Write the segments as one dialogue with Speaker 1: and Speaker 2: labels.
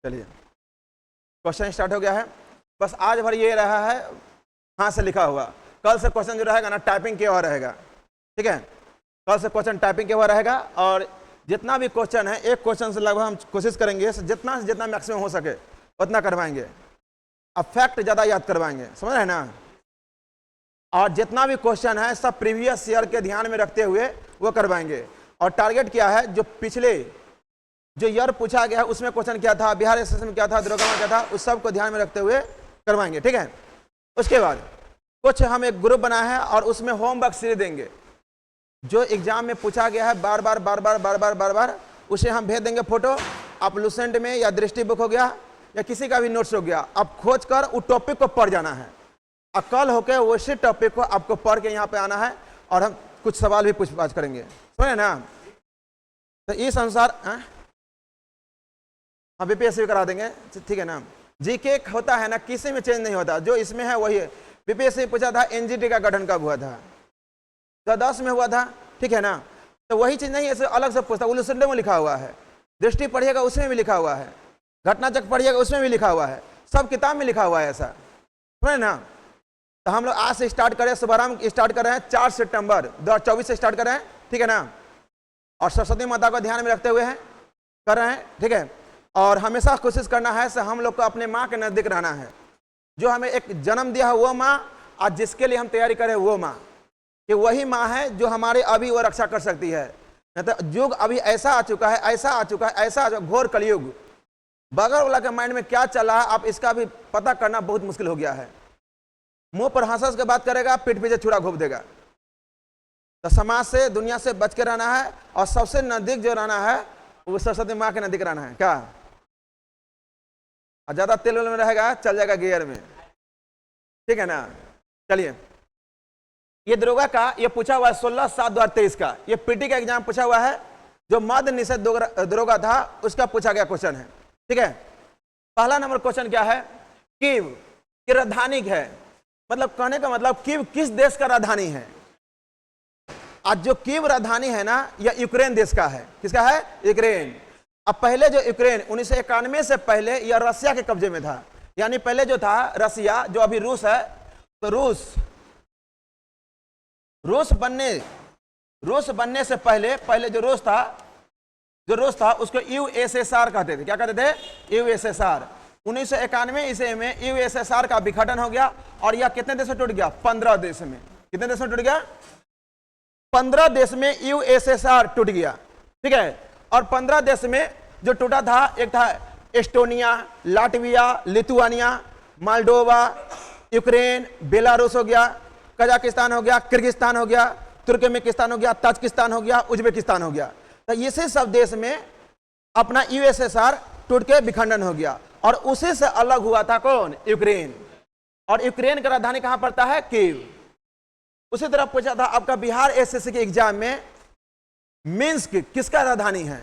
Speaker 1: चलिए question start हो गया है। बस आज भर ये रहा है हाथ से लिखा हुआ, कल से क्वेश्चन जो रहेगा ना टाइपिंग किया हुआ रहेगा। ठीक है, कल से क्वेश्चन टाइपिंग किया हुआ रहेगा और जितना भी क्वेश्चन है एक क्वेश्चन से लगभग हम कोशिश करेंगे जितना से जितना मैक्सिमम हो सके उतना करवाएंगे। अब फैक्ट ज़्यादा याद करवाएंगे, समझ रहे हैं ना। और जितना भी क्वेश्चन है सब प्रीवियस ईयर के ध्यान में रखते हुए वो करवाएंगे। और टारगेट क्या है, जो पिछले जो ईयर पूछा गया है उसमें क्वेश्चन क्या था, बिहार एसएससी में क्या था, दरोगा में क्या था, उस सब को ध्यान में रखते हुए करवाएंगे। ठीक है, उसके बाद कुछ हम एक ग्रुप बनाए हैं और उसमें होमवर्क सीरीज देंगे। जो एग्जाम में पूछा गया है बार बार बार बार बार बार बार बार उसे हम भेज देंगे फोटो। आप लुसेंट में या दृष्टि बुक हो गया या किसी का भी नोट्स हो गया, आप खोज कर उस टॉपिक को पढ़ जाना है। कल होकर उसी टॉपिक को आपको पढ़ के यहाँ पे आना है और हम कुछ सवाल भी पूछताछ करेंगे, समझे ना। तो इस अनुसार हम बीपीएससी करा देंगे, ठीक है ना। जीके होता है ना, किसी में चेंज नहीं होता, जो इसमें है वही है। बीपीएससी पूछा था एनजीटी का गठन कब हुआ था, 2010 में हुआ था, ठीक है ना। तो वही चीज नहीं ऐसे अलग से पूछता, उल्लूसेंडे में लिखा हुआ है, दृष्टि पढ़िएगा उसमें भी लिखा हुआ है, घटना चक्र पढ़िएगा उसमें भी लिखा हुआ है, सब किताब में लिखा हुआ है ऐसा, समझे ना। तो हम लोग आज से स्टार्ट करें, शुभारंभ स्टार्ट कर रहे हैं 4 सितंबर 2024 से स्टार्ट कर रहे हैं, ठीक है ना। और सरस्वती माता को ध्यान में रखते हुए हैं कर रहे हैं, ठीक है। और हमेशा कोशिश करना है से हम लोग को अपने माँ के नजदीक रहना है। जो हमें एक जन्म दिया है वो माँ, और जिसके लिए हम तैयारी करें वो माँ, कि वही माँ है जो हमारे अभी वो रक्षा कर सकती है। नहीं तो युग अभी ऐसा आ चुका है, ऐसा आ चुका है, ऐसा घोर कलयुग, बगल वाला के माइंड में क्या चल रहा है आप इसका भी पता करना बहुत मुश्किल हो गया है। मुंह पर हंस के बात करेगा, पीठ पीछे छुरा घोप देगा। तो समाज से दुनिया से बच के रहना है और सबसे नजदीक जो रहना है वो सरस्वती माँ के नजदीक रहना है। क्या और ज्यादा तेल में रहेगा चल जाएगा गियर में, ठीक है ना। चलिए, ये दरोगा का ये पूछा हुआ है 16/7/2023 का, ये पीटी का एग्जाम पूछा हुआ है। जो मध्य निषेध दरोगा था उसका पूछा गया क्वेश्चन है, ठीक है। पहला नंबर क्वेश्चन क्या है, कीव की राजधानी है, मतलब कहने का मतलब कीव किस देश का राजधानी है। आज जो कीव राजधानी है ना यह यूक्रेन देश का है। किसका है, यूक्रेन। अब पहले जो यूक्रेन 1991 से पहले यह रसिया के कब्जे में था, यानी पहले जो था रसिया, जो अभी रूस है, तो रूस बनने से पहले जो रूस था उसको यूएसएसआर कहते थे। क्या कहते थे, यूएसएसआर। 1991 ईस्वी में यूएसएसआर का विघटन हो गया और यह कितने देश में टूट गया, 15 देश में। कितने देश में टूट गया, 15 देश में यूएसएसआर टूट गया, ठीक है। और 15 देश में जो टूटा था, एक था Estonia, Latvia, Lithuania, Moldova, Ukraine, Belarus हो गया, कजाकिस्तान हो गया, किर्गिस्तान हो गया, तुर्कमेनिस्तान हो गया, ताजिकिस्तान हो गया, उज्बेकिस्तान हो गया। तो इसी सब देश में अपना यूएसएसआर टूट के विखंडन हो गया और उसी से अलग हुआ था कौन, यूक्रेन। और यूक्रेन का राजधानी कहां पड़ता है, कीव। उसी तरह पूछा था आपका बिहार एसएससी के एग्जाम में मिन्स्क किसका राजधानी है,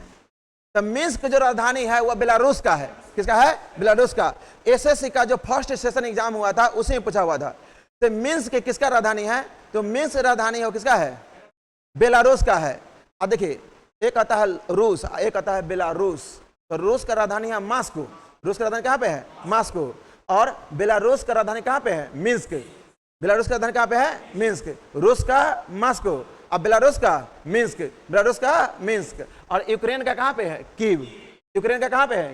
Speaker 1: तो मिन्स्क जो राजधानी है वह बेलारूस का है। किसका है, बेलारूस का। एसएससी का जो फर्स्ट सेशन एग्जाम हुआ था उसी में पूछा हुआ था, तो मिन्स्क किसका राजधानी है, तो मिन्स्क राजधानी है किसका है, बेलारूस का है। अब देखिए, एक आता है रूस, एक आता है बेलारूस। तो रूस का राजधानी है मास्को, रूस का राजधानी कहां पे है, मास्को। और बेलारूस का राजधानी कहां पे है, मिन्स्क। बेलारूस का राजधानी कहां पे है, मिन्स्क। रूस का मास्को, अब बेलारूस का मिन्स्क, बेलारूस का मिन्स्क। और यूक्रेन का कहां पे है, कीव। यूक्रेन का कहां पे है,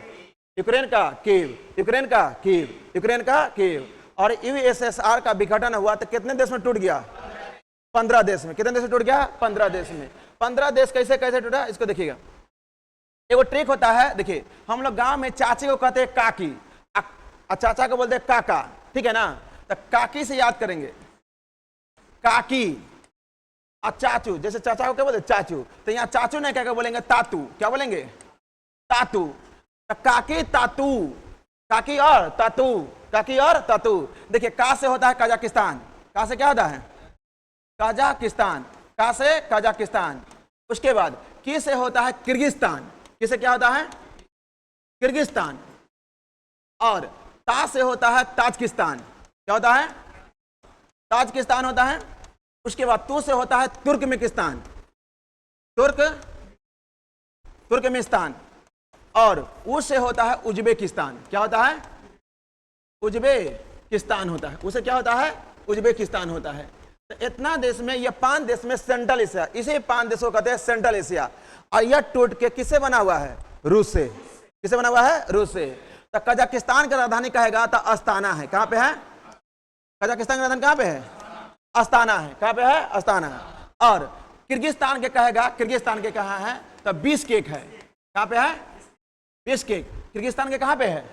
Speaker 1: यूक्रेन का कीव, यूक्रेन का कीव, यूक्रेन का कीव। और यूएसएसआर का विघटन हुआ तो कितने देश में टूट गया, 15 देश में। कितने देश में टूट गया, 15 देश में। 15 देश कैसे कैसे टूटा इसको देखिएगा। एक ट्रिक होता है, देखिए हम लोग गांव में चाची को कहते हैं काकी, चाचा को बोलते हैं काका, ठीक है ना। तो काकी से याद करेंगे, काकी। और चाचू, जैसे चाचा को क्या बोलते, चाचू। तो यहाँ चाचू नहीं क्या बोलेंगे, तातू। क्या बोलेंगे, तातू। तो काकी, तातू, काकी और तातू, काकी और तातू। देखिए का से होता है कजाकिस्तान, का से क्या होता है, कजाकिस्तान, का से कजाकिस्तान। उसके बाद की से होता है किर्गिस्तान, किसे क्या होता है, किर्गिस्तान। और ता से होता है ताजिकिस्तान, क्या होता है, ताजिकिस्तान होता है। उसके बाद तू से होता है तुर्कमेनिस्तान, तुर्कमेनिस्तान। और उससे होता है उज्बेकिस्तान। क्या होता है? उज्बेकिस्तान होता है। उसे क्या होता है? उज्बेकिस्तान होता है। तो इतना देश में, ये 5 देश में सेंट्रल एशिया, इसे 5 देशों कहते हैं सेंट्रल एशिया। और यह टूट के किससे बना हुआ है? रूस से। किससे बना हुआ है? रूस से। तो कजाकिस्तान का राजधानी कहेगा तो अस्ताना है। कहां पे है? कजाकिस्तान का राजधानी कहां पे है? अस्ताना है। कहां पे है? अस्ताना है। और किर्गिस्तान के कहेगा, किर्गिस्तान के कहां है? तो बिश्केक है। कहां पे है? बिश्केक। किर्गिस्तान के कहां पे है?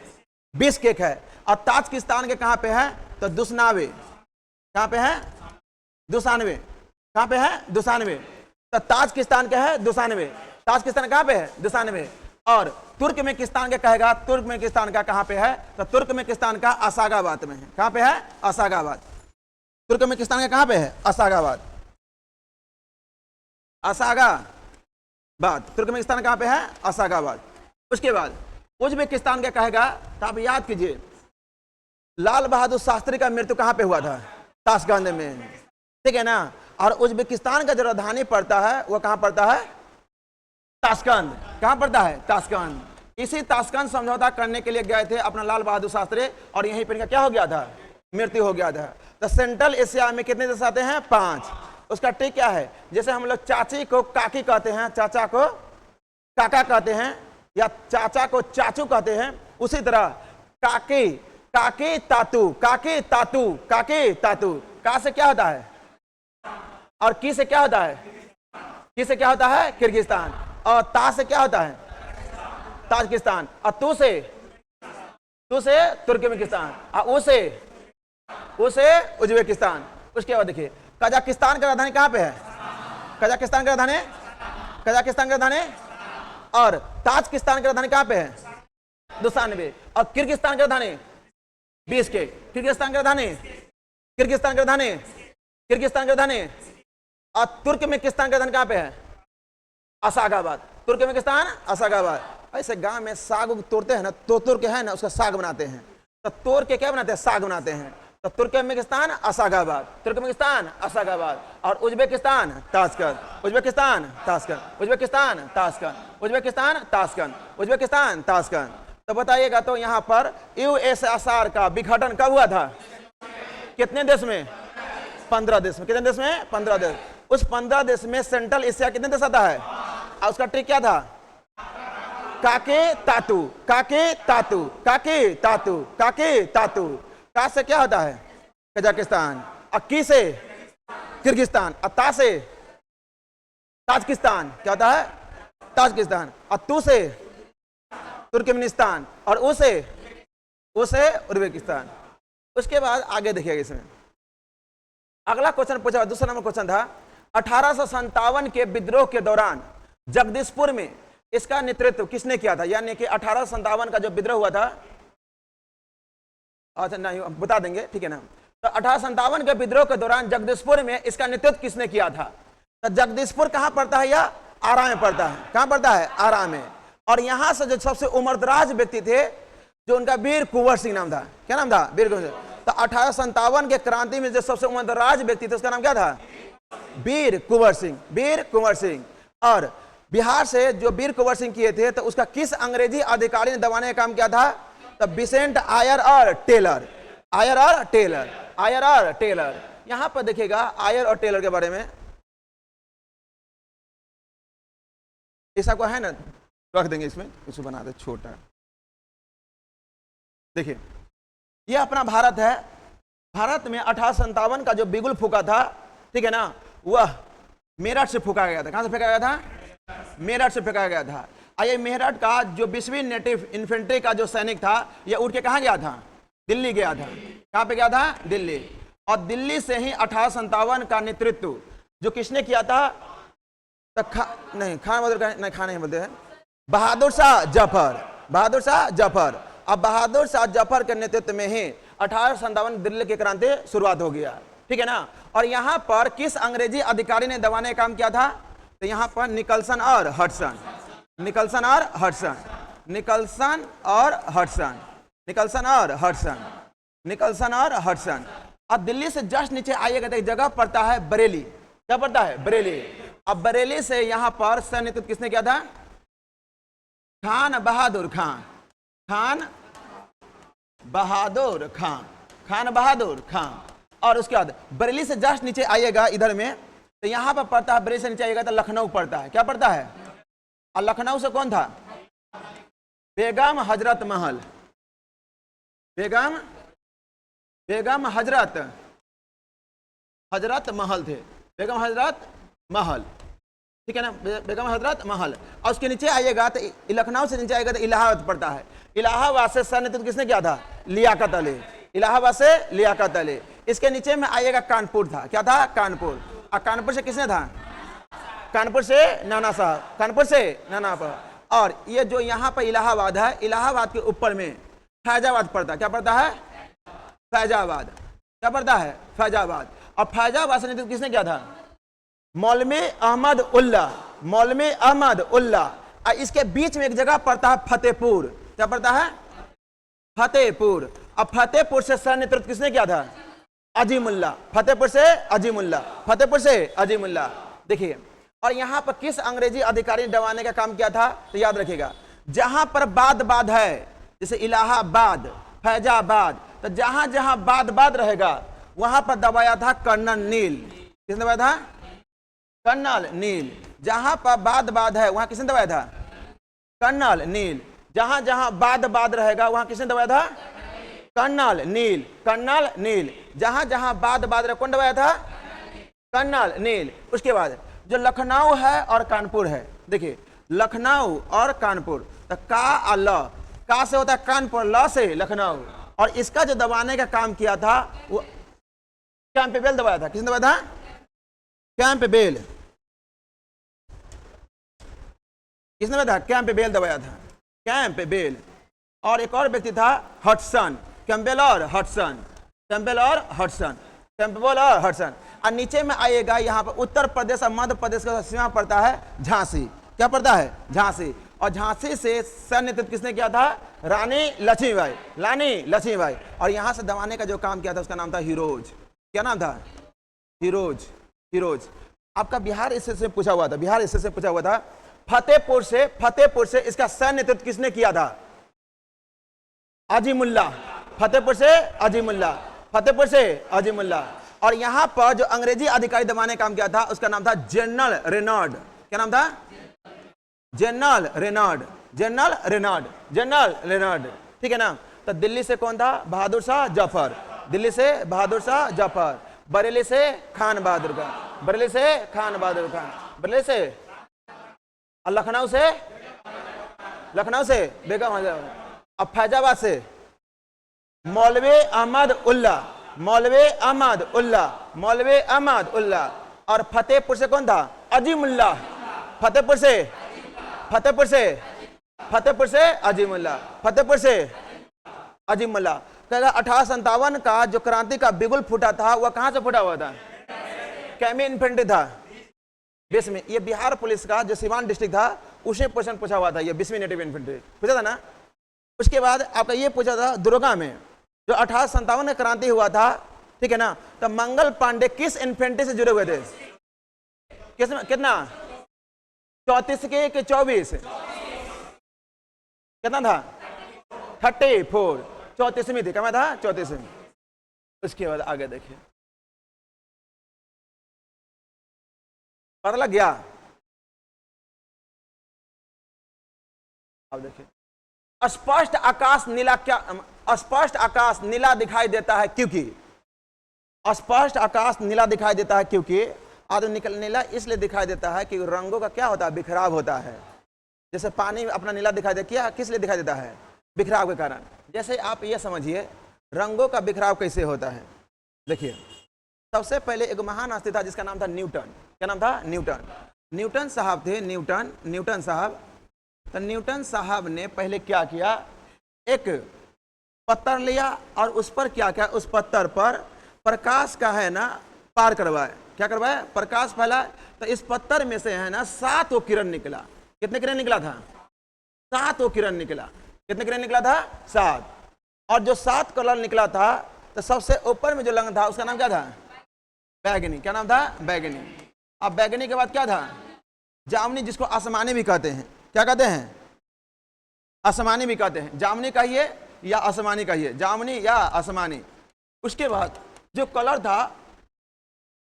Speaker 1: बिश्केक है। और ताजिकिस्तान के कहां पे है? तो दुशान्बे। कहां पे है? दुशान्बे। कहां पे है? दुशान्बे। तो ताजिकिस्तान का है दुशान्बे। ताजिकिस्तान कहां पे है? दुशान्बे। और तुर्कमेनिस्तान के कहेगा, तुर्कमेनिस्तान का कहां पे है? तो तुर्कमेनिस्तान का असागाबाद में है। कहां पे है? असागाबाद। तुर्कमेनिस्तान का कहां पे है? असागाबाद। असागाबाद। तुर्कमेनिस्तान कहां पे है? असागाबाद। उसके बाद उज्बेकिस्तान के कहेगा, तो आप याद कीजिए लाल बहादुर शास्त्री का मृत्यु कहां पे हुआ था? ताशकंद में, ठीक है ना। और उज्बेकिस्तान का जो राजधानी पड़ता है वो कहां पड़ता है? ताशकंद। कहां पड़ता है? ताशकंद। इसी ताशकंद समझौता करने के लिए गए थे अपना लाल बहादुर शास्त्री, और यहीं पर क्या हो गया था? मृत्यु हो गया था। तो सेंट्रल एशिया में कितने देश आते हैं? 5। उसका ट्रिक क्या है? जैसे हम लोग चाची को काकी कहते हैं, चाचा को काका कहते हैं, या चाचा को चाचू कहते हैं, उसी तरह काकी, काकी तातू, काकी तातू, काकी तातू। का से क्या होता है? और की से क्या होता है? की से क्या होता है? किर्गिस्तान। और ता से क्या होता है? ताजिकिस्तान। और तू से तुर्कमेनिस्तान। और उसे उज्बेकिस्तान। उसके बाद देखिए कजाकिस्तान का राजधानी कहां पे है? कजाकिस्तान का राजधानी और ताजिकिस्तान की राजधानी कहां पे है? दुशान्बे। और किर्गिस्तान की राजधानी बिश्केक। किर्गिस्तान की राजधानी और तुर्कमेनिस्तान की राजधानी कहां पे है? असागाबाद। तुर्कमेनिस्तान असागाबाद। ऐसे गांव में साग तोड़ते हैं ना, तोड़ के है ना उसका साग बनाते हैं। तो तोड़ के क्या बनाते हैं? साग बनाते हैं। तो तुर्कमेनिस्तान असागाबाद, तुर्कमेनिस्तान असागाबाद। और Uzbekistan Tashkent, Uzbekistan Tashkent, Uzbekistan Tashkent, Uzbekistan Tashkent, Uzbekistan Tashkent. तो बताइएगा, तो यहाँ पर यूएसएसआर का विघटन कब हुआ था? कितने देश में? 15 देश में। कितने देश में? 15 देश। उस 15 देश में सेंट्रल एशिया कितने देश आता है? और उसका ट्रिक क्या था? काके तातू, काके तातू, काके तातू, काके तातू। का से क्या होता है? कजाकिस्तान। और की से किर्गिस्तान। और ता से ताजिकिस्तान। क्या होता है? ताजिकिस्तान। और तू से तुर्कमेनिस्तान। और उसे उज्बेकिस्तान। उसके बाद आगे देखिएगा, इसमें अगला क्वेश्चन पूछा, दूसरा नंबर क्वेश्चन था 1857 के विद्रोह के दौरान जगदीशपुर में इसका नेतृत्व किसने किया था? यानी कि 1857 का जो विद्रोह हुआ था, अच्छा नहीं बता देंगे, ठीक है ना। तो 1857 के विद्रोह के दौरान जगदीशपुर में इसका नेतृत्व किसने किया था? तो जगदीशपुर कहां पड़ता है? या आरा में पड़ता है। कहां पड़ता है? आरा में। और यहां से जो सबसे उम्रदराज व्यक्ति थे, जो उनका वीर कुंवर सिंह नाम था। क्या नाम था? वीर कुंवर सिंह। तो 1857 के क्रांति में जो सबसे उम्रदराज व्यक्ति थे उसका नाम क्या था? वीर कुंवर सिंह। वीर कुंवर सिंह। और बिहार से जो वीर कुंवर सिंह किए थे, तो उसका किस अंग्रेजी अधिकारी ने दबाने का काम किया था? तो बिसेंट आयर और टेलर। आयर और टेलर, आयर और टेलर। यहां पर देखिएगा आयर और टेलर के बारे में, ऐसा को है ना, रख देंगे इसमें, इसको बना दे छोटा। देखिए ये अपना भारत है। भारत में 1857 का जो बिगुल फूका था, ठीक है ना, वह मेरठ से फूका गया था। कहां से फेंका गया था? मेरठ से फेंका गया था। ये मेरठ का जो 20वीं नेटिव इन्फेंट्री का जो सैनिक था, यह उठ के कहां गया था? दिल्ली गया था। कहां पे गया था? दिल्ली। और दिल्ली से ही 1857 का नेतृत्व जो किसने किया था? तो खान नहीं बोलते हैं, बहादुर शाह जफर। बहादुर शाह जफर। अब बहादुर शाह जफर के नेतृत्व में ही 1857 दिल्ली की क्रांति शुरुआत हो गया, ठीक है ना। और यहां पर किस अंग्रेजी अधिकारी ने दबाने का काम किया था? तो यहां पर निकलसन और हडसन। निकलसन और हडसन। निकलसन और हडसन। निकलसन और हडसन। निकलसन और हडसन। अब दिल्ली से जस्ट नीचे आइएगा तो एक जगह पड़ता है बरेली। क्या पड़ता है? बरेली। अब बरेली से यहां पर सैन्य नेतृत्व किसने किया था? खान बहादुर खां, खान बहादुर खां, खान बहादुर खां। और उसके बाद बरेली से जस्ट नीचे आइएगा इधर में, तो यहां पर पड़ता है, बरेली से नीचे आइएगा तो लखनऊ पड़ता है। क्या पड़ता है? और लखनऊ से कौन था? बेगम हजरत महल, बेगम बेगम हजरत महल थे, बेगम हजरत महल, ठीक है ना, बेगम हजरत महल। और उसके नीचे आइएगा तो लखनऊ से नीचे आइएगा तो इलाहाबाद पड़ता है। इलाहाबाद से सर नेतृत्व किसने किया था? लियाकत अली, इलाहाबाद से लियाकत अली। इसके नीचे में आइएगा कानपुर था। क्या था? कानपुर। और कानपुर से किसने था? कानपुर से नाना साहब, कानपुर से नाना साहब। और ये जो यहाँ पर इलाहाबाद है, इलाहाबाद के ऊपर में फैजाबाद पड़ता है। क्या पड़ता है? फैजाबाद। क्या पड़ता है? फैजाबाद। और फैजाबाद से नेतृत्व किसने किया था? मौलवी अहमद उल्ला, मौलवी अहमद उल्ला। और इसके बीच में एक जगह पड़ता है फतेहपुर। क्या पड़ता है? फतेहपुर। अब फतेहपुर से सर नेतृत्व किसने किया था? अजीमुल्ला। फतेहपुर से अजीमुल्ला, फतेहपुर से अजीमुल्ला। देखिए, और यहां पर किस अंग्रेजी अधिकारी ने दबाने का काम किया था? तो याद रखिएगा, जहां पर बाद है, जैसे इलाहाबाद, फैजाबाद, तो जहां जहां बाद रहेगा वहां पर दबाया था कर्नल नील। किसने दबाया था? कर्नल नील। जहां पर बाद है वहां किसने दबाया था? कर्नल नील। जहां जहां बाद रहेगा वहां किसने दबाया था? कर्नल नील, कर्नल नील। जहां जहां बाद रहे कौन दबाया था? कर्नल नील। उसके बाद जो लखनऊ है और कानपुर है, देखिए लखनऊ और कानपुर, तो का ल, का से होता है कानपुर, ल से लखनऊ। और इसका जो दबाने का काम किया था वो कैंपबेल दबाया था। किसने दबाया था? कैंपबेल। किसने दबाया था? कैंपबेल दबाया था, कैंपबेल। और एक और व्यक्ति था हटसन, कैंपबेल और हटसन, कैंपबेल और हटसन, कैंपबेल और हटसन। और नीचे में आइएगा, यहाँ पर उत्तर प्रदेश और मध्य प्रदेश का सीमा पड़ता है झांसी। क्या पड़ता है? झांसी। और झांसी से सर नेतृत्व किसने किया था? रानी लक्ष्मीबाई, रानी लक्ष्मीबाई। और यहाँ से दबाने का जो काम किया था उसका नाम था हिरोज। क्या नाम था? Heroes, heroes. आपका बिहार इससे से पूछा हुआ था, बिहार इससे से पूछा हुआ था। फतेहपुर से इसका सर नेतृत्व किसने किया था? अजीमुल्ला। फतेहपुर से अजीमुल्ला, फतेहपुर से अजीमुल्ला। और यहां पर जो अंग्रेजी अधिकारी दबाने का काम किया था उसका नाम था जनरल रेनाल्ड। क्या नाम था? General Reginald, general Reginald, general Reginald, ठीक है ना। तो दिल्ली से कौन था? बहादुर शाह जफर, दिल्ली से बहादुर शाह जफर। बरेली से खान बहादुर खान, बरेली से खान बहादुर खान, बरेली से। और लखनऊ से, लखनऊ से बेगम हजरत। अब फैजाबाद से मौलवी अहमद उल्ला, मौलवी अहमद उल्ला, मौलवी अहमद उल्ला। और फतेहपुर से कौन था? अजीमुल्ला। फतेहपुर से, फतेहपुर से, फतेहपुर से अजीमुल्ला, फतेहपुर से अजीमुल्ला। 1857 का जो क्रांति का बिगुल फूटा था वह कहां से फूटा हुआ था? कैमी इन्फेंट्री था, 20 में। ये बिहार पुलिस का जो सिवान डिस्ट्रिक्ट था उसे क्वेश्चन पूछा हुआ था, ये 20वीं नेटिव इन्फेंट्री पूछा था ना। उसके बाद आपका ये पूछा था दुर्गा में जो 1857 में क्रांति हुआ था, ठीक है ना। तो मंगल पांडे किस इन्फेंट्री से जुड़े हुए थे? कितना? 34 के 24, कितना था? 34, 34वीं थी। क्या था? 34वीं। उसके बाद आगे देखिए, पता लग गया? अब देखिए, स्पष्ट आकाश नीला। क्या स्पष्ट आकाश नीला दिखाई देता है? क्योंकि स्पष्ट आकाश नीला दिखाई देता है क्योंकि नीला इसलिए दिखाई देता है कि रंगों का क्या होता है? बिखराव होता है। जैसे पानी अपना नीला दिखाई देता है, किस लिए दिखाई देता है? बिखराव के कारण। जैसे आप ये समझिए रंगों का बिखराव कैसे होता है। देखिए, सबसे पहले एक महान हस्ती था जिसका नाम था न्यूटन। क्या नाम था? न्यूटन। न्यूटन साहब थे, न्यूटन साहब। तो न्यूटन साहब ने पहले क्या किया? एक पत्थर लिया और उस पर क्या किया? उस पत्थर पर प्रकाश का है ना पार करवाए। क्या करवाए? प्रकाश फैला। तो इस पत्थर में से है ना 7 किरण निकला। कितने किरण निकला था? 7 किरण निकला। कितने किरण निकला था? 7। और जो 7 कलर निकला था तो सबसे ऊपर में जो रंग था उसका नाम क्या था? बैगनी। क्या नाम था? बैगनी। अब बैगनी के बाद क्या था? जामुनी, जिसको आसमानी भी कहते हैं। क्या कहते हैं? आसमानी भी कहते हैं, जामुनी कहिए या आसमानी कहिए, जामुनी या आसमानी। उसके बाद जो कलर था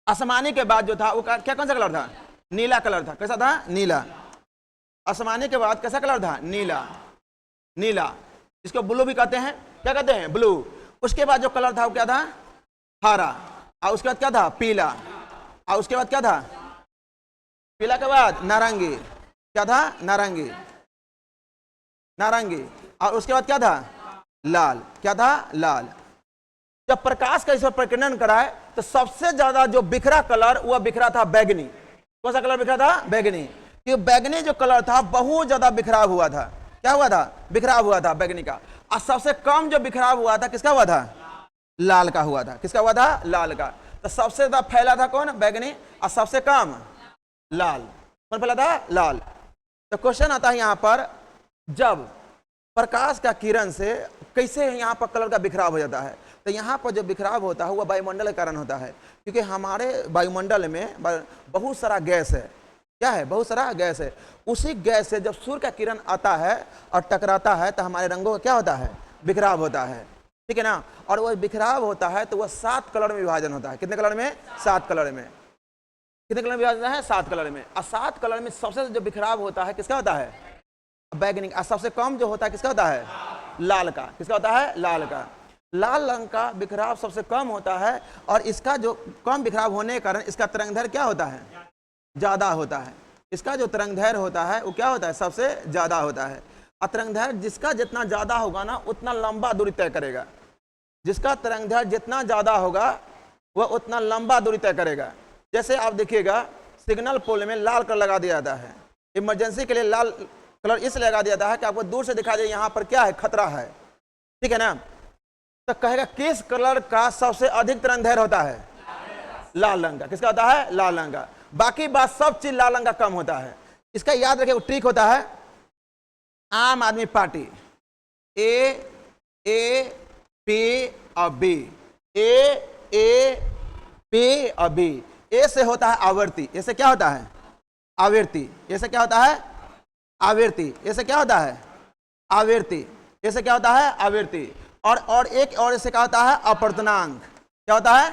Speaker 1: आसमानी के बाद जो था वो क्या कौन सा कलर था? नीला कलर था। कैसा था? नीला। आसमानी के बाद कैसा कलर था? नीला। नीला, इसको ब्लू भी कहते हैं। क्या कहते हैं? ब्लू। उसके बाद जो कलर था वो क्या था? हरा। और उसके बाद क्या था? पीला। और उसके बाद क्या था? पीला के बाद नारंगी। क्या था? नारंगी। नारंगी। और उसके बाद क्या था? लाल। क्या था? लाल। जब प्रकाश का इस पर प्रकीर्णन कराए तो सबसे ज्यादा जो बिखरा कलर वह बिखरा था बैगनी। कौन सा कलर बिखरा था? बैगनी। कि बैगनी जो कलर था बहुत ज्यादा बिखराव हुआ था। क्या हुआ था? बिखराव हुआ था बैगनी का। और सबसे कम जो बिखराव हुआ था किसका हुआ था? लाल का हुआ था। किसका हुआ था? लाल का। तो सबसे ज्यादा फैला था कौन? बैगनी। और सबसे कम लाल। कौन फैला था? लाल। तो क्वेश्चन आता है यहां पर, जब प्रकाश का किरण से कैसे यहां पर कलर का बिखराव हो जाता है? तो यहाँ पर जो बिखराव होता है वह वायुमंडल के कारण होता है, क्योंकि हमारे वायुमंडल में बहुत सारा गैस है। क्या है? बहुत सारा गैस है। उसी गैस से जब सूर्य का किरण आता है और टकराता है तो हमारे रंगों का क्या होता है? बिखराव होता है। ठीक है ना? और वह बिखराव होता है तो वह 7 कलर में विभाजन होता है। कितने कलर में? 7 कलर में। कितने कलर में विभाजन है? 7 कलर में। और 7 कलर में सबसे जो बिखराव होता है किसका होता है? बैगनी। और सबसे कम जो होता है किसका होता है? लाल का। किसका होता है? लाल का। लाल रंग का बिखराव सबसे कम होता है, और इसका जो कम बिखराव होने के कारण इसका तरंगदैर्घ्य क्या होता है? ज्यादा होता है। इसका जो तरंगदैर्घ्य होता है वो क्या होता है? सबसे ज्यादा होता है। और तरंगदैर्घ्य जिसका जितना ज्यादा होगा ना उतना लंबा दूरी तय करेगा। जिसका तरंगदैर्घ्य जितना ज्यादा होगा वह उतना लंबा दूरी तय करेगा। जैसे आप देखिएगा सिग्नल पोल में लाल कलर लगा दिया जाता है। इमरजेंसी के लिए लाल कलर इसलिए लगा दिया जाता है कि आपको दूर से दिखा दे यहाँ पर क्या है? खतरा है। ठीक है ना? तो कहेगा किस कलर का सबसे अधिक तरंगदैर्घ्य होता है? लाल रंग का। किसका होता है? लाल रंग का। बाकी बात सब चीज लाल रंग का कम होता है। इसका याद रखिए, ट्रिक होता है आम आदमी पार्टी, ए पी और बी। ए पी और बी। ए से होता है आवृत्ति। ए से क्या होता है? आवृत्ति। ए से क्या होता है? आवृत्ति। ए से क्या होता है? आवृत्ति। ए से क्या होता है? आवृत्ति। और एक और इससे क्या होता है? अपवर्तनांक। क्या होता है?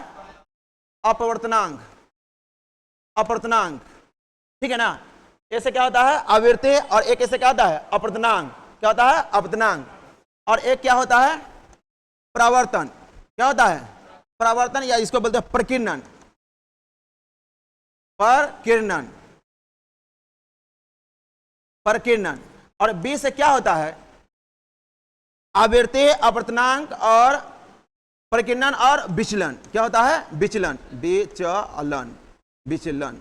Speaker 1: अपवर्तनांक। अपवर्तनांक। ठीक है ना? ऐसे क्या होता है? आवृत्ति। और एक ऐसे क्या होता है? अपवर्तनांक। क्या होता है? अपवर्तनांक। और एक क्या होता है? परावर्तन। क्या होता है? परावर्तन, या इसको बोलते हैं प्रकीर्णन। प्रकीर्णन। प्रकीर्णन। और बी से क्या होता है? आवृत्ति, अपवर्तनांक और प्रकीर्णन और विचलन। क्या होता है? विचलन। विचलन। विचलन।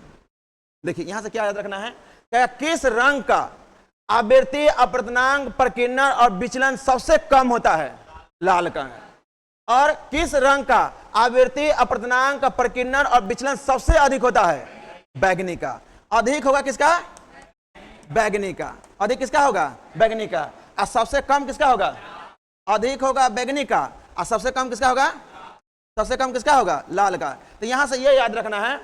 Speaker 1: देखिए यहां से क्या याद रखना है? क्या किस रंग का आवृत्ति, अपवर्तनांक, प्रकीर्णन और विचलन सबसे कम होता है? लाल का। और किस रंग का आवृत्ति, अपवर्तनांक, प्रकीर्णन और विचलन सबसे अधिक होता है? बैगनी का। अधिक होगा किसका? बैगनी का। अधिक किसका होगा? बैगनी का। और सबसे कम किसका होगा? अधिक होगा बैगनी का। और सबसे कम किसका होगा? सबसे कम किसका होगा? लाल का। तो यहां से यह याद रखना है,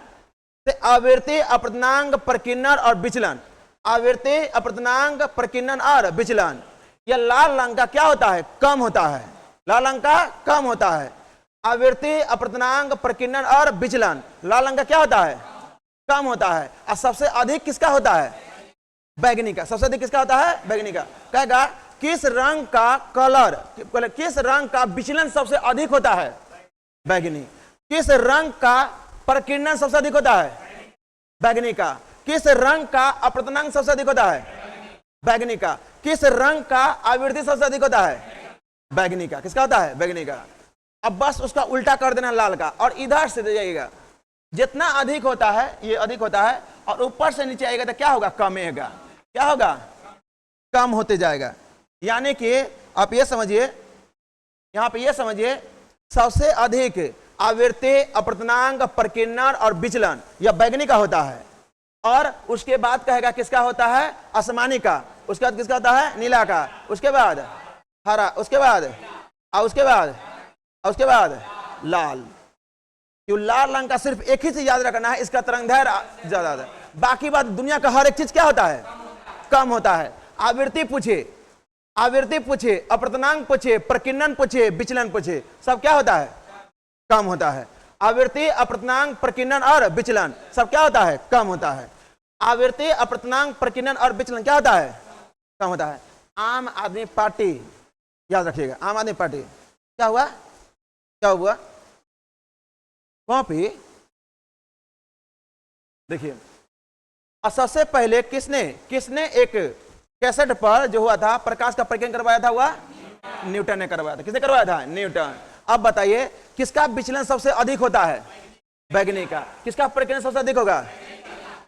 Speaker 1: आवृत्ति, अपवर्तनांक, प्रकीर्णन और विचलन। आवृत्ति, अपवर्तनांक, प्रकीर्णन और विचलन। यह लाल रंग का क्या होता है? कम होता है। लाल रंग का कम होता है। आवृत्ति, अपवर्तनांक, प्रकीर्णन और विचलन लाल रंग का क्या होता है? कम होता है। और सबसे अधिक किसका होता है? बैगनी का। सबसे अधिक किसका होता है? बैगनी का। कहेगा किस रंग का कलर, किस रंग का विचलन सबसे अधिक होता है? बैगनी। किस रंग का प्रकीर्णन सबसे अधिक होता है? बैगनी का। किस रंग का अपवर्तनांक सबसे अधिक होता है? बैगनी का। किस रंग का आवृत्ति सबसे अधिक होता है? बैगनी का। किसका होता है? बैगनी का। अब बस उसका उल्टा कर देना लाल का, और इधर से दे जाइएगा। जितना अधिक होता है ये अधिक होता है, और ऊपर से नीचे आएगा तो क्या होगा? कमेगा। क्या होगा? कम होते जाएगा। यानी कि आप ये समझिए, यहां पे ये समझिए, सबसे अधिक आवृत्ति, अपवर्तनांक, प्रकीर्णन और विचलन यह बैगनी का होता है। और उसके बाद कहेगा किसका होता है? आसमानी का। उसके बाद किसका होता है? नीला का। उसके बाद हरा। उसके बाद और उसके बाद और उसके बाद लाल। क्यों? लाल रंग का सिर्फ एक ही चीज याद रखना है, इसका तरंगदैर्घ्य ज्यादा है। बाकी बात दुनिया का हर एक चीज क्या होता है? कम होता है। आवृत्ति पूछे, आवृत्ति पूछे, अपवर्तनांक पूछे, प्रकीर्णन पूछे, विचलन पूछे, सब क्या होता है? कम होता है। आवृत्ति, अपवर्तनांक, प्रकीर्णन और विचलन सब क्या होता है? कम होता है। आवृत्ति, अपवर्तनांक, प्रकीर्णन और विचलन क्या होता है? कम होता है। आम आदमी पार्टी, याद रखिएगा, आम आदमी पार्टी क्या हुआ? क्या हुआ? कॉपी देखिए, सबसे पहले किसने एक कैसेट पर जो हुआ था प्रकाश का परीक्षण करवाया था? हुआ न्यूटन ने करवाया था। किसने करवाया था? न्यूटन। अब बताइए किसका विचलन सबसे अधिक होता है? वैज्ञानिक का। किसका प्रकीर्णन सबसे अधिक होगा?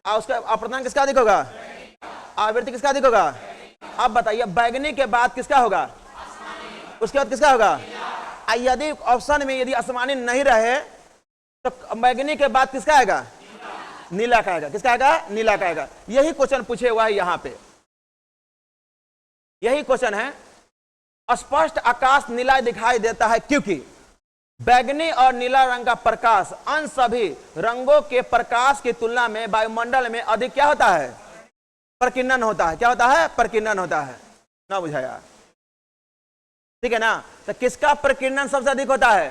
Speaker 1: उसका अपवर्तनांक किसका अधिक होगा? आवृत्ति किसका अधिक होगा? अब बताइए वैज्ञानिक के बाद किसका होगा? उसके बाद किसका होगा? यदि ऑप्शन में यदि आसमानी नहीं रहे तो वैज्ञानिक के बाद किसका आएगा? नीला का आएगा। किसका आएगा? नीला का आएगा। यही क्वेश्चन पूछे हुआ है यहां पे, यही क्वेश्चन है। स्पष्ट आकाश नीला दिखाई देता है क्योंकि बैंगनी और नीला रंग का प्रकाश अन्य सभी रंगों के प्रकाश की तुलना में वायुमंडल में अधिक क्या होता है? प्रकीर्णन होता है। क्या होता है? प्रकीर्णन होता है। ना बुझाया? ठीक है ना? तो किसका प्रकीर्णन सबसे अधिक होता है?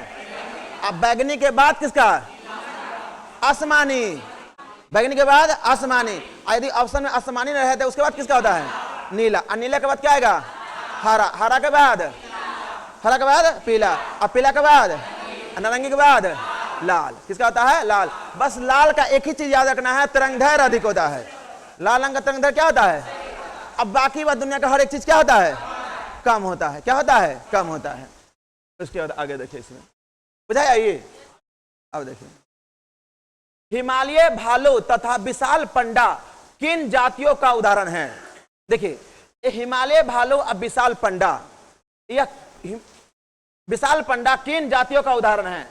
Speaker 1: अब बैंगनी के बाद किसका? आसमानी। बैंगनी के बाद आसमानी। यदि ऑप्शन में आसमानी रहे तो उसके बाद किसका होता है? नीला। और नीला के बाद क्या आएगा? हरा। हरा के बाद पीला। और पीला के बाद नारंगी के बाद लाल। किसका होता है? लाल। बस लाल का एक ही चीज याद रखना है, तरंगदैर्घ्य अधिक होता है। लाल रंग का तरंगदैर्घ्य क्या होता है? अब बाकी बात दुनिया का हर एक चीज क्या होता है? कम होता है। क्या होता है? कम होता है। उसके बाद आगे देखिए, इसमें बुझाया ये? अब देखिए, हिमालय भालू तथा विशाल पंडा किन जातियों का उदाहरण है? देखिए, हिमालय भालू और विशाल पंडा, यह विशाल पंडा किन जातियों का उदाहरण है?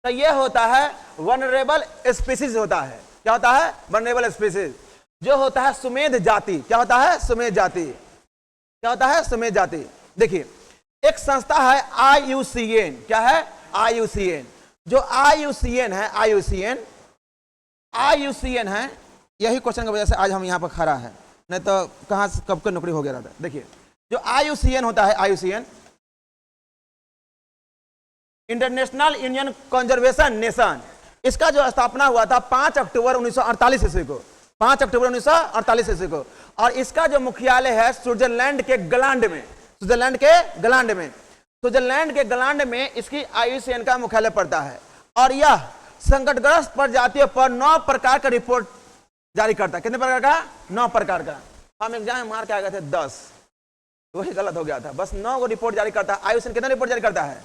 Speaker 1: तो यह होता है वनरेबल स्पीसीज होता है। क्या होता है? वनरेबल स्पीसीज, जो होता है सुमेध जाति। क्या होता है? सुमेध जाति। क्या होता है? सुमेध जाति। देखिए, एक संस्था है IUCN। क्या है? IUCN। जो IUCN है, IUCN है, यही क्वेश्चन की वजह से आज हम यहां पर खड़ा है, नहीं तो कहां से कब की नौकरी हो गया था। देखिए, जो IUCN होता है, IUCN international union conservation nation, इसका जो स्थापना हुआ था 5 अक्टूबर 1948 ईस्वी को। 5 अक्टूबर 1948 ईस्वी को। और इसका जो मुख्यालय है स्विट्जरलैंड के ग्लांड में। स्विट्जरलैंड के ग्लांड में इसकी IUCN का मुख्यालय पड़ता है। और यह संकटग्रस्त प्रजातियों पर 9 प्रकार का रिपोर्ट जारी करता है। कितने प्रकार का? 9 प्रकार का। हम एग्जाम में मार के आ गए थे 10, वही गलत हो गया था। बस 9 गो रिपोर्ट जारी करता है। IUCN कितना रिपोर्ट जारी करता है?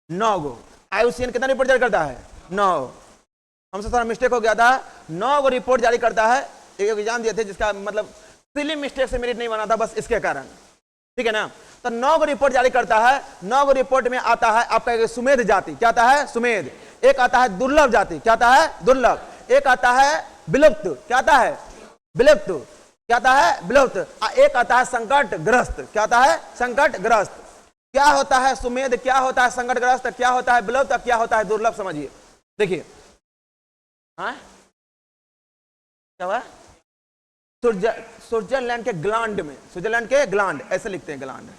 Speaker 1: 9 गो। IUCN कितना रिपोर्ट जारी करता है? 9। हमसे थोड़ा मिस्टेक हो गया था। 9 गो रिपोर्ट जारी करता है। एक एग्जाम दिए थे जिसका मतलब सिली मिस्टेक से मेरिट नहीं बना था, बस इसके कारण। ठीक है ना? तो 9 गो रिपोर्ट जारी करता है। 9 गो रिपोर्ट में आता है आपका एक सुमेध जाति। क्या आता है? सुमेध। एक आता है दुर्लभ जाति। क्या आता है? दुर्लभ। एक आता है विलुप्त। क्या आता है? विलुप्त। क्या आता है? विलुप्त। एक आता है संकटग्रस्त। क्या आता है? संकटग्रस्त। क्या होता है सुमेध? क्या होता है संकटग्रस्त? क्या होता है विलुप्त? क्या होता है दुर्लभ? समझिए। देखिए, हाँ क्या हुआ? स्विट्जरलैंड के ग्लांड में, स्विट्जरलैंड के ग्लांड ऐसे लिखते हैं, ग्लांड,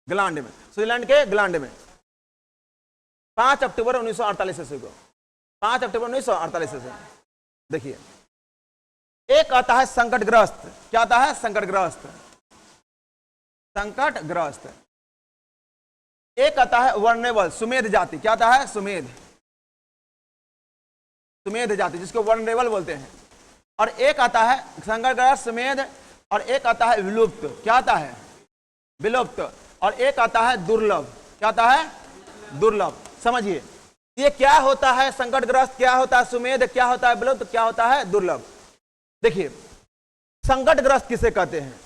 Speaker 1: ग्लांड में, स्विट्जरलैंड के ग्लांड में 5 अक्टूबर 1948 ईस्वी को। 5 अक्टूबर 1948 ईस्वी। देखिए, एक आता है संकटग्रस्त। क्या आता है? संकटग्रस्त। संकटग्रस्त। एक आता है वर्नेबल, सुमेध जाति। क्या आता है? सुमेध। सुमेध जाति, जिसको वर्नेबल बोलते हैं। और एक आता है संकटग्रस्त, सुमेध। और एक आता है विलुप्त। क्या आता है? विलुप्त। और एक आता है दुर्लभ। क्या आता है? दुर्लभ। समझिए, ये क्या होता है? संकटग्रस्त। क्या होता है? सुमेध। क्या होता है? विलुप्त। क्या होता है? दुर्लभ। देखिए, संकटग्रस्त किसे कहते हैं?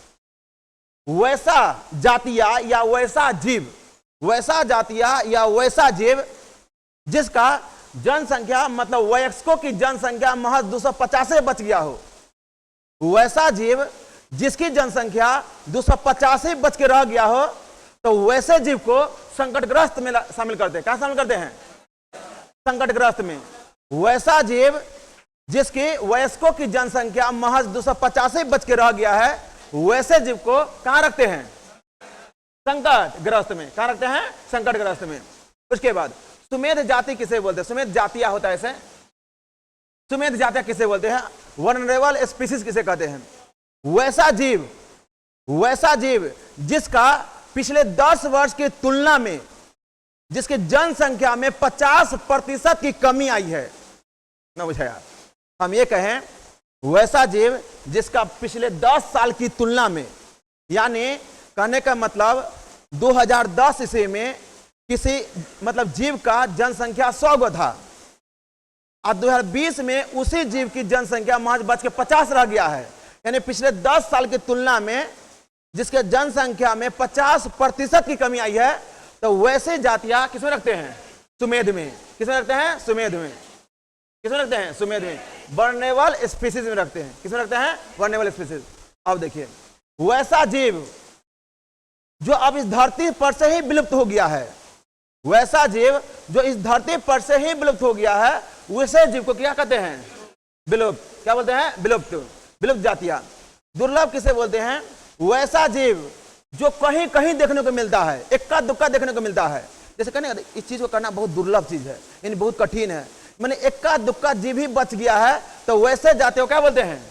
Speaker 1: वैसा जातिया या वैसा जीव, वैसा जातिया या वैसा जीव जिसका जनसंख्या मतलब वयस्कों की जनसंख्या महज 250 बच गया हो। वैसा जीव जिसकी जनसंख्या 250 बच के रह गया हो, तो वैसे जीव को संकटग्रस्त में शामिल करते हैं। क्या शामिल करते हैं? संकटग्रस्त में। वैसा जीव जिसकी वयस्कों की जनसंख्या महज 250 बच के रह गया है, वैसे जीव को कहां रखते हैं? संकटग्रस्त में। कहां रखते हैं? संकटग्रस्त में। उसके बाद सुमेध जाति किसे बोलते हैं? सुमेध जातिया होता है ऐसे। सुमेध जातिया किसे बोलते हैं? वनरेबल स्पीसीज किसे कहते हैं? वैसा जीव जिसका पिछले 10 वर्ष की तुलना में जिसकी जनसंख्या में 50% की कमी आई है ना। बुझा यार, हम ये कहें वैसा जीव जिसका पिछले 10 साल की तुलना में, यानी कहने का मतलब 2010 ईस्वी में किसी मतलब जीव का जनसंख्या 100 गो था और 2020 में उसी जीव की जनसंख्या महज बच के 50 रह गया है। यानी पिछले 10 साल की तुलना में जिसके जनसंख्या में 50% की कमी आई है, तो वैसे जातियां किसमें रखते हैं? सुमेध में। किसमें रखते हैं? सुमेध में। किसमें रखते हैं? सुमेध में। वर्नेबल स्पीसीज में रखते हैं। किसमें रखते हैं? Vulnerable species. अब देखिए, वैसा जीव जो अब इस धरती पर से ही विलुप्त हो गया है, वैसा जीव जो इस धरती पर से ही विलुप्त हो गया है, वैसे जीव को क्या कहते हैं? विलुप्त। क्या बोलते हैं? विलुप्त। विलुप्त जातियां। दुर्लभ किसे बोलते हैं? वैसा जीव जो कहीं कहीं देखने को मिलता है, इक्का दुक्का देखने को मिलता है। जैसे कहने इस चीज को करना बहुत दुर्लभ चीज है, यानी बहुत कठिन है, मैंने इक्का दुक्का जीव ही बच गया है, तो वैसे जातियों क्या बोलते हैं?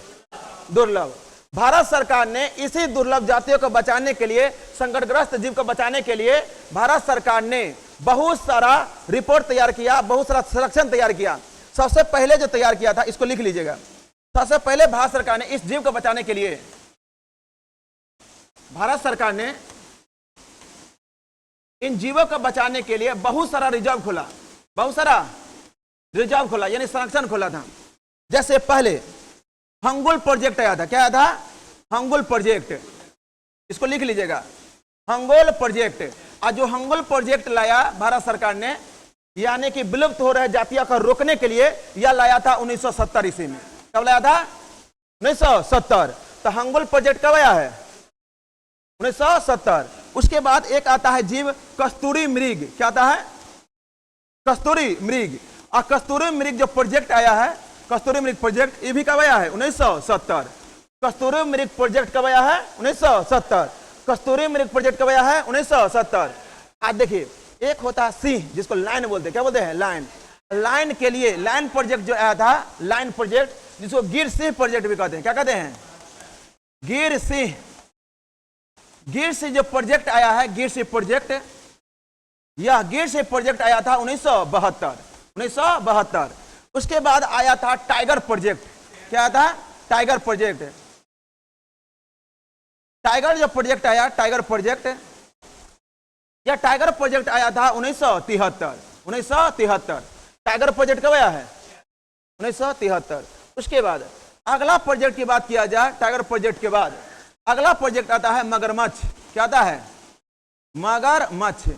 Speaker 1: दुर्लभ। भारत सरकार ने इसी दुर्लभ जातियों को बचाने के लिए, संकटग्रस्त जीव को बचाने के लिए भारत सरकार ने बहुत सारा रिपोर्ट तैयार किया, बहुत सारा संरक्षण तैयार किया। सबसे पहले जो तैयार किया था, इसको लिख लीजिएगा। सबसे पहले भारत सरकार ने इस जीव को बचाने के लिए, भारत सरकार ने इन जीवों को बचाने के लिए बहुत सारा रिजर्व खोला, बहुत सारा रिजर्व खोला, यानी संरक्षण खोला था। जैसे पहले हंगुल प्रोजेक्ट आया था। क्या आया था? हंगुल प्रोजेक्ट। इसको लिख लीजिएगा, हंगुल प्रोजेक्ट। और जो हंगुल प्रोजेक्ट लाया भारत सरकार ने, यानी कि विलुप्त हो रहे जातियों को रोकने के लिए, यह लाया था 1970 ईस्वी में। कब लाया था? 1970। तो हंगुल प्रोजेक्ट कब आया है? 1970। उसके बाद एक आता है जीव कस्तूरी मृग। क्या आता है? कस्तूरी मृग। और कस्तूरी मृग जो प्रोजेक्ट आया है, कस्तूरी मृग प्रोजेक्ट, ये भी कब आया है? 1970। कस्तूरी मृग प्रोजेक्ट कब आया है? 1970। कस्तूरी मृग प्रोजेक्ट कब आया है? 1970। आज देखिए, एक होता है सिंह, जिसको लायन बोलते हैं। क्या बोलते हैं? लायन। लायन के लिए लायन प्रोजेक्ट जो आया था, लायन प्रोजेक्ट, जिसको गिर सिंह प्रोजेक्ट भी कहते हैं। क्या कहते हैं? गिर सिंह। गिर सिंह जो प्रोजेक्ट आया है, गिर सिंह प्रोजेक्ट, यह गिर सिंह प्रोजेक्ट आया था 1972। उसके बाद आया था टाइगर प्रोजेक्ट। क्या आया था? Tiger project. टाइगर जो प्रोजेक्ट आया, टाइगर प्रोजेक्ट, यह टाइगर प्रोजेक्ट आया था 1973। टाइगर प्रोजेक्ट कब आया है? 1973। उसके बाद अगला प्रोजेक्ट की बात किया जाए, टाइगर प्रोजेक्ट के बाद अगला प्रोजेक्ट आता है मगरमच्छ। क्या आता है? मगरमच्छ।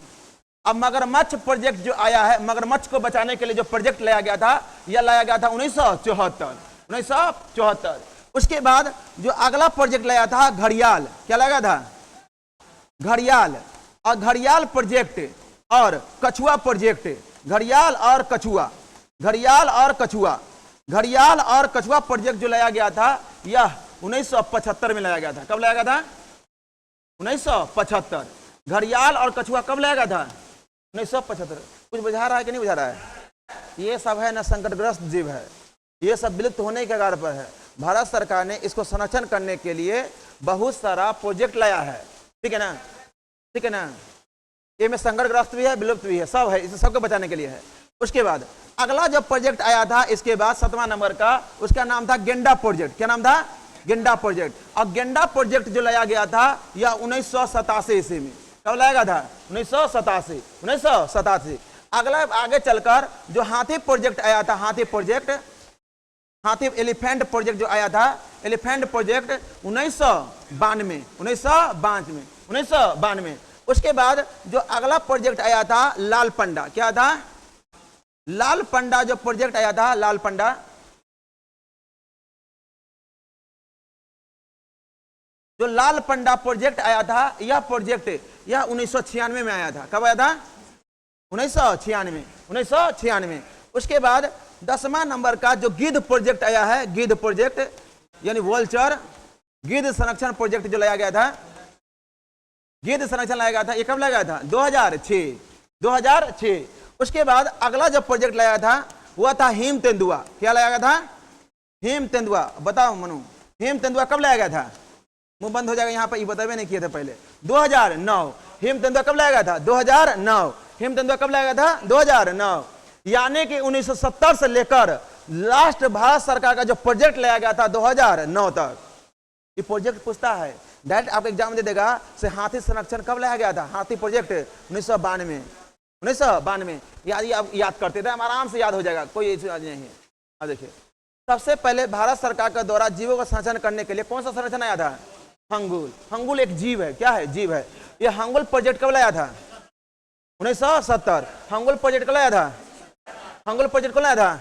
Speaker 1: अब मगरमच्छ प्रोजेक्ट जो आया है, मगरमच्छ को बचाने के लिए जो प्रोजेक्ट लाया गया था, यह लाया गया था 1974। उसके बाद जो अगला प्रोजेक्ट लाया था घड़ियाल। क्या लगा था? घड़ियाल। और घड़ियाल प्रोजेक्ट और कछुआ प्रोजेक्ट, घड़ियाल और कछुआ, घड़ियाल और कछुआ, घड़ियाल और कछुआ प्रोजेक्ट जो लाया गया था, यह 1975 में लाया गया था। कब लाया गया था? 1975। घड़ियाल और कछुआ कब लाया गया था? 1975। कुछ बुझा रहा है कि नहीं बुझा रहा है? ये सब है ना संकटग्रस्त जीव है, ये सब विलुप्त होने के कगार पर है। भारत सरकार ने इसको संरक्षण करने के लिए बहुत सारा प्रोजेक्ट लाया है। ठीक है ना? ठीक है ना? ये में संकटग्रस्त भी है, विलुप्त भी है, सब है, इसे सबको बचाने के लिए है। उसके बाद अगला जो प्रोजेक्ट आया था, इसके बाद 7वां नंबर का, उसका नाम था गेंडा प्रोजेक्ट। क्या नाम था? गेंडा प्रोजेक्ट। और गेंडा प्रोजेक्ट जो लाया गया था, यह 1987 ईस्वी में। कब लाया गया था? 1987। अगला आगे चलकर जो हाथी प्रोजेक्ट आया था, हाथी प्रोजेक्ट, हाथी एलिफेंट प्रोजेक्ट जो आया था, एलिफेंट प्रोजेक्ट 1992। उसके बाद जो अगला प्रोजेक्ट आया था लाल पंडा। क्या था? लाल पंडा जो प्रोजेक्ट आया था, लाल पंडा, जो लाल पंडा प्रोजेक्ट आया था, यह प्रोजेक्ट यह 1996 में आया था। कब आया था? 1996। उसके बाद 10वां नंबर का जो गिद्ध प्रोजेक्ट आया है, गिद्ध प्रोजेक्ट, यानी वोल्चर, गिद्ध संरक्षण प्रोजेक्ट जो लाया गया था, गिद्ध संरक्षण लाया गया था, ये कब लाया गया था? 2006। उसके बाद अगला जो प्रोजेक्ट लाया था वह था हिम तेंदुआ। क्या लाया गया था? हिम तेंदुआ। बताओ मनु, हिम तेंदुआ कब लाया गया था? मुंह बंद हो जाएगा यहाँ पर, ये बतावे नहीं किए थे पहले। 2009। हिम तेंदुआ कब लाया गया था? 2009। हिम तेंदुआ कब लाया गया था? 2009। यानी कि 1970 से लेकर लास्ट भारत सरकार का जो प्रोजेक्ट लाया गया था 2009 तक, ये प्रोजेक्ट पूछता है डायरेक्ट आपका एग्जाम दे देगा से हाथी संरक्षण कब लाया गया था? हाथी प्रोजेक्ट 1992। याद करते थे, हम आराम से याद हो जाएगा, कोई ऐसी बात नहीं है। अब देखिए, सबसे पहले भारत सरकार के द्वारा जीवों का संरक्षण करने के लिए कौन सा संरक्षण आया था? हंगुल। हंगुल एक जीव है। क्या है? जीव है। ये हंगुल प्रोजेक्ट कब लाया था? 1970। हंगुल प्रोजेक्ट कब लाया था? हंगुल प्रोजेक्ट कब लाया था?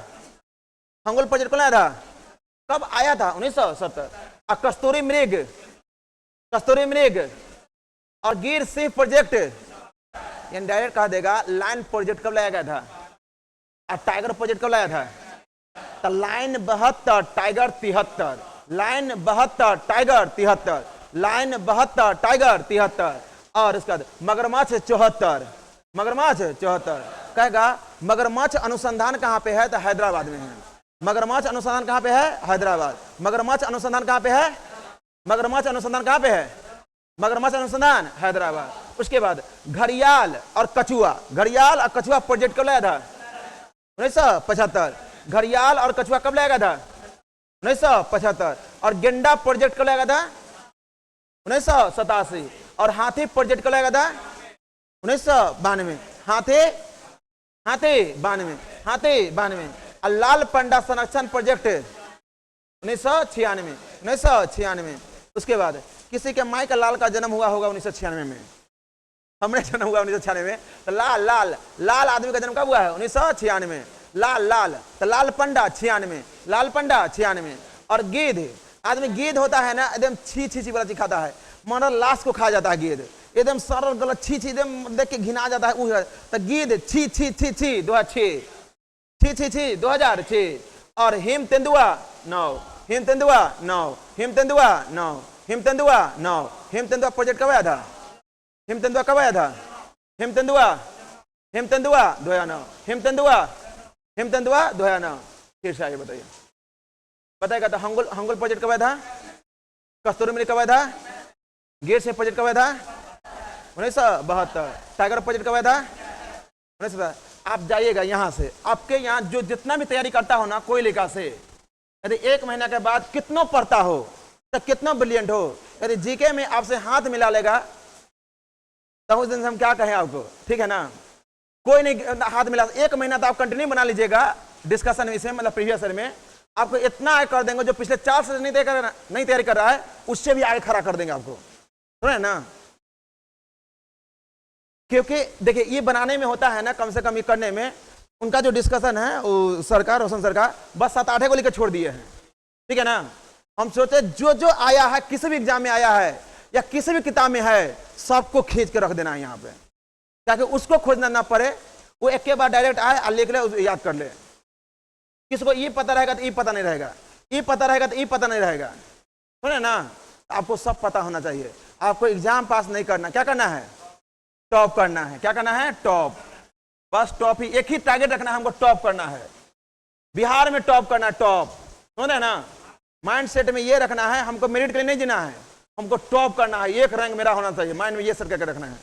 Speaker 1: हंगुल प्रोजेक्ट कब लाया था? कब आया था? 1970। और कस्तूरी मृग और गिर सिंह प्रोजेक्ट, यानी डायरेक्ट कहा देगा लायन प्रोजेक्ट कब लाया गया था? और टाइगर प्रोजेक्ट कब लाया था? तो lion 72, tiger 73। Lion 72, tiger 73। Lion 72, tiger 73। और इसके बाद मगरमच्छ 74। मगरमच्छ 74। कहेगा मगरमच्छ अनुसंधान कहाँ पे है? तो हैदराबाद में है। मगरमच्छ अनुसंधान कहाँ पे है? हैदराबाद। मगरमच्छ अनुसंधान कहाँ पे है? मगरमच्छ अनुसंधान कहाँ पे है? मगरमच्छ अनुसंधान हैदराबाद। उसके बाद घड़ियाल और कछुआ, घड़ियाल और कछुआ प्रोजेक्ट कब लाया था? 1975। घड़ियाल और कछुआ कब लाया गया था? 1975। और गेंडा प्रोजेक्ट कब लाया गया था? 1987। और हाथी प्रोजेक्ट कब लाया गया था? 1992। हाथी 92। और लाल पंडा संरक्षण प्रोजेक्ट 1996। उसके बाद किसी के माई का लाल का जन्म हुआ होगा 1996 में, हमने जन्म हुआ 1996 में। तो लाल आदमी का जन्म कब हुआ है? 1996। लाल तो लाल पंडा 96। लाल पंडा 96। और गिद्ध, आदमी गिद्ध होता है ना, एकदम छी वाला दिखाता है, मरल लाश को खा जाता है गिद्ध, एकदम सरल गलत छी एकदम देख के घिना जाता है। तो गिद्ध छी 2006। 2006। और हिम तेंदुआ 9। हिम तेंदुआ 9। हिम तेंदुआ 9। हिम तेंदुआ 9। हिम तेंदुआ प्रोजेक्ट कब आया था? हिम तेंदुआ कब आया था? हिम तेंदुआ 2009। हिम तेंदुआ 2009। फिर से आगे बताइए, बताएगा। तो हंगुल प्रोजेक्ट कब आया था? कस्तूरी मृग कब आया था? गिर सिंह प्रोजेक्ट कब आया था? 1972। टाइगर प्रोजेक्ट कब आया था? 1972। आप जाइएगा यहाँ से, आपके यहाँ जो जितना भी तैयारी करता हो ना कोई लेखा से, यदि 1 महीना के बाद कितना पढ़ता हो तो कितना ब्रिलियंट हो, यदि जीके में आपसे हाथ मिला लेगा तो उस दिन से हम क्या कहें आपको? ठीक है ना? कोई नहीं हाथ मिला, 1 महीना तो आप कंटिन्यू बना लीजिएगा डिस्कशन विषय, मतलब प्रीवियस ईयर में आपको इतना आगे कर देंगे, जो पिछले 4 से नहीं तैयारी कर रहा है उससे भी आगे खड़ा कर देंगे आपको, सुने ना? क्योंकि देखिए ये बनाने में होता है ना, कम से कम ये करने में उनका जो डिस्कशन है वो सरकार, रोशन सरकार बस 7-8 को लेकर छोड़ दिए हैं। ठीक है ना? हम सोचे जो आया है, किसी भी एग्जाम में आया है या किसी भी किताब में है, सबको खींच के रख देना है यहाँ पे, ताकि उसको खोजना ना पड़े, वो एक के बाद डायरेक्ट आए और लिख ले, उसको याद कर ले। किसको ये पता रहेगा तो ये पता नहीं रहेगा, ये पता रहेगा तो ये पता नहीं रहेगा, सुने ना? आपको सब पता होना चाहिए। आपको एग्जाम पास नहीं करना, क्या करना है? टॉप करना है। क्या करना है? टॉप। बस टॉप ही, एक ही टारगेट रखना है हमको, टॉप करना है, बिहार में टॉप करना है, टॉप, सुने ना? माइंड सेट में ये रखना है, हमको मेरिट के लिए नहीं जीना है, हमको टॉप करना है, 1 रैंक मेरा होना चाहिए, माइंड में ये सेट करके रखना है।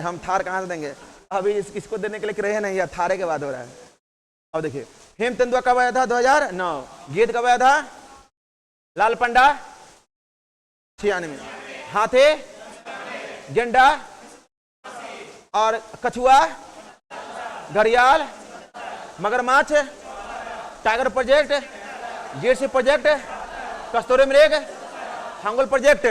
Speaker 1: हम थार कहां से देंगे? अभी इसको देने के लिए रहे नहीं, या थारे के बाद हो रहा है। अब देखिए हेम तेंदुआ कब आया था? 2009। गिद्ध कब आया था? लाल पंडा 96। हाथी, गेंडा और कछुआ, घड़ियाल, मगरमच्छ, टाइगर प्रोजेक्ट, गिर सिंह प्रोजेक्ट, कस्तूरी मृग, हंगुल प्रोजेक्ट।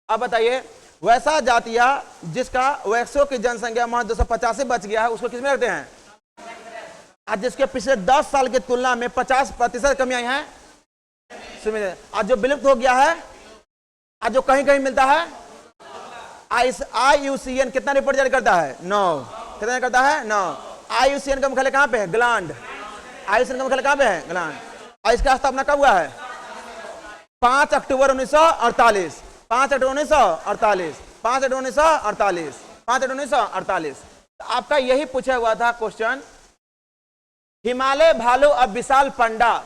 Speaker 1: अब बताइए वैसा जातिया जिसका वैक्सों की जनसंख्या महज 285 बच गया है, उसको किसमें रखते हैं? आज जिसके पिछले 10 साल की तुलना में 50% कमी आई है, आज जो विलुप्त हो गया है, आज जो कहीं कहीं मिलता है, IUCN कितना रिपोर्ट जारी करता है? 9। कितना करता है? 9। IUCN का मुख्यालय कहां पे है? ग्लैंड। IUCN का मुख्यालय कहां पे है? ग्लैंड। और इसका स्थापना कब हुआ है? 5 अक्टूबर 1948। 5 अक्टूबर 1948। 5 अक्टूबर 1948। 5 अक्टूबर 1948। आपका यही पूछा हुआ था क्वेश्चन, हिमालय भालू और विशाल पांडा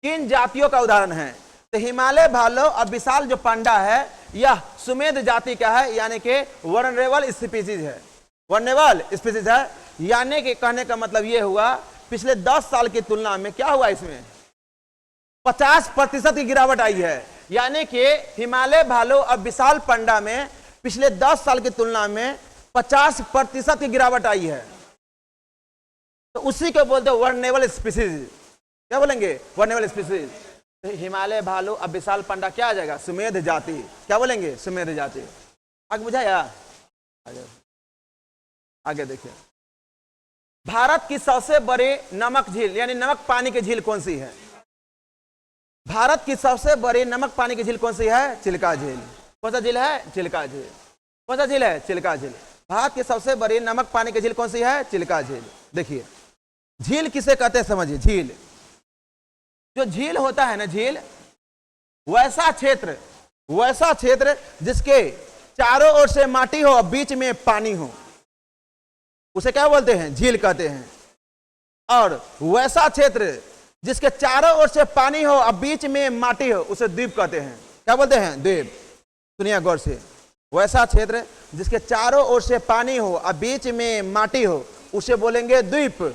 Speaker 1: किन जातियों का उदाहरण है? तो हिमालय भालू और विशाल जो पांडा है यह सुमेध जाति का है, यानी कि वनरेबल स्पीसीज है। वनरेबल स्पीसीज है, यानी कि कहने का मतलब यह हुआ पिछले 10 साल की तुलना में क्या हुआ, इसमें 50% की गिरावट आई है। यानी कि हिमालय भालू और विशाल पांडा में पिछले 10 साल की तुलना में 50% की गिरावट आई है। तो उसी को बोलते हैं वनरेबल स्पीसीज। क्या बोलेंगे? Vulnerable species. तो हिमालय भालू और विशाल पांडा क्या आ जाएगा? सुमेध जाति। क्या बोलेंगे? सुमेध जाति। आगे बुझाया? आगे देखिए, भारत की सबसे बड़ी नमक झील यानी नमक पानी की झील कौन सी है? भारत की सबसे बड़ी नमक पानी की झील कौन सी है? चिल्का झील। कौन सा झील है? चिल्का झील। कौन सा झील है? चिल्का झील। भारत की सबसे बड़ी नमक पानी की झील कौन सी है? चिल्का झील। देखिए, झील किसे कहते हैं समझिए। झील, जो झील होता है ना, झील वैसा क्षेत्र जिसके चारों ओर से माटी हो और बीच में पानी हो, उसे क्या बोलते हैं? झील कहते हैं। और वैसा क्षेत्र जिसके चारों ओर से पानी हो और बीच में माटी हो, उसे द्वीप कहते हैं। क्या बोलते हैं? द्वीप। सुनिए गौर से, वैसा क्षेत्र जिसके चारों ओर से पानी हो और बीच में माटी हो, उसे बोलेंगे द्वीप।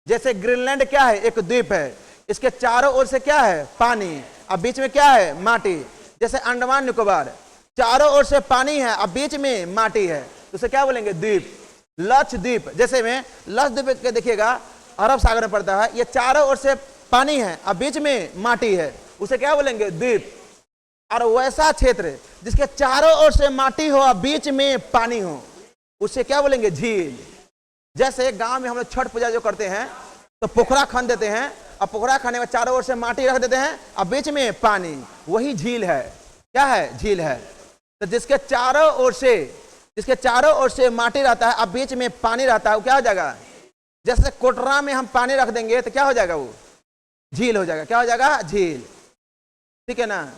Speaker 1: जैसे ग्रीनलैंड क्या है? एक द्वीप है। इसके चारों ओर से क्या है? पानी, और बीच में क्या है? माटी। जैसे अंडमान निकोबार, चारों ओर से पानी है और बीच में माटी है, तो उसे क्या बोलेंगे? द्वीप। लक्षद्वीप, जैसे में लक्षद्वीप के देखिएगा अरब सागर में पड़ता है, ये चारों ओर से पानी है और बीच में माटी है, उसे क्या बोलेंगे? द्वीप। और वैसा क्षेत्र जिसके चारों ओर से माटी हो और बीच में पानी हो, उसे क्या बोलेंगे? झील। जैसे गांव में हम लोग छठ पूजा जो करते हैं तो पोखरा खन देते हैं, और पोखरा खाने में चारों ओर से माटी रख देते हैं और बीच में पानी, वही झील है। क्या है? झील है। तो जिसके चारों ओर से माटी रहता है और बीच में पानी रहता है, वो क्या हो जाएगा? जैसे कोटरा में हम पानी रख देंगे तो क्या हो जाएगा? वो झील हो जाएगा। क्या हो जाएगा? झील। ठीक है ना?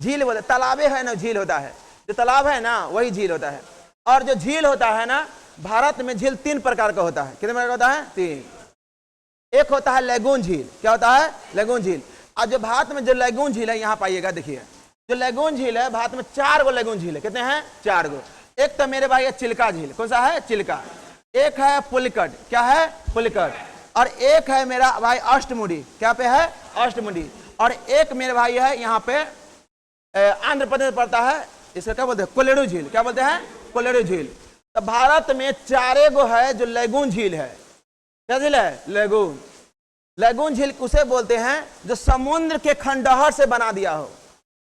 Speaker 1: झील बोलते, तालाबे है ना, झील होता है। जो तालाब है ना वही झील होता है। और जो झील होता है ना, भारत में झील 3 प्रकार का होता है। कितने प्रकार का होता है? 3। एक होता है लैगून झील। क्या होता है? लैगून झील। और जो भारत में जो लैगून झील है, यहां पाइएगा, देखिए जो लैगून झील है, भारत में 4 गो लैगून झील है। कितने हैं? 4 गो। एक तो मेरे भाई है चिल्का झील। कौन सा है? चिल्का। एक है पुलिकट। क्या है? पुलिकट। और एक है मेरा भाई अष्टमुड़ी। क्या पे है? अष्टमुड़ी। और एक मेरे भाई है यहाँ पे आंध्र प्रदेश पड़ता है, इसे क्या बोलते हैं? कोलेरू झील। क्या बोलते हैं? कोलेरू झील। तो भारत में 4 गो है जो लैगून झील है। क्या झील है? लैगून। लैगून झील उसे बोलते हैं जो समुद्र के खंडहर से बना दिया हो।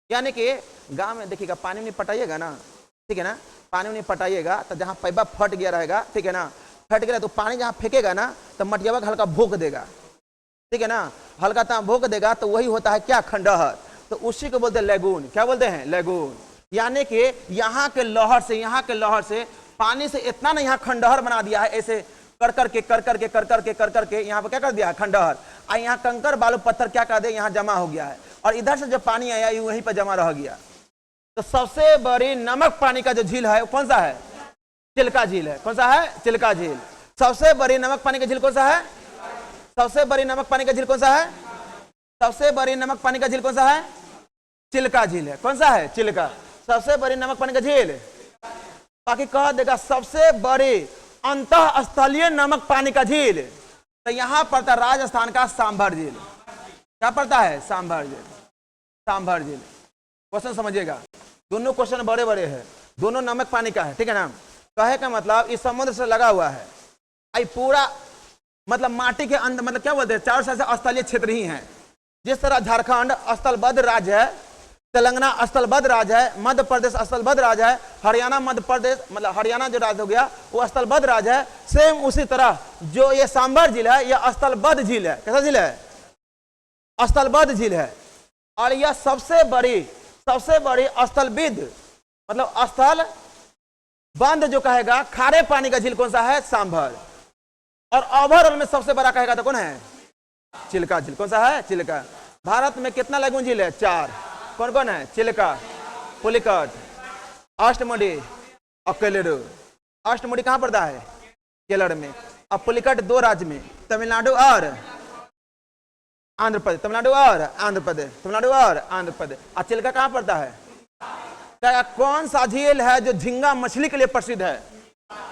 Speaker 1: यानी कि गांव में देखिएगा पानी नहीं पटाइएगा ना, ठीक है ना, पानी नहीं पटाइएगा तो जहां पैबा फट गया रहेगा, ठीक है ना, फट गया तो पानी जहां फेंकेगा ना तो मटियावा हल्का भोंक देगा, ठीक है ना, हल्का तहाँ भोंक देगा तो वही होता है क्या? खंडहर। तो उसी को बोलते हैं लैगून। क्या बोलते हैं? लैगून। यानी कि यहाँ के लहर से पानी से इतना ना यहाँ खंडहर बना दिया है, ऐसे कर करके यहाँ पर क्या कर दिया है? खंडहर। और यहाँ कंकर बालू पत्थर क्या कर दिया? यहाँ जमा हो गया है, और इधर से जो पानी आया वहीं पर जमा रह गया। तो सबसे बड़ी नमक पानी का जो झील है वो कौन सा है? चिल्का झील है। कौन सा है? चिल्का झील। सबसे बड़ी नमक पानी का झील कौन सा है? सबसे बड़ी नमक पानी का झील कौन सा है? सबसे बड़ी नमक पानी का झील कौन सा है? चिल्का झील है। कौन सा है? चिल्का। सबसे बड़ी नमक पानी का झील। बाकी कह देगा सबसे बड़ी अंतः स्थलीय नमक पानी का झील, तो यहां पड़ता राजस्थान का सांभर झील। क्या पड़ता है? सांभर झील। सांभर झील। क्वेश्चन समझिएगा, दोनों क्वेश्चन बड़े बड़े हैं, दोनों नमक पानी का है, ठीक है ना। कहे का मतलब इस समुद्र से लगा हुआ है, आई पूरा मतलब माटी के अंदर, मतलब क्या बोलते हैं, चारों साइड से स्थलीय क्षेत्र ही है। जिस तरह झारखंड स्थलबद्ध राज्य है, तेलंगाना स्थलबद्ध राज्य है, मध्य प्रदेश स्थलबद्ध राज्य है, हरियाणा मध्य प्रदेश मतलब हरियाणा जो राज्य हो गया वो स्थलबद्ध राज्य है। सेम उसी तरह जो ये सांभर झील है यह स्थलबद्ध झील है। कैसा झील है? स्थलबद्ध झील है। और यह सबसे बड़ी स्थलबद्ध मतलब स्थल बंद जो कहेगा खारे पानी का झील कौन सा है? सांभर। और ओवरऑल में सबसे बड़ा कहेगा तो कौन है? चिल्का झील। कौन सा है? चिल्का। भारत में कितना लैगून झील है? 4। कौन कौन है? चिल्का, पुलिकट, अष्टमुडी और केलरू। अष्टमुडी कहां पड़ता है? केरल में। और पुलिकट 2 राज्य में, तमिलनाडु और आंध्र प्रदेश। तमिलनाडु और आंध्र प्रदेश, तमिलनाडु और आंध्र प्रदेश। और चिल्का कहां पड़ता है? क्या कौन सा झील है जो झींगा मछली के लिए प्रसिद्ध है?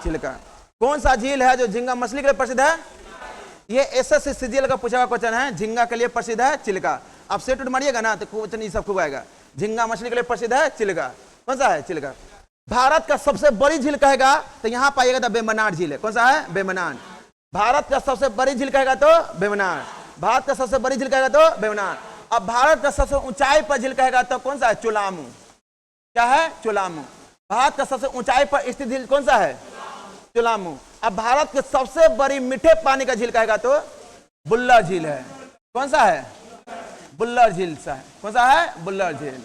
Speaker 1: चिल्का। कौन सा झील है जो झींगा मछली के लिए प्रसिद्ध है? ये एसएससी सीजीएल का पूछा हुआ क्वेश्चन है। झींगा के लिए प्रसिद्ध है चिल्का। आप सेट मारिएगा ना तो क्वेश्चन ये सब खूब आएगा। झींगा मछली के लिए प्रसिद्ध है चिल्का। कौन सा है? चिल्का। भारत का सबसे बड़ी झील कहेगा तो यहां पाइएगा तो वेम्बनाड झील है। कौन सा है? वेम्बनाड। भारत का सबसे बड़ी झील कहेगा तो वेम्बनाड। भारत का सबसे बड़ी झील कहेगा तो वेम्बनाड। अब भारत का सबसे ऊंचाई पर झील कहेगा तो कौन सा है? चोलामू। क्या है? चोलामू। भारत का सबसे ऊंचाई पर स्थित झील कौन सा है? चोलामू। अब भारत के सबसे बड़ी मीठे पानी का झील कहेगा तो बुल्लर झील है। कौन सा है? बुल्लर झील सा है। कौन सा है? बुल्लर झील।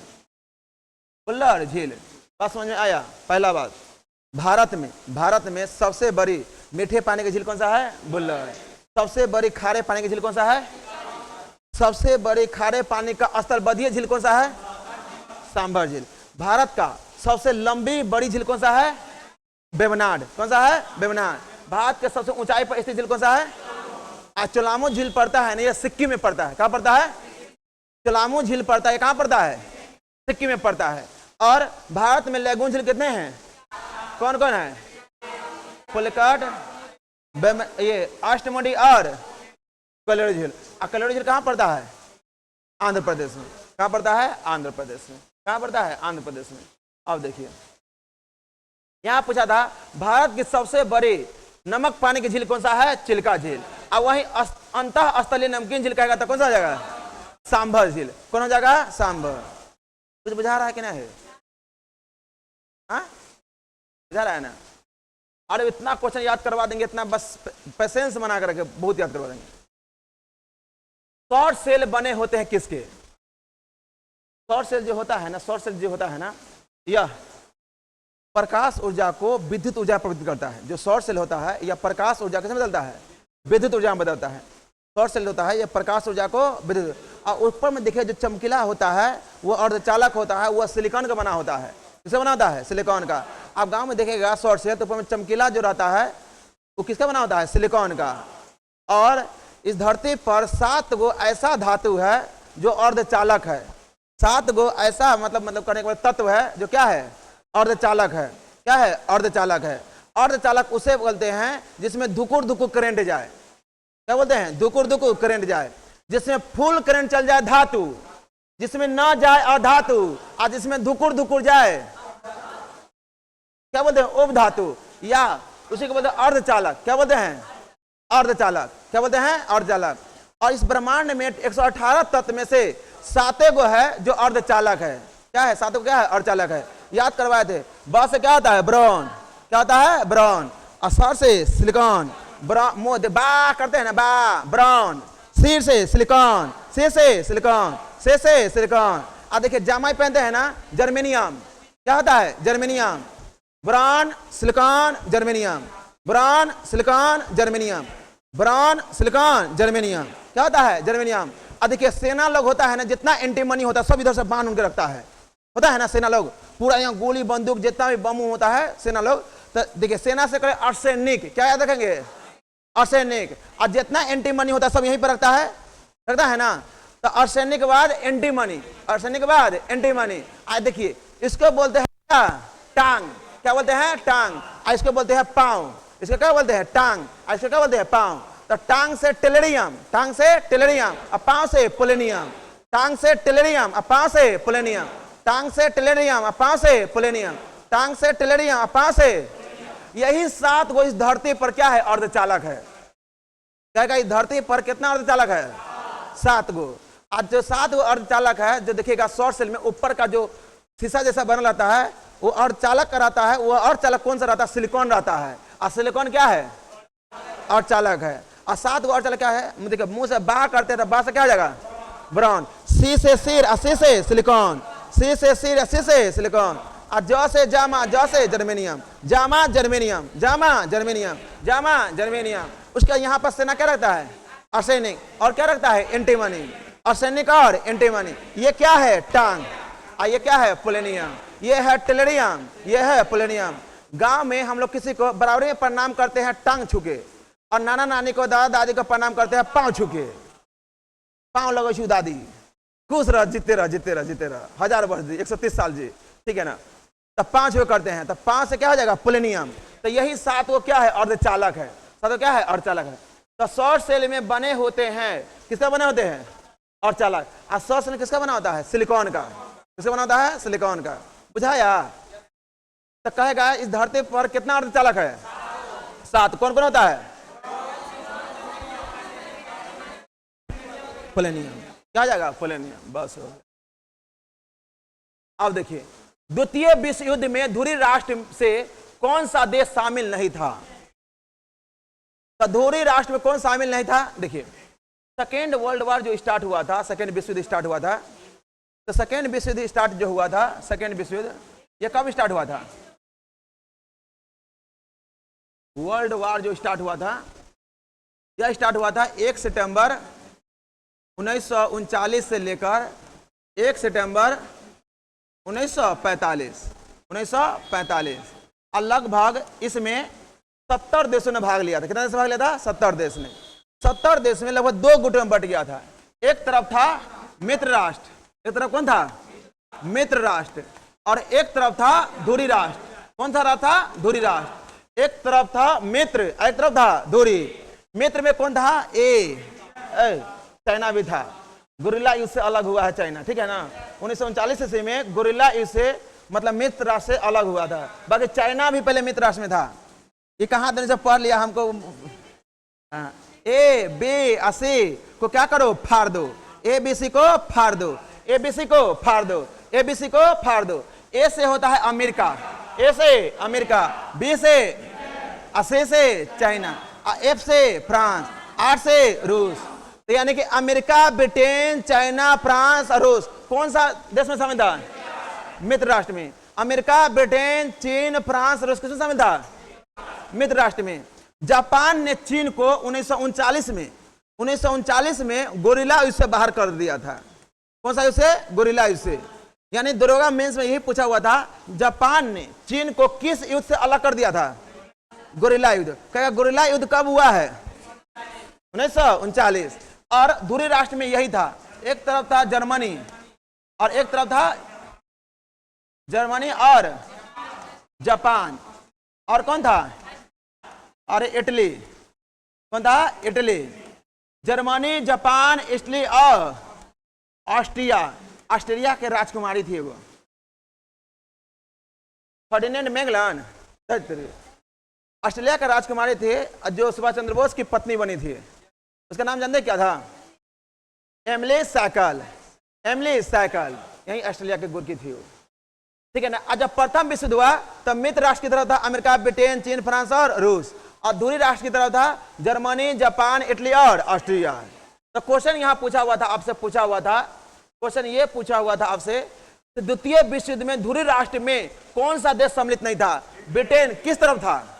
Speaker 1: बुल्लर झील। बात समझ में आया? पहला बात, भारत में सबसे बड़ी मीठे पानी की झील कौन सा है? बुल्लर। सबसे बड़ी खारे पानी की झील कौन सा है? सबसे बड़ी खारे पानी का स्थलबद्धीय झील कौन सा है? सांभर झील। भारत का सबसे लंबी बड़ी झील कौन सा है? वेम्बनाड। कौन सा है? वेम्बनाड। भारत के सबसे ऊंचाई पर स्थित झील कौन सा है? चोलामू झील पड़ता है ना, ये सिक्किम में पड़ता है। कहां पड़ता है? चोलामू झील पड़ता है। कहां पड़ता है? सिक्किम में पड़ता है। और भारत में लैगून झील कितने हैं? कौन कौन है? पुलिकट, ये अष्टमुडी और केलरू झील। और केलरू झील कहां पड़ता है? आंध्र प्रदेश में। कहां पड़ता है? आंध्र प्रदेश में। कहां पड़ता है? आंध्र प्रदेश में। अब देखिए यहां पूछा था भारत की सबसे बड़ी नमक पानी की झील कौन सा है? चिल्का झील। और वहीं अंतः स्थलीय नमकीन झील कहेगा तो कौन सा हो जाएगा? सांभर झील। कौन हो जाएगा? सांभर। कुछ बुझा रहा है कि नहीं है? बुझा रहा है ना? अरे इतना क्वेश्चन याद करवा देंगे, इतना बस पेशेंस बना कर रखे, बहुत याद करवा देंगे। शॉर्ट सेल बने होते हैं किसके? शॉर्ट सेल जो होता है ना, शॉर्ट सेल जो होता है ना, यह प्रकाश ऊर्जा को विद्युत ऊर्जा प्रवृत्त करता है। जो शॉर्ट सेल होता है यह प्रकाश ऊर्जा कैसे बदलता है? विद्युत ऊर्जा में बदलता है। शॉर्ट सेल होता है यह प्रकाश ऊर्जा को विद्युत। और ऊपर में देखिए जो चमकीला होता है वो अर्धचालक होता है, वह सिलिकॉन का बना होता है। किसका बना होता है? सिलिकॉन का। आप गांव में देखेगा शॉर्ट सेल तो ऊपर में चमकीला जो रहता है वो किसका बना होता है? सिलिकॉन का। और इस धरती पर 7 गो ऐसा धातु है जो अर्धचालक है। 7 गो ऐसा मतलब करने के बाद तत्व है जो क्या है? अर्धचालक है। क्या है? अर्धचालक है। अर्धचालक उसे बोलते हैं जिसमें धुकुर धुकुर करंट जाए। क्या बोलते हैं? धुकुर धुकुर करंट जाए। जिसमें फुल करंट चल जाए धातु, जिसमें ना जाए अधातु, और जिसमें धुकुर धुकुर जाए क्या बोलते हैं? उपधातु। या उसी को बोलते हैं अर्धचालक। क्या बोलते हैं? अर्धचालक। क्या बोलते हैं? अर्धचालक। और इस ब्रह्मांड में 118 तत्व में से 7 गो है जो अर्धचालक है। क्या है? 7 गो क्या है? अर्धचालक है। याद करवाए थे। ब से क्या होता है? ब्रॉन। क्या होता है? ब्रॉन। और सर से सिलिकॉन। बा करते हैं ना, बा ब्राउन। सिर से सिलिकॉन, सिर से सिलिकॉन, सिर से सिलिकॉन। और देखिए जामाई पहनते हैं ना, जर्मेनियम। क्या होता है? Germanium. Brown silicon germanium, brown silicon germanium, brown silicon germanium. क्या होता है? जर्मेनियम। और देखिए सेना लोग होता है ना, जितना एंटीमनी होता है सब इधर से बांध उनके रखता है। होता है ना सेना लोग, पूरा यहाँ गोली बंदूक जितना भी बम होता है सेना लोग। तो देखिए सेना से करे आर्सेनिक। क्या याद रखेंगे? आर्सेनिक। और जितना एंटीमनी होता है सब यहीं पर रखता है ना। तो आर्सेनिक के बाद एंटीमनी, आर्सेनिक के बाद एंटीमनी। आज देखिए इसको बोलते हैं क्या? टांग। क्या बोलते हैं? टांग। और इसको बोलते हैं पांव। इसको क्या बोलते हैं? टांग। और इसको क्या बोलते हैं? पांव। तो टांग से टेलेरियम, टांग से टेलेरियम और पांव से पोलेनियम। टांग से टेलेरियम और पांव से पोलेनियम। टांग से टेलेरियम और पांव से पोलेनियम। टांग से टेलेरियम और पांव से। यही 7 गो इस धरती पर क्या है? अर्धचालक है। क्या इस धरती पर कितना अर्धचालक है? 7 गो। आज जो 7 गो अर्धचालक है, जो देखिएगा शॉर्ट सेल में ऊपर का जो शीशा जैसा बना रहता है वो अर्धचालक का रहता है। वो अर्धचालक कौन सा रहता है? सिलिकॉन रहता है। और सिलिकॉन क्या है? अर्धचालक है। और 7 गो अर्धचालक क्या है? देखिए मुंह से बा करते हैं तो बा से क्या हो जाएगा? ब्राउन। सी से सिर और सी से सिलिकॉन, सी से सिर और सी से सिलिकॉन। और ज से जामा, ज से germanium, Jama germanium, Jama germanium, Jama germanium. उसका यहाँ पर सेना क्या रखता है? आर्सेनिक। और क्या रखता है? एंटीमनी। आर्सेनिक और एंटीमनी। ये क्या है? टांग। और ये क्या है? पोलेनियम। ये है टेलरियम, ये है पोलेनियम। गांव में हम लोग किसी को बराबरी में प्रणाम करते हैं टांग छुके, और नाना नानी को दादा दादी को प्रणाम करते हैं पांव छुके। पांव लगो छू दादी, खुश रह, जीते रह, जीते रह, जीते रह, 1000 वर्ष जी, 130 साल जी, ठीक है ना। तब 5 छुके करते हैं, तब 5 से क्या हो जाएगा? पोलेनियम। तो यही 7 वो क्या है? अर्धचालक है। 7 वो क्या है? अर्धचालक है। तो शॉर्ट सेल में बने होते हैं, किसका बने होते हैं? अर्धचालक। और शॉर्ट सेल किसका बना होता है? सिलिकॉन का। किसका बना होता है? सिलिकॉन का। बुझाया? तो कहेगा इस धरती पर कितना अर्धचालक है? 7। कौन कौन होता है? पोलेनियम। क्या आ जाएगा? पोलेनियम। बस हो गया। अब देखिए, द्वितीय विश्व युद्ध में धुरी राष्ट्र से कौन सा देश शामिल नहीं था? तो धुरी राष्ट्र में कौन शामिल नहीं था? देखिए, सेकेंड वर्ल्ड वॉर जो स्टार्ट हुआ था, सेकेंड विश्व युद्ध स्टार्ट हुआ था, तो सेकेंड विश्व युद्ध स्टार्ट जो हुआ था, सेकेंड विश्व युद्ध, ये कब स्टार्ट हुआ था? वर्ल्ड वॉर जो स्टार्ट हुआ था, यह स्टार्ट हुआ था 1 सितंबर 1939 से लेकर 1 सितंबर 1945 और लगभग इसमें 70 देशों ने भाग लिया था। कितना देश भाग लिया था? 70 देश ने। 70 देश में लगभग 2 गुटों में बट गया था। एक तरफ था मित्र राष्ट्र, एक तरफ कौन था? मित्र राष्ट्र। और एक तरफ था धुरी राष्ट्र। कौन सा रहा था? धुरी राष्ट्र। एक तरफ था मित्र, एक तरफ था धुरी। मित्र में कौन था? चाइना भी था। गुरिल्ला युद्ध से अलग हुआ है चाइना, ठीक है ना। 1939 ईस्वी में गुरिल्ला युद्ध से मतलब मित्र राष्ट्र से अलग हुआ था। बाकी चाइना भी पहले मित्र राष्ट्र में था। ये कहाँ देने से पढ़ लिया हमको? ए बी सी को क्या करो? फाड़ दो। ए बी सी को फाड़ दो, ए बी सी को फाड़ दो, ए बी सी को फाड़ दो। ए से होता है अमेरिका, ए से अमेरिका, बी से सी से चाइना, एफ से फ्रांस, आर से रूस। तो यानी कि अमेरिका, ब्रिटेन, चाइना, फ्रांस और रूस कौन सा देश में शामिल था? मित्र राष्ट्र में। अमेरिका, ब्रिटेन, चीन, फ्रांस, रूस किसमें शामिल था? मित्र राष्ट्र में। जापान ने चीन को 1939 में गोरिल्ला युद्ध से बाहर कर दिया था। कौन सा युद्ध से? गोरिल्ला युद्ध से। यानी दरोगा मेंस में यही पूछा हुआ था, जापान ने चीन को किस युद्ध से अलग कर दिया था? गोरिल्ला युद्ध। कहेगा गोरिल्ला युद्ध कब हुआ है? 1939। और धुरी राष्ट्र में यही था। एक तरफ था जर्मनी और एक तरफ था जर्मनी और जापान। और कौन था? अरे इटली। कौन था? इटली। जर्मनी, जापान, इटली और ऑस्ट्रिया। ऑस्ट्रिया के राजकुमारी थी वो, फर्डिनेंड मैगलन। ऑस्ट्रेलिया का राजकुमारी थे जो सुभाष चंद्र बोस की पत्नी बनी थी। उसका नाम जानते क्या था? एमिली सैकल। एमिली सैकल यही ऑस्ट्रेलिया के गुर की थी वो, ठीक है ना। आज जब प्रथम विश्व युद्ध हुआ तब मित्र राष्ट्र की तरफ था अमेरिका, ब्रिटेन, चीन, फ्रांस और रूस, और धुरी राष्ट्र की तरफ था जर्मनी, जापान, इटली और ऑस्ट्रिया। तो क्वेश्चन यहाँ पूछा हुआ था, आपसे पूछा हुआ था, क्वेश्चन ये पूछा हुआ था आपसे, तो द्वितीय विश्व युद्ध में धुरी राष्ट्र में कौन सा देश सम्मिलित नहीं था? ब्रिटेन किस तरफ था?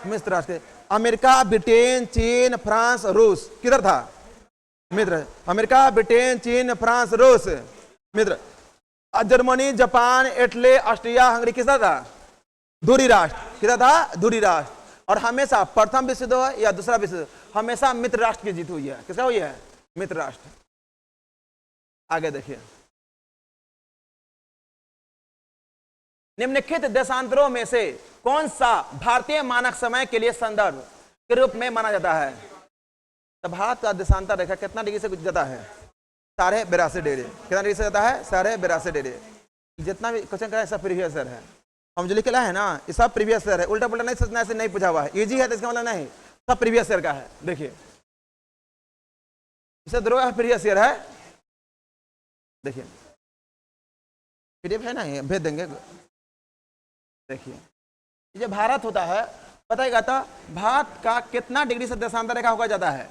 Speaker 1: मित्र राष्ट्र। अमेरिका, ब्रिटेन, चीन, फ्रांस, रूस किधर था? मित्र। अमेरिका, ब्रिटेन, चीन, फ्रांस, रूस मित्र। Germany, Japan, Italy, Austria, Hungary किधर था? धुरी राष्ट्र। किधर था? धुरी राष्ट्र। और हमेशा प्रथम विश्व युद्ध या दूसरा विश्व युद्ध हमेशा मित्र राष्ट्र की जीत हुई है। किसका हुई है? मित्र राष्ट्र। आगे देखिए, निम्नलिखित देशांतरों में से कौन सा भारतीय मानक समय के लिए संदर्भ के रूप में माना जाता है? तो भारत का देशांतर रेखा कितना डिग्री से जाता है? 82.5 डिग्री। कितना डिग्री से जाता है? 82.5 डिग्री। जितना भी क्वेश्चन करा है सब प्रीवियस ईयर है। हम जो लिख है ना ये सब प्रीवियस ईयर है। उल्टा पुल्टा नहीं सोचना, ऐसे नहीं पूछा हुआ है। इजी है तो इसका मतलब नहीं, सब प्रीवियस ईयर का है। देखिए इसे दरोगा प्रीवियस ईयर है। देखिए पीडीएफ है ना, ये भेज देंगे। देखिए ये भारत होता है, बताएगा तो भारत का कितना डिग्री से देशांतर रेखा होकर जाता है?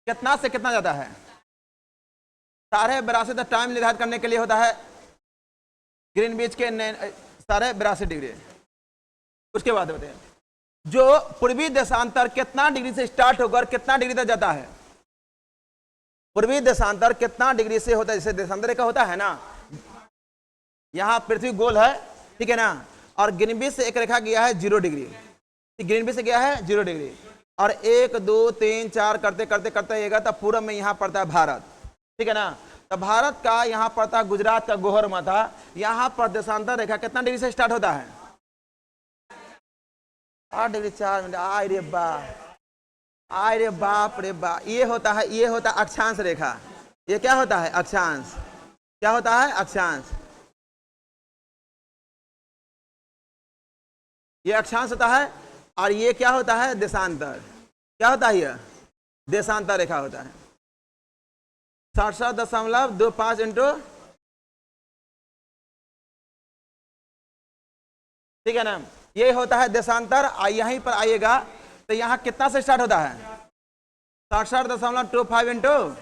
Speaker 1: कितना से कितना जाता है? 82.5 तक टाइम निर्धारित करने के लिए होता है ग्रीनविच के 82.5 डिग्री। उसके बाद बताइए जो पूर्वी देशांतर कितना डिग्री से स्टार्ट होकर कितना डिग्री तक जाता है? पूर्वी देशांतर कितना डिग्री से होता है? जैसे देशांतर रेखा होता है ना, यहाँ पृथ्वी गोल है, ठीक है ना, और ग्रीनविच से एक रेखा गया है 0 डिग्री, ग्रीनविच से गया है 0 डिग्री, और 1 2 3 4 करते करते करते आएगा तब पूरब में यहाँ पड़ता है भारत, ठीक है ना। तो भारत का यहाँ पड़ता है गुजरात का गोहरमाथा। यहाँ पर देशांतर रेखा कितना डिग्री से स्टार्ट होता है? 8 डिग्री 4 मिनट। आय रे बाप रे बाप, ये होता है अक्षांश रेखा। ये क्या होता है? अक्षांश। क्या होता है? अक्षांश। ये अक्षांश होता है, और ये क्या होता है? देशांतर। क्या होता है? ये देशांतर रेखा होता है। 67.25 इंटू, ठीक है ना, ये होता है देशांतर। यहीं पर आइएगा तो यहाँ कितना से स्टार्ट होता है? 67.25 इंटू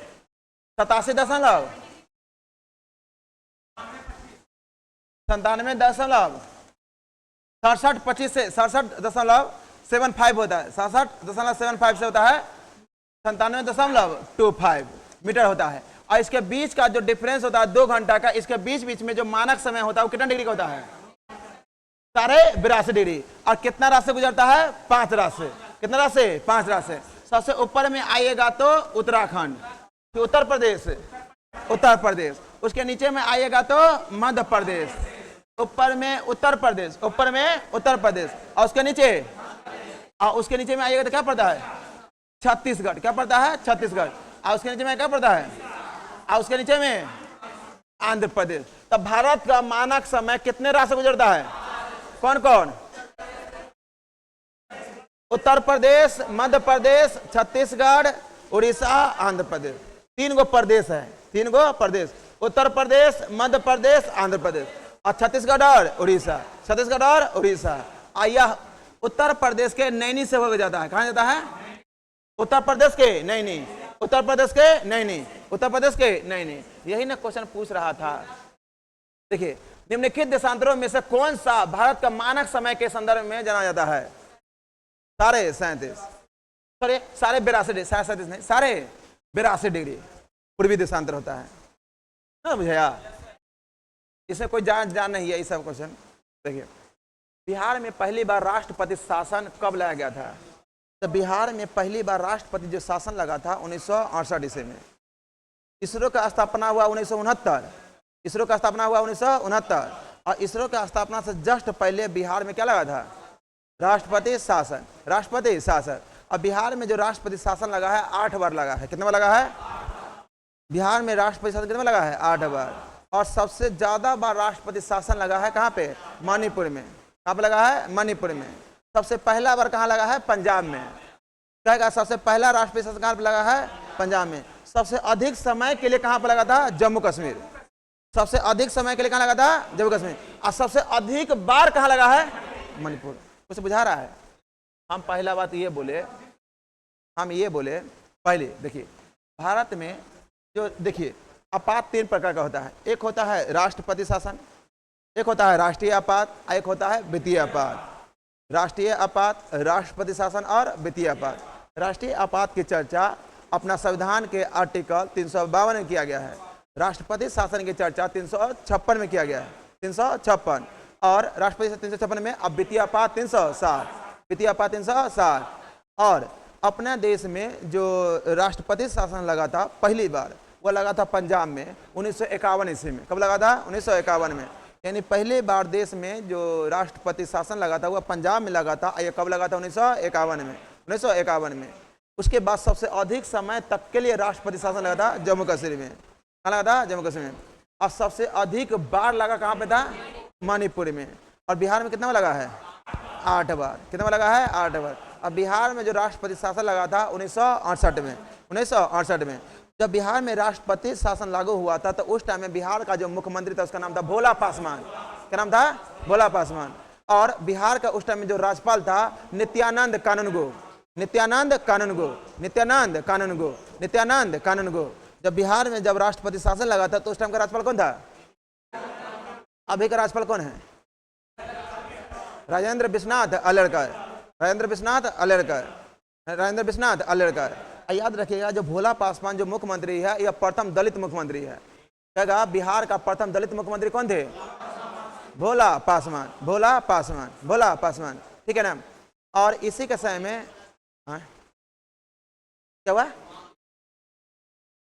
Speaker 1: 87.97 67 25 से 67.75 होता है। 67.75 से होता है 97.25 मीटर होता है। और इसके बीच का जो डिफरेंस होता है 2 घंटा का, इसके बीच में जो मानक समय होता है वो कितना डिग्री का होता है? 82.5 डिग्री। और कितना रास्ते गुजरता है? 5 रास्ते। कितना रास्ते? 5 रास्ते। सबसे ऊपर में आइएगा तो उत्तराखंड, फिर उत्तर प्रदेश, उसके नीचे में आइएगा तो मध्य प्रदेश, ऊपर में उत्तर प्रदेश, और उसके नीचे में आइएगा तो क्या पड़ता है? छत्तीसगढ़। क्या पड़ता है? छत्तीसगढ़। और उसके नीचे में क्या पड़ता है? और उसके नीचे में आंध्र प्रदेश। तब भारत का मानक समय कितने रास्ते गुजरता है? कौन कौन? उत्तर प्रदेश, मध्य प्रदेश, छत्तीसगढ़, उड़ीसा, आंध्र प्रदेश। 3 गो प्रदेश है, 3 गो प्रदेश, उत्तर प्रदेश, मध्य प्रदेश, आंध्र प्रदेश, और छत्तीसगढ़ और उड़ीसा। यह उत्तर प्रदेश के नैनी से होकर जाता है। कहाँ जाता है? उत्तर प्रदेश के नैनी। यही ना क्वेश्चन पूछ रहा था। देखिए, निम्नलिखित देशांतरों में से कौन सा भारत का मानक समय के संदर्भ में जाना जाता है? सारे 82 डिग्री पूर्वी देशांतर होता है ना, बुझाया? इसमें कोई जान नहीं है ये सब क्वेश्चन। देखिए, बिहार में पहली बार राष्ट्रपति शासन कब लाया गया था? तो बिहार में पहली बार राष्ट्रपति जो शासन लगा था 1968 ईस्वी में। इसरो का स्थापना हुआ 1969। और इसरो का स्थापना से जस्ट पहले बिहार में क्या लगा था? राष्ट्रपति शासन। और बिहार में जो राष्ट्रपति शासन लगा है 8 बार लगा है। कितने बार लगा है? बिहार में राष्ट्रपति शासन कितने बार लगा है? 8 बार। और सबसे ज्यादा बार राष्ट्रपति शासन लगा है कहाँ पे? मणिपुर में। कहाँ पे लगा है? मणिपुर में। सबसे पहला बार कहाँ लगा है? पंजाब में। कहेगा सबसे पहला राष्ट्रपति शासन कहाँ पे लगा है? पंजाब में। सबसे अधिक समय के लिए कहाँ पे लगा था? जम्मू कश्मीर। सबसे अधिक समय के लिए कहाँ लगा था? जम्मू कश्मीर। और सबसे अधिक बार कहाँ लगा है? मणिपुर। कुछ बुझा रहा है? हम पहला बात ये बोले, पहले देखिए, भारत में जो देखिए आपात 3 प्रकार का होता है। एक होता है राष्ट्रपति शासन, एक होता है राष्ट्रीय आपात, एक होता है वित्तीय आपात। राष्ट्रीय आपात, राष्ट्रपति शासन और वित्तीय आपात। राष्ट्रीय आपात की चर्चा अपना संविधान के आर्टिकल 352 में किया गया है। राष्ट्रपति शासन की चर्चा 356 में किया गया है, 356, और राष्ट्रपति 356 में। अब वित्तीय आपात 360। और अपने देश में जो राष्ट्रपति शासन लगा था पहली बार, वो लगा था पंजाब में 1951 ईस्वी में। कब लगा था? 1951 में। यानी पहली बार देश में जो राष्ट्रपति शासन लगा था वो पंजाब में लगा था। ये कब लगा था? 1951 में। उसके बाद सबसे अधिक समय तक के लिए राष्ट्रपति शासन लगा था जम्मू कश्मीर में। कहाँ लगा था? जम्मू कश्मीर में। और सबसे अधिक बार लगा कहाँ पे था? मणिपुर में। और बिहार में कितना लगा है? 8 बार। कितना लगा है? 8 बार। अब बिहार में जो राष्ट्रपति शासन लगा था 1968 में। जब बिहार में राष्ट्रपति शासन लागू हुआ था तो उस टाइम में बिहार का जो मुख्यमंत्री था उसका नाम था भोला पासवान। क्या नाम था? भोला पासवान। और बिहार का उस टाइम में जो राज्यपाल था नित्यानंद कानूनगो। जब बिहार में जब राष्ट्रपति शासन लगा था तो उस टाइम का राज्यपाल कौन था? अभी का राज्यपाल कौन है? राजेंद्र विश्वनाथ अलेरकर। राजेंद्र विश्वनाथ अलेरकर। याद रखिएगा जो भोला पासवान जो मुख्यमंत्री है यह प्रथम दलित मुख्यमंत्री है। कहेगा बिहार का प्रथम दलित मुख्यमंत्री कौन थे? भोला पासवान, भोला पासवान, भोला पासवान, ठीक है ना। और इसी के समय में क्या हुआ?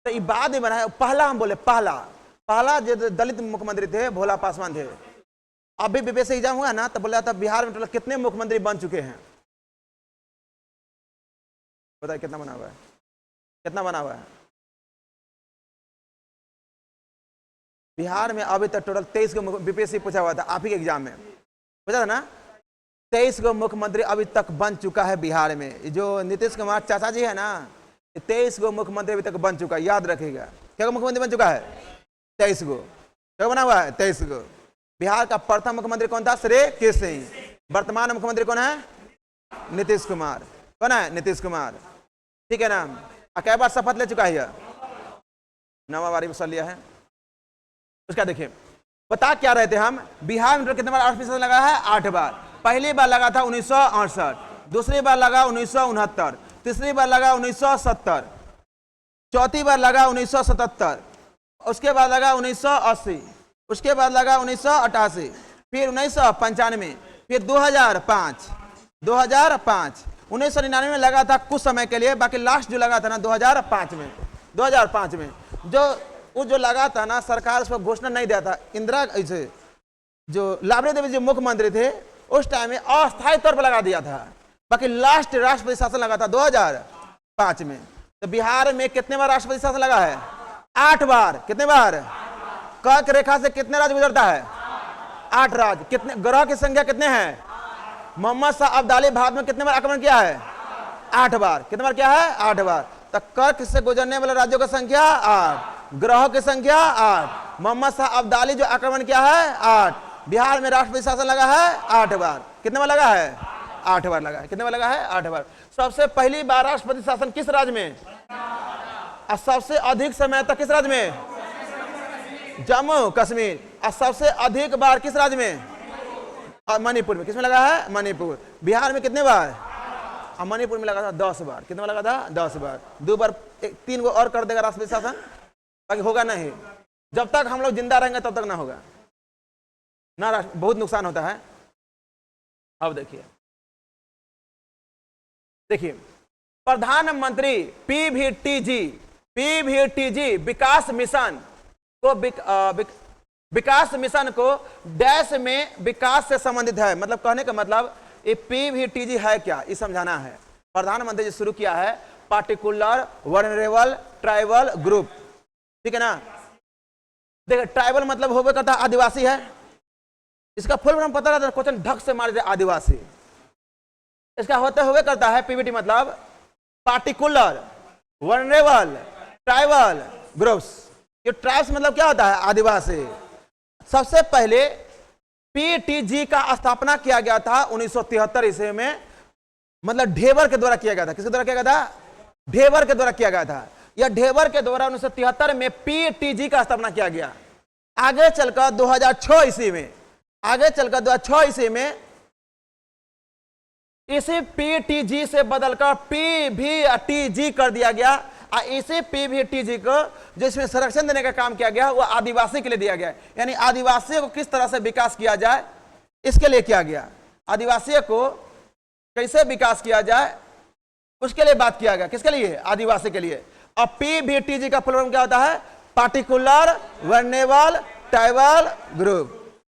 Speaker 1: तो ये बाद में बना है, पहला हम बोले पहला जो दलित मुख्यमंत्री थे भोला पासवान थे। अभी बीपीएससी एग्जाम हुआ ना तो बोला था बिहार में टोटल कितने मुख्यमंत्री बन चुके हैं? बताइए कितना बना हुआ है? कितना बना हुआ है बिहार में? अभी तक टोटल 23 को बीपीएससी पूछा हुआ था, आप ही के एग्जाम में पूछा था ना। 23 को मुख्यमंत्री अभी तक बन चुका है बिहार में। जो नीतीश कुमार चाचा जी है ना, 23 को मुख्यमंत्री अभी तक बन चुका है। याद रखिएगा क्या मुख्यमंत्री बन चुका है? 23 को। क्या बना हुआ है? 23 को। बिहार का प्रथम मुख्यमंत्री कौन था? श्री कृष्ण सिंह। वर्तमान मुख्यमंत्री कौन है? नीतीश कुमार। कौन है? नीतीश कुमार, ठीक है ना। कई बार शपथ ले चुका है? 9वां बारी में लिया है। उसका देखिए बता क्या रहे थे हम, बिहार में कितने बार 8% लगा है? 8 बार। पहली बार लगा था 1968, दूसरी बार लगा 1969, तीसरी बार लगा 1970, चौथी बार लगा 1977, उसके बाद लगा 1980, उसके बाद लगा 1988, फिर 1995, फिर 2005, 1999 में लगा था कुछ समय के लिए, बाकी लास्ट जो लगा था ना 2005 में जो लगा था ना, सरकार उस पर घोषणा नहीं दिया था। इंदिरा ऐसे जो लाबड़ी देवी जी मुख्यमंत्री थे उस टाइम में अस्थायी तौर पर लगा दिया था, बाकी लास्ट राष्ट्रपति शासन लगा था 2005 में। तो बिहार में कितने बार राष्ट्रपति शासन लगा है? 8 बार। कितने बार? कर्क रेखा से कितने राज्य गुजरता है? 8 राज्य। कितने ग्रह की संख्या कितने हैं? मोहम्मद शाह अब्दाली भारत में कितने बार आक्रमण किया है? 8 बार। कितने बार किया है? 8 बार। तो कर्क से गुजरने वाले राज्यों की संख्या 8, ग्रहों की संख्या 8, मोहम्मद शाह अब्दाली जो आक्रमण किया है 8, बिहार में राष्ट्रपति शासन लगा है 8 बार। कितने बार लगा है? 8 बार लगा है। कितने बार लगा है? 8 बार। सबसे पहली बार राष्ट्रपति शासन किस राज्य में? और सबसे अधिक समय तक किस राज्य में? जम्मू कश्मीर। और सबसे अधिक बार किस राज्य में? मणिपुर में। किसमें लगा है? मणिपुर। बिहार में कितने बार? मणिपुर में लगा था 10 बार। कितने बार लगा था? 10 बार। 2 बार 3 को और कर देगा राष्ट्रपति शासन, बाकी होगा नहीं। जब तक हम लोग जिंदा रहेंगे तब तक ना होगा ना, बहुत नुकसान होता है। अब देखिए प्रधानमंत्री पीवीटीजी विकास मिशन को डैश में विकास से संबंधित है। मतलब कहने का मतलब ये पीवीटीजी है क्या, ये समझाना है। प्रधानमंत्री जी शुरू किया है पार्टिकुलर वल्नरेबल ट्राइबल ग्रुप, ठीक है ना। देखिए ट्राइबल मतलब होवे करता आदिवासी है, इसका फुल फॉर्म पता रहता है, क्वेश्चन ढक से मार दे आदिवासी। इसका होते हुए करता है पीवीटी मतलब पार्टिकुलर वल्नरेबल ट्राइबल ग्रुप्स। ये ट्राइब्स मतलब क्या होता है? आदिवासी। सबसे पहले पीटीजी का स्थापना किया गया था 1973 ईस्वी में, मतलब ढेबर के द्वारा किया गया था। किसके द्वारा किया गया था? ढेबर के द्वारा किया गया था। यह ढेबर के द्वारा 1973 में पीटीजी का स्थापना किया गया। आगे चलकर 2006 ईस्वी में इसी पीटीजी से बदलकर पीवीटीजी कर दिया गया। और इसी पीवीटीजी को जो इसमें संरक्षण देने का काम किया गया वो आदिवासी के लिए दिया गया, यानी आदिवासियों को किस तरह से विकास किया जाए इसके लिए किया गया। आदिवासियों को कैसे विकास किया जाए उसके लिए बात किया गया। किसके लिए? आदिवासी के लिए। और पीवीटीजी का फुल फॉर्म क्या होता है? Particular vulnerable tribal group.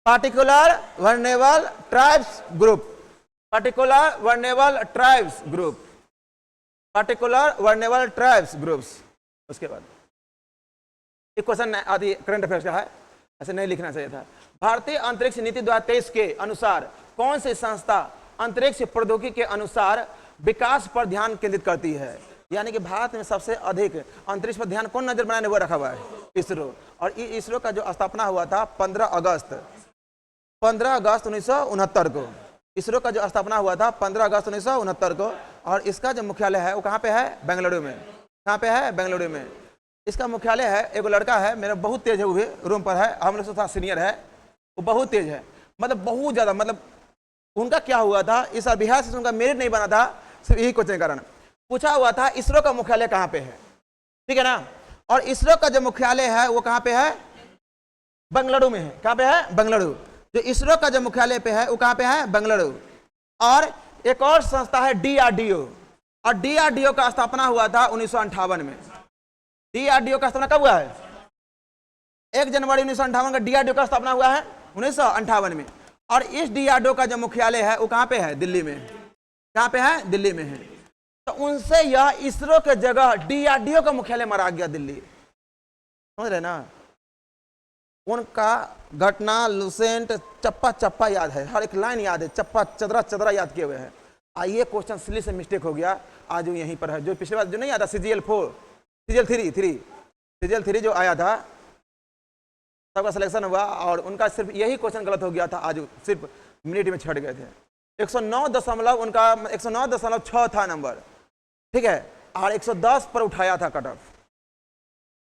Speaker 1: Particular vulnerable tribes group. Particular vulnerable tribes group. Particular vulnerable tribes groups. उसके बाद एक क्वेश्चन आदि करंट अफेयर्स का है, ऐसे नहीं लिखना चाहिए था। भारतीय अंतरिक्ष नीति 2023 के अनुसार कौन सी संस्था अंतरिक्ष प्रौद्योगिकी के अनुसार विकास पर ध्यान केंद्रित करती है? यानी कि भारत में सबसे अधिक अंतरिक्ष पर ध्यान कौन नजर बनाने हुआ रखा हुआ है? इसरो। और इसरो का जो स्थापना हुआ था 15 अगस्त 1969 को। इसरो का जो स्थापना हुआ था 15 अगस्त 1969 को। और इसका जो मुख्यालय है वो कहाँ पे है? बेंगलुरु में। कहाँ पे है? बेंगलुरु में। इसका मुख्यालय है। एक लड़का है मेरा बहुत तेज है, वो भी रूम पर है, हम लोग से थोड़ा सीनियर है, वो बहुत तेज है, मतलब बहुत ज्यादा। मतलब उनका क्या हुआ था इस साल बिहार से उनका मेरिट नहीं बना था, सिर्फ यही क्वेश्चन के कारण। पूछा हुआ था इसरो का मुख्यालय कहां पे है, ठीक है ना। और इसरो का जो मुख्यालय है वो कहां पे है, बेंगलुरु में है। कहां पे है, बेंगलुरु। जो इसरो का जो मुख्यालय पे है वो कहां पे है, बेंगलुरु। और एक और संस्था है डीआरडीओ, और डीआरडीओ का स्थापना हुआ था 1958 में। डीआरडीओ का स्थापना कब हुआ है, 1 जनवरी 1958 का डीआरडीओ का स्थापना हुआ है 1958 में। और इस डीआरडीओ का जो मुख्यालय है वो कहां पे है, दिल्ली में। कहां पे है, दिल्ली में है। तो उनसे यह इसरो के जगह डीआरडीओ का मुख्यालय मारा गया दिल्ली, समझ रहे ना। उनका घटना लुसेंट चप्पा चप्पा याद है, हर एक लाइन याद है, चप्पा चदरा चदरा याद किए हुए हैं। आइए क्वेश्चन सिली से मिस्टेक हो गया, आज वो यहीं पर है। जो पिछले बार जो नहीं आता CGL4 CGL3 जो आया था, सबका सिलेक्शन हुआ और उनका सिर्फ यही क्वेश्चन गलत हो गया था, आज सिर्फ मिनट में छट गए थे। 109.6 था नंबर, ठीक है। और 110 पर उठाया था कट ऑफ।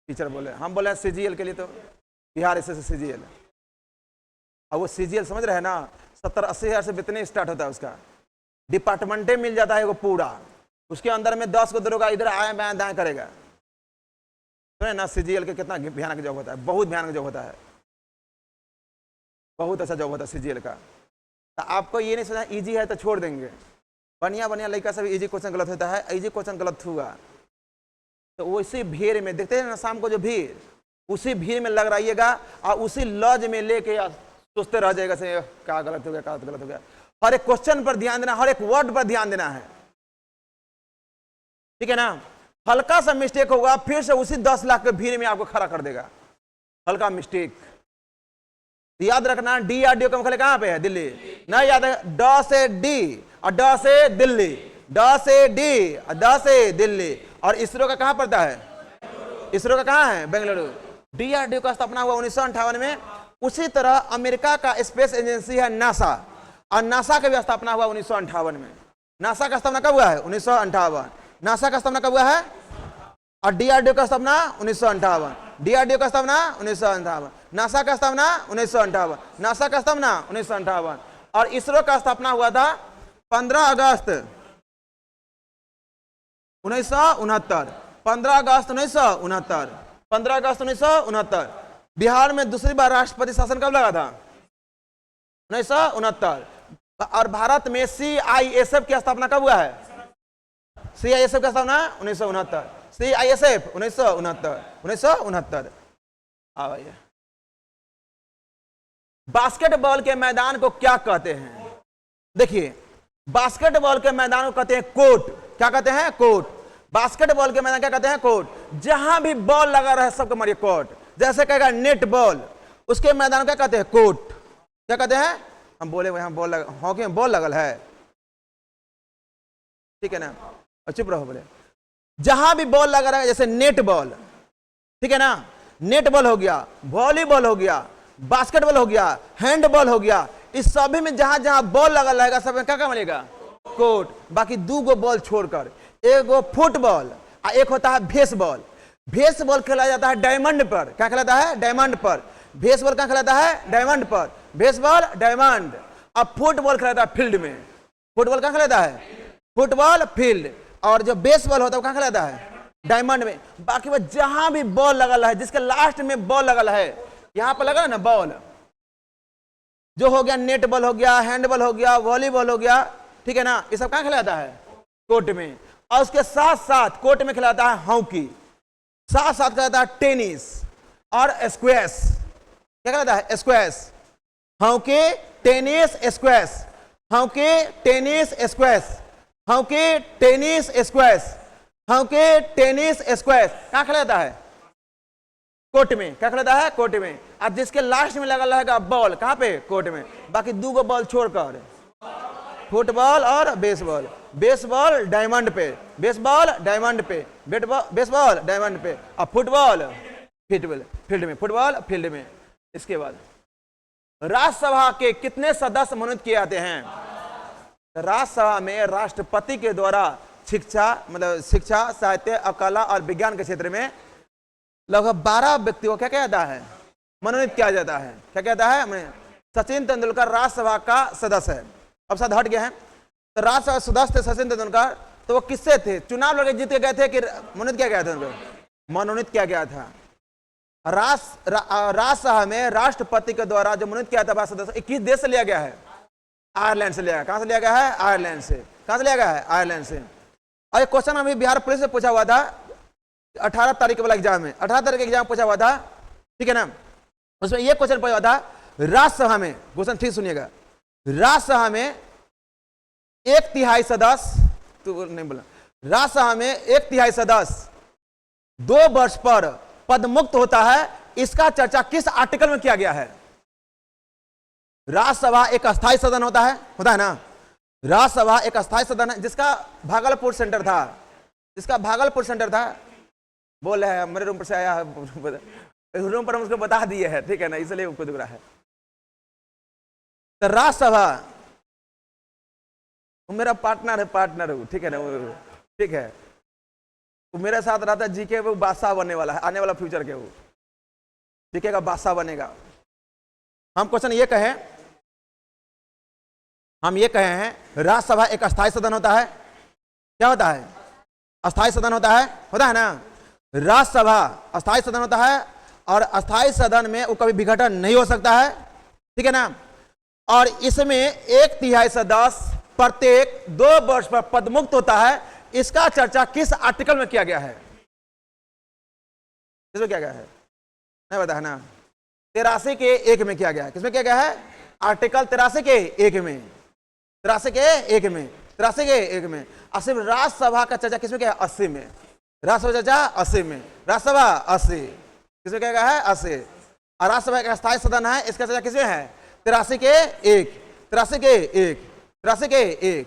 Speaker 1: टीचर बोले, हम बोले CGL के लिए तो बिहार एसएससी CGL, और वो CGL समझ रहे हैं ना, 70-80 हज़ार से वेतन स्टार्ट होता है उसका। डिपार्टमेंटे मिल जाता है वो पूरा, उसके अंदर में 10 को दरोगा इधर आए बाएं दाएं करेगा। सुने ना CGL के कितना भयानक जॉब होता है, बहुत भयानक जॉब होता है, बहुत अच्छा जॉब होता है CGL का। तो आपको ये नहीं सोचना इजी है तो छोड़ देंगे, बढ़िया बढ़िया लड़का सब इजी क्वेश्चन गलत होता है, इजी क्वेश्चन गलत हुआ तो उसी भीड़ में देखते हैं ना शाम को जो भीड़, उसी भीड़ में लग रहिएगा और उसी लॉज में लेके सोचते रह जाएगा से क्या गलत हो गया, क्या गलत हो गया। हर एक क्वेश्चन पर ध्यान देना, हर एक वर्ड पर ध्यान देना है, ठीक है ना। हल्का सा मिस्टेक होगा फिर से उसी 10 लाख के भीड़ में आपको खड़ा कर देगा, हल्का मिस्टेक। याद रखना डीआरडीओ का मुख्यालय कहां पे है, दिल्ली। नहीं याद है, ड से डी और ड से दिल्ली, ड से डी और ड से दिल्ली। और इसरो का कहां पड़ता है, इसरो का कहां है, बेंगलुरु। डीआरडीओ का स्थापना हुआ 1958 में। उसी तरह अमेरिका का स्पेस एजेंसी है नासा, और नासा का भी स्थापना हुआ 1958 में। नासा का स्थापना कब हुआ है, 1958। नासा का स्थापना कब हुआ है, और डीआरडीओ का स्थापना 1958। डीआरडीओ का स्थापना 1958, नासा का स्थापना 1958, नासा का स्थापना 1958। और इसरो का स्थापना हुआ था 15 अगस्त 1969, 15 अगस्त 1969, 15 अगस्त 1969। बिहार में दूसरी बार राष्ट्रपति शासन कब लगा था, 1969। और भारत में CISF की स्थापना कब हुआ है, CISF का स्थापना 1969, CISF 1969। आइए, बास्केटबॉल के मैदान को क्या कहते हैं, देखिए बास्केटबॉल के मैदान को कहते हैं कोर्ट। क्या कहते हैं, कोर्ट। बास्केटबॉल के मैदान क्या कहते हैं, कोर्ट। जहां भी बॉल लगा रहे सबको मारिए कोर्ट। जैसे कहेगा नेट बॉल, उसके मैदान को क्या कहते हैं, कोर्ट। क्या कहते हैं, हम बोले वहां बॉल लगा, हॉकी में बॉल लगल है, ठीक है ना, और चुप रहो। बोले जहां भी बॉल लगा रहा है, जैसे नेट बॉल, ठीक है ना, नेट बॉल हो गया, वॉलीबॉल हो गया, बास्केटबॉल हो गया, हैंडबॉल हो गया, इस सभी में जहां जहां बॉल लगा रहेगा सब में क्या क्या मिलेगा, कोर्ट। बाकी 2 गो बॉल छोड़कर, एक गो फुटबॉल और एक होता है बेसबॉल। बेसबॉल खेला जाता है डायमंड पर। क्या खेलाता है, डायमंड पर। बेसबॉल क्या खेलाता है, डायमंड पर। Baseball diamond. अब फुटबॉल खेलाता है फील्ड में। फुटबॉल क्या खेलाता है, फुटबॉल फील्ड। और जो बेसबॉल होता है वो क्या खेलाता है, डायमंड में। बाकी वो जहां भी बॉल लगल है, जिसके लास्ट में बॉल लगल है, यहां पर लगा ना बॉल, जो हो गया नेट बॉल हो गया, हैंडबॉल हो गया, वॉलीबॉल हो गया, ठीक है ना, ये सब कहां खिलाता है, कोर्ट में। और उसके साथ साथ कोर्ट में खिलाता है हॉकी, साथ साथ खिलाता है टेनिस और स्क्वैश। क्या खिलाता है, squash. Hockey, tennis, squash, hockey, tennis, squash, hockey, tennis, squash, hockey, tennis, squash. कहां खिलाता है, कोर्ट में। क्या खिलाता है, कोर्ट में। अब जिसके लास्ट में लगा रहेगा बॉल, कहां पे, कोर्ट में। बाकी 2 गो बॉल छोड़कर फुटबॉल और बेसबॉल। बेसबॉल डायमंड पे, बेसबॉल डायमंड पे, बेसबॉल डायमंड पे, और फुटबॉल फील्ड में, फुटबॉल फील्ड में। इसके बाद राज्यसभा के कितने सदस्य मनोनीत किए जाते हैं। राज्यसभा में राष्ट्रपति के द्वारा शिक्षा, साहित्य, कला और विज्ञान के क्षेत्र में लगभग 12 व्यक्तियों को क्या किया जाता है, मनोनीत किया जाता है। क्या कहता है, सचिन तेंदुलकर राज्यसभा का सदस्य है। अब शायद हट गया है, तो राज्यसभा सदस्य सचिन तेंदुलकर तो वो किससे थे? चुनाव लड़के जीत के गए थे कि मनोनीत किया गया था उनको? मनोनीत किया गया था। राजसभा में राष्ट्रपति के द्वारा जो मनोनीत किया था 12 सदस्य, 21 देश से लिया गया है। आयरलैंड से लिया गया। कहां से लिया गया है? आयरलैंड से। कहां से लिया गया है? आयरलैंड से। और एक क्वेश्चन अभी बिहार पुलिस से पूछा हुआ था 18 तारीख वाला एग्जाम में, 18 तारीख के एग्जाम पूछा हुआ था, ठीक है ना? उसमें यह क्वेश्चन पूछा हुआ था, राज्यसभा में, क्वेश्चन ठीक सुनिएगा, राज्यसभा में 1/3 सदस्य, तो नहीं बोला, राज्यसभा में 1/3 सदस्य 2 वर्ष पर पद मुक्त होता है, इसका चर्चा किस आर्टिकल में किया गया है? राज्यसभा एक अस्थायी सदन होता है ना? राज्यसभा एक अस्थायी सदन है जिसका भागलपुर सेंटर था, बोल रहे हैं मेरे रूम पर से आया, रूम पर हम उसको बता दिए हैं, ठीक है ना, इसलिए वो खुद रहा है। तो राज्यसभा, वो मेरा पार्टनर है, ठीक है ना, वो ठीक है, वो मेरे साथ रहता है जीके, वो बादशाह बनने वाला है, आने वाला फ्यूचर के, वो जीके का बादशाह बनेगा। हम क्वेश्चन ये कहें राज्यसभा एक अस्थायी सदन होता है, क्या होता है? अस्थायी सदन होता है ना? राज्यसभा अस्थायी सदन होता है, और अस्थायी सदन में वो कभी विघटन नहीं हो सकता है, ठीक है ना? और इसमें 1/3 सदस्य प्रत्येक 2 वर्ष पर पदमुक्त होता है, इसका चर्चा किस आर्टिकल में किया गया है? किसमें किया गया है? नहीं पता है ना? 83 के 1 में किया गया है। किसमें किया गया है? आर्टिकल 83 के 1 में, 83 के 1 में, 83 के 1 में। और सिर्फ राज्यसभा का चर्चा किसमें किया है? 80 में। राज्यसभा चर्चा 80 में, राज्यसभा 80, किसमें किया गया है? 80। और राज्यसभा एक अस्थायी सदन है, इसका चर्चा किसमें है? 83 के 1, 83 के 1, 83 के 1।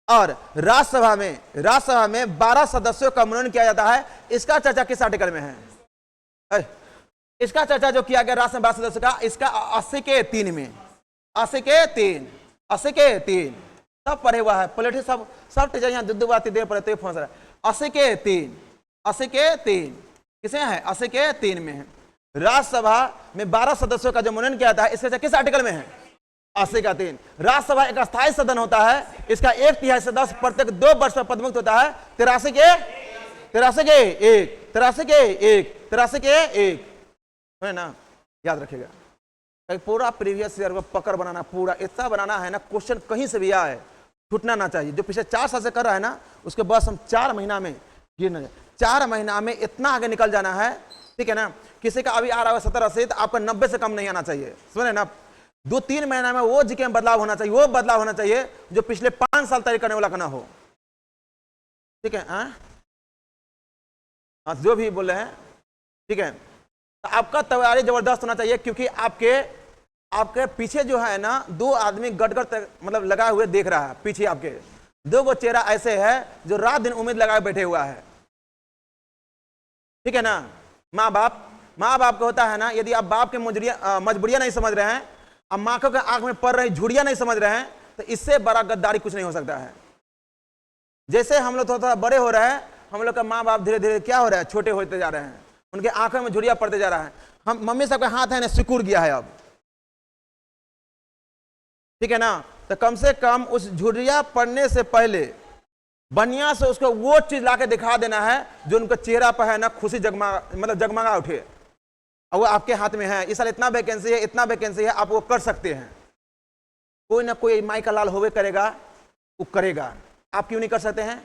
Speaker 1: और राज्यसभा में 12 सदस्यों का मनोनयन किया जाता है, इसका चर्चा किस आर्टिकल में है? इसका चर्चा जो किया गया राज्यसभा 12 सदस्यों का, इसका 80 के 3 में, 80 के 3, 80 के 3 सब पढ़े हुआ है, पॉलिटिक्स सब टीचर यहाँ दुद्दू बाती दे पड़े तो फंस रहा है। 80 के 3, 80 के 3 किसे है? 80 के 3 में है। राज्यसभा में 12 सदस्यों का जो मनोनयन किया जाता है, इसका किस आर्टिकल में है? 80 का 3। राज्यसभा एक अस्थायी सदन होता है, इसका 1/3 सदस्य प्रत्येक 2 वर्ष पर पदमुक्त होता है, 83 के 1, 83 के 1 है ना? याद रखिएगा, पूरा प्रीवियस ईयर को पकड़ बनाना, पूरा इतना बनाना है ना, क्वेश्चन कहीं से भी आए छूटना ना चाहिए। जो पिछले 4 साल से कर रहा है ना, उसके बस हम 4 महीना में गिरना, 4 महीना में इतना आगे निकल जाना है, ठीक है ना? किसी का अभी आ रहा है 70-80, तो आपका 90 से कम नहीं आना चाहिए, सुने ना? 2-3 महीना में वो जीके में बदलाव होना चाहिए, वो बदलाव होना चाहिए जो पिछले 5 साल तय करने वाला का ना हो, ठीक है? जो भी बोले हैं, ठीक है? तो आपका तैयारी जबरदस्त होना चाहिए, क्योंकि आपके पीछे जो है ना 2 आदमी गटगट मतलब लगाए हुए देख रहा है, पीछे आपके 2 गो चेहरा ऐसे है जो रात दिन उम्मीद लगाए बैठे हुआ है, ठीक है ना? माँ बाप को होता है ना, यदि आप बाप के मजबूरियां नहीं समझ रहे हैं, अब माँ के आंख में पड़ रही झुड़ियां नहीं समझ रहे हैं, तो इससे बड़ा गद्दारी कुछ नहीं हो सकता है। जैसे हम लोग थोड़ा बड़े हो रहे हैं, हम लोग का माँ बाप धीरे धीरे क्या हो रहा है? छोटे होते जा रहे हैं, उनके आंखों में झुरिया पड़ते जा रहा है। हम मम्मी साहब का हाथ है ना सिकुड़ गया है अब, ठीक है ना? तो कम से कम उस झुरिया पड़ने से पहले बढ़िया से उसको वो चीज लाके दिखा देना है जो उनका चेहरा पर है ना खुशी जगमगा उठे, और वो आपके हाथ में है। इस साल इतना वैकेंसी है, आप वो कर सकते हैं। कोई ना कोई माई का लाल होवे करेगा, वो करेगा। आप क्यों नहीं कर सकते हैं?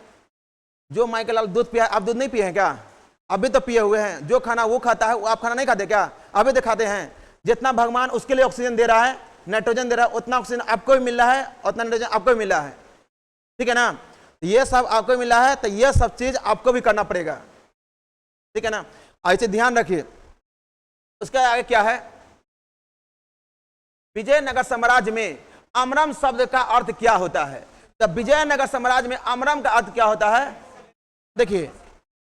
Speaker 1: जो माई का लाल दूध पिया, आप दूध नहीं पिए हैं क्या? अभी तो पिए हुए हैं। जो खाना वो खाता है, वो आप खाना नहीं खाते क्या? अभी तो खाते हैं। जितना भगवान उसके लिए ऑक्सीजन दे रहा है, नाइट्रोजन दे रहा है, उतना ऑक्सीजन आपको भी मिल रहा है, उतना नाइट्रोजन आपको भी मिल रहा है, ठीक है ना? ये सब आपको मिला है, तो ये सब चीज आपको भी करना पड़ेगा, ठीक है ना? ऐसे ध्यान रखिए। उसका आगे क्या है? विजयनगर साम्राज्य में अमरम शब्द का अर्थ क्या होता है? तब विजयनगर साम्राज्य में अमरम का अर्थ क्या होता है? देखिए,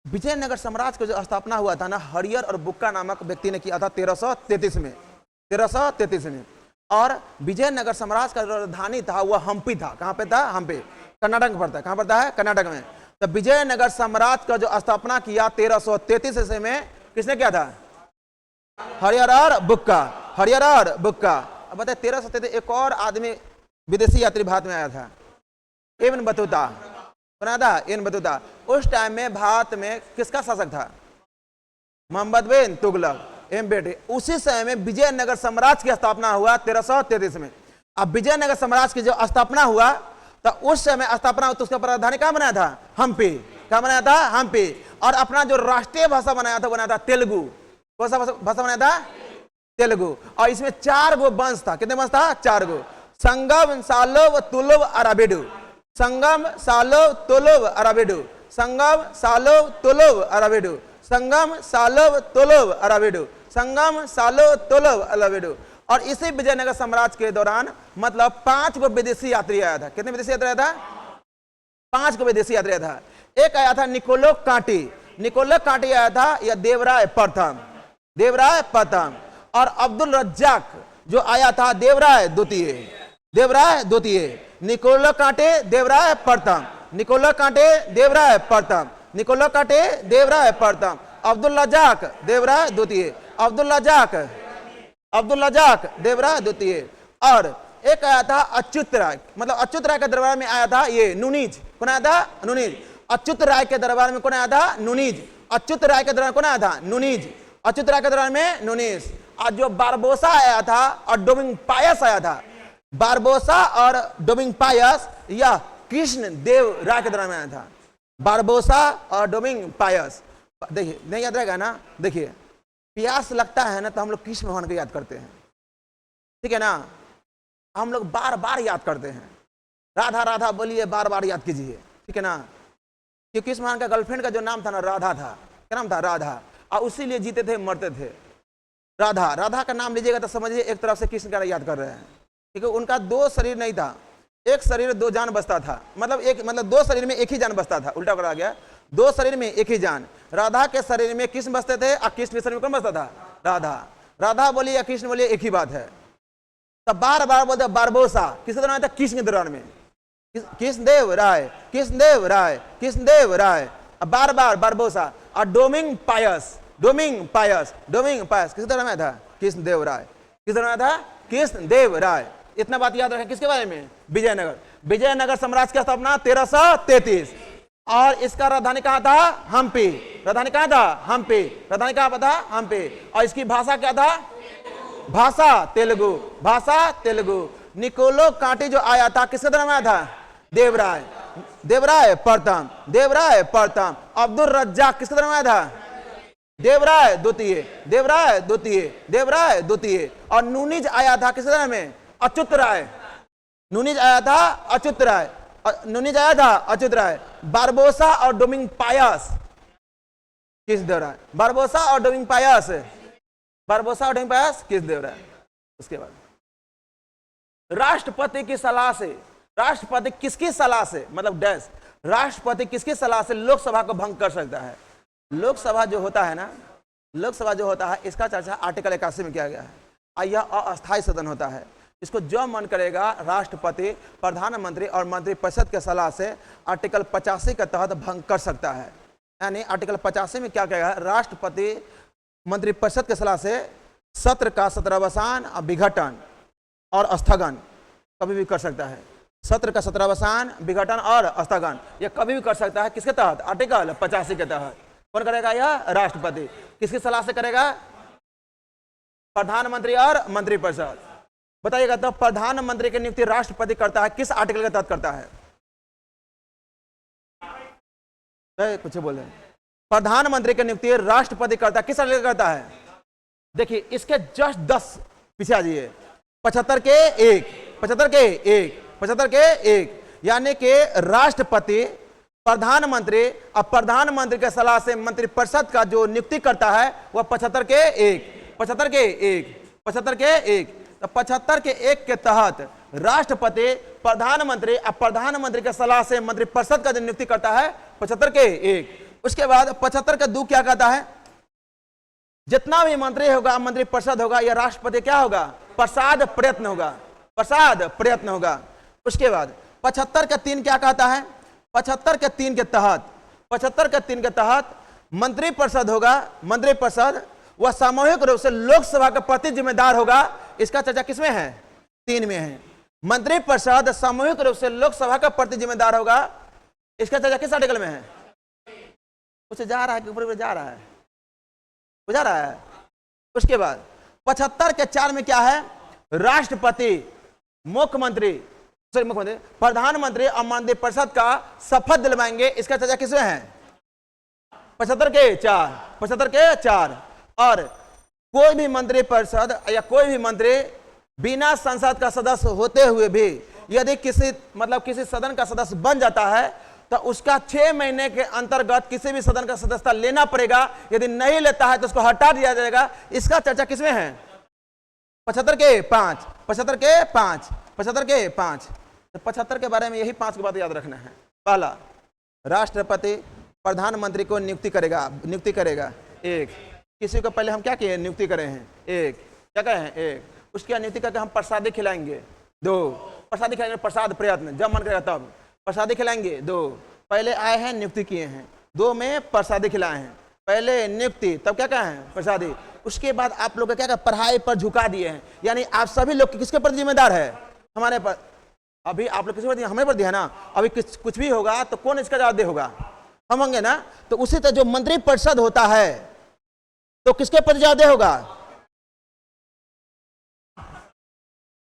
Speaker 1: विजयनगर साम्राज्य का जो स्थापना हुआ था ना, हरियर और बुक्का नामक व्यक्ति ने किया था 1333 में, 1333 में। और विजयनगर साम्राज्य का जो राजधानी था वह हम्पी था। कहां पे था? हम्पी, कर्नाटक में पड़ता है। कहां पड़ता है? कर्नाटक में। तो विजयनगर साम्राज्य का जो स्थापना किया 1333 ईस्वी में किसने किया था? हरियर और बुक्का, हरियर और बुक्का। अब बताए 1333 एक और आदमी विदेशी यात्री भारत में आया था, इब्न बतूता, कौन आया था? Ibn Battuta. उस टाइम में भारत में किसका शासक था? मोहम्मद बिन तुगलक एम बेटे। उसी समय में विजयनगर साम्राज्य की स्थापना हुआ 1333 में। अब विजयनगर साम्राज्य की जो स्थापना हुआ तो उस समय स्थापना हुआ तो उसका राजधानी कहाँ बनाया था? हम्पी। क्या बनाया था? हम्पी। और अपना जो राष्ट्रीय भाषा बनाया था तेलुगु। कौन सा भाषा बनाया था? तेलुगु। और इसमें 4 गो वंश था। कितने वंश था? 4 गो। संगम, सालोव, तुलुव, अराबिडु। संगम, सालोव, तुलुव, अराबिडु। संगम, सालोव, तुलुव, अराबिडु। संगम, सालोव, तुलुव, अराबिडु। संगम, सालोव, तुलुव, अराबिडु। और इसी विजयनगर साम्राज्य के दौरान मतलब 5 गो विदेशी यात्री आया था। कितने विदेशी यात्री आया था? 5 गो विदेशी यात्री आया था। एक आया था निकोलो कांटी। निकोलो कांटी आया था या देवराय प्रथम। देवराय प्रथम। और अब्दुल रज्जाक जो आया था देवराय द्वितीय। देवराय द्वितीय। निकोलो कांटे देवराय प्रथम। निकोलो कांटे देवराय प्रथम। निकोलो कांटे देवराय प्रथम। अब्दुल रज्जाक देवराय द्वितीय। अब्दुल रज्जाक देवराय द्वितीय। और एक आया था अच्युत राय। मतलब अच्युत राय के दरबार में आया था ये नुनीज। कौन आया था? नुनीज। अच्युत राय के दरबार में कौन आया था? नुनीज। अच्युत राय के दरबार कौन आया था? नुनीज। अच्युत राय के दरबार में नुनीज। और जो बारबोसा आया था और डोमिंग पायस आया था। बारबोसा और डोमिंग पायस या कृष्ण देव राय के दरबार में आया था। बारबोसा और डोमिंग पायस। देखिए नहीं याद रहेगा ना? देखिए प्यास लगता है ना तो हम लोग कृष्ण भगवान को याद करते हैं, ठीक है ना? हम लोग बार बार याद करते हैं। राधा राधा बोलिए, बार बार याद कीजिए, ठीक है ना? क्योंकि कृष्ण भगवान का गर्लफ्रेंड का जो नाम था ना राधा था। क्या नाम था? राधा। और उसी लिए जीते थे मरते थे। राधा। राधा का नाम लीजिएगा तो समझिए एक तरफ से कृष्ण का याद कर रहे हैं, ठीक है? उनका 2 शरीर नहीं था, एक शरीर 2 जान बसता था। मतलब 2 शरीर में एक ही जान बसता था। उल्टा करा गया, 2 शरीर में एक ही जान। राधा के शरीर में कृष्ण बसते थे और कृष्ण के शरीर में कौन बसता था? राधा। राधा बोलिए या कृष्ण बोलिए एक ही बात है। तब बार बार बोलते बारबोसा। किसके दौरान था? कृष्ण के दौरान में। कृष्णदेव राय, कृष्णदेव राय, कृष्णदेव राय। बार बार बारबोसा। और डोमिंग पायस, डोमिंग पायस, डोमिंग पायस किसके दौरान में था? कृष्णदेव राय। किस दौरान था? कृष्णदेव राय। इतना बात याद रखें। किसके बारे में? विजयनगर। विजयनगर साम्राज्य की स्थापना 1333। और इसका राजधानी कहाँ था? हम्पी। राजधानी कहाँ था? हम्पी। राजधानी कहाँ पर था? हम्पी। और इसकी भाषा क्या था? भाषा तेलुगु। भाषा तेलुगु। निकोलो कांटी जो आया था किसके दौरान में आया था? देवराय। देवराय प्रथम। देवराय प्रथम। अब्दुल रज्जाक किसके दौरान में आया था? देवराय द्वितीय। देवराय द्वितीय। देवराय द्वितीय। और नुनीज आया था किसके दौरान में? अच्युत राय। नुनीज आया था अच्युत राय। नुनीज आया था अच्युत राय। बारबोसा और डोमिंग पायस किस दौरान? बारबोसा और डोमिंग पायस। बारबोसा और डोमिंग पायस किस दौरान? उसके बाद राष्ट्रपति की सलाह से, राष्ट्रपति किसकी सलाह से, मतलब डैश, राष्ट्रपति किसकी सलाह से लोकसभा को भंग कर सकता है? लोकसभा जो होता है ना, लोकसभा जो होता है इसका चर्चा आर्टिकल 81 में किया गया है। और यह अस्थायी सदन होता है। इसको जो मन करेगा राष्ट्रपति, प्रधानमंत्री और मंत्रिपरिषद के सलाह से आर्टिकल 85 के तहत भंग कर सकता है। यानी आर्टिकल 85 में क्या कहेगा? राष्ट्रपति मंत्रिपरिषद के सलाह से सत्र का सत्रावसान, विघटन और स्थगन कभी भी कर सकता है। सत्र का सत्रावसान, विघटन और स्थगन यह कभी भी कर सकता है। किसके तहत? आर्टिकल 85 के तहत। कौन करेगा? यह राष्ट्रपति। किसकी सलाह से करेगा? प्रधानमंत्री और मंत्रिपरिषद। बताइएगा तो प्रधानमंत्री की नियुक्ति राष्ट्रपति करता है, किस आर्टिकल के तहत करता है? कुछ बोले। प्रधानमंत्री की नियुक्ति राष्ट्रपति करता है, किस आर्टिकल करता है? देखिए इसके जस्ट 10 पीछे आ जाइए। 75 के 1, 75 के 1, 75 के 1। यानी कि राष्ट्रपति प्रधानमंत्री और प्रधानमंत्री के सलाह से मंत्रिपरिषद का जो नियुक्ति करता है वह 75 के 1, 75 के 1, 75 के 1। तो 75 के 1 के तहत राष्ट्रपति प्रधानमंत्री और प्रधानमंत्री के सलाह से मंत्रिपरिषद का जो नियुक्ति करता है 75 के 1। उसके बाद 75 का 2 क्या कहता है? जितना भी मंत्री होगा, मंत्रिपरिषद होगा, यह राष्ट्रपति क्या होगा? प्रसाद प्रयत्न होगा, प्रसाद प्रयत्न होगा। उसके बाद 75 के 3 क्या कहता है? 75 के 3 के तहत, 75 के 3 के तहत मंत्रिपरिषद होगा। मंत्रिपरिषद वह सामूहिक रूप से लोकसभा के प्रति जिम्मेदार होगा। इसका चर्चा किसमें है? 3 में है। मंत्रिपरिषद सामूहिक रूप से लोकसभा का प्रति जिम्मेदार होगा। इसका चर्चा किस आर्टिकल में है? उसे जा रहा है कि ऊपर जा रहा है? वो जा रहा है। उसके बाद 75 के 4 में क्या है? राष्ट्रपति, मुख्यमंत्री, प्रधानमंत्री और मंत्रिपरिषद का शपथ दिलवाएंगे। इसका चर्चा किसमें है? 75 के 4, 75 के 4। और कोई भी मंत्रिपरिषद या कोई भी मंत्री बिना संसद का सदस्य होते हुए भी यदि किसी सदन का सदस्य बन जाता है तो उसका 6 महीने के अंतर्गत किसी भी सदन का सदस्यता लेना पड़ेगा। यदि नहीं लेता है तो उसको हटा दिया जाएगा। इसका चर्चा किसमें है? 75 के 5, 75 के 5, 75 के 5। तो 75 के बारे में यही 5 की बात याद रखना है। पहला, राष्ट्रपति प्रधानमंत्री को नियुक्ति करेगा। एक, किसी को पहले हम क्या किए? नियुक्ति करे हैं। एक, क्या कहे हैं? एक। उसकी नियुक्ति करके हम प्रसादी खिलाएंगे। 2, प्रसादी खिलाएंगे, प्रसाद प्रयत्न जब मन करेगा तब प्रसादी खिलाएंगे। 2, पहले आए हैं नियुक्ति किए हैं, 2 में प्रसादी खिलाए हैं। पहले नियुक्ति, तब क्या कहा है? प्रसादी। उसके बाद आप लोग क्या पढ़ाई पर झुका दिए हैं, यानी आप सभी लोग किसके प्रति जिम्मेदार है? हमारे पर। अभी आप लोग किसके प्रति? हमें प्रति है ना। अभी कुछ भी होगा तो कौन इसका जवाबदेह होगा? हम होंगे ना। तो उसी तरह जो मंत्रिपरिषद होता है तो किसके प्रति जवाबदेह होगा?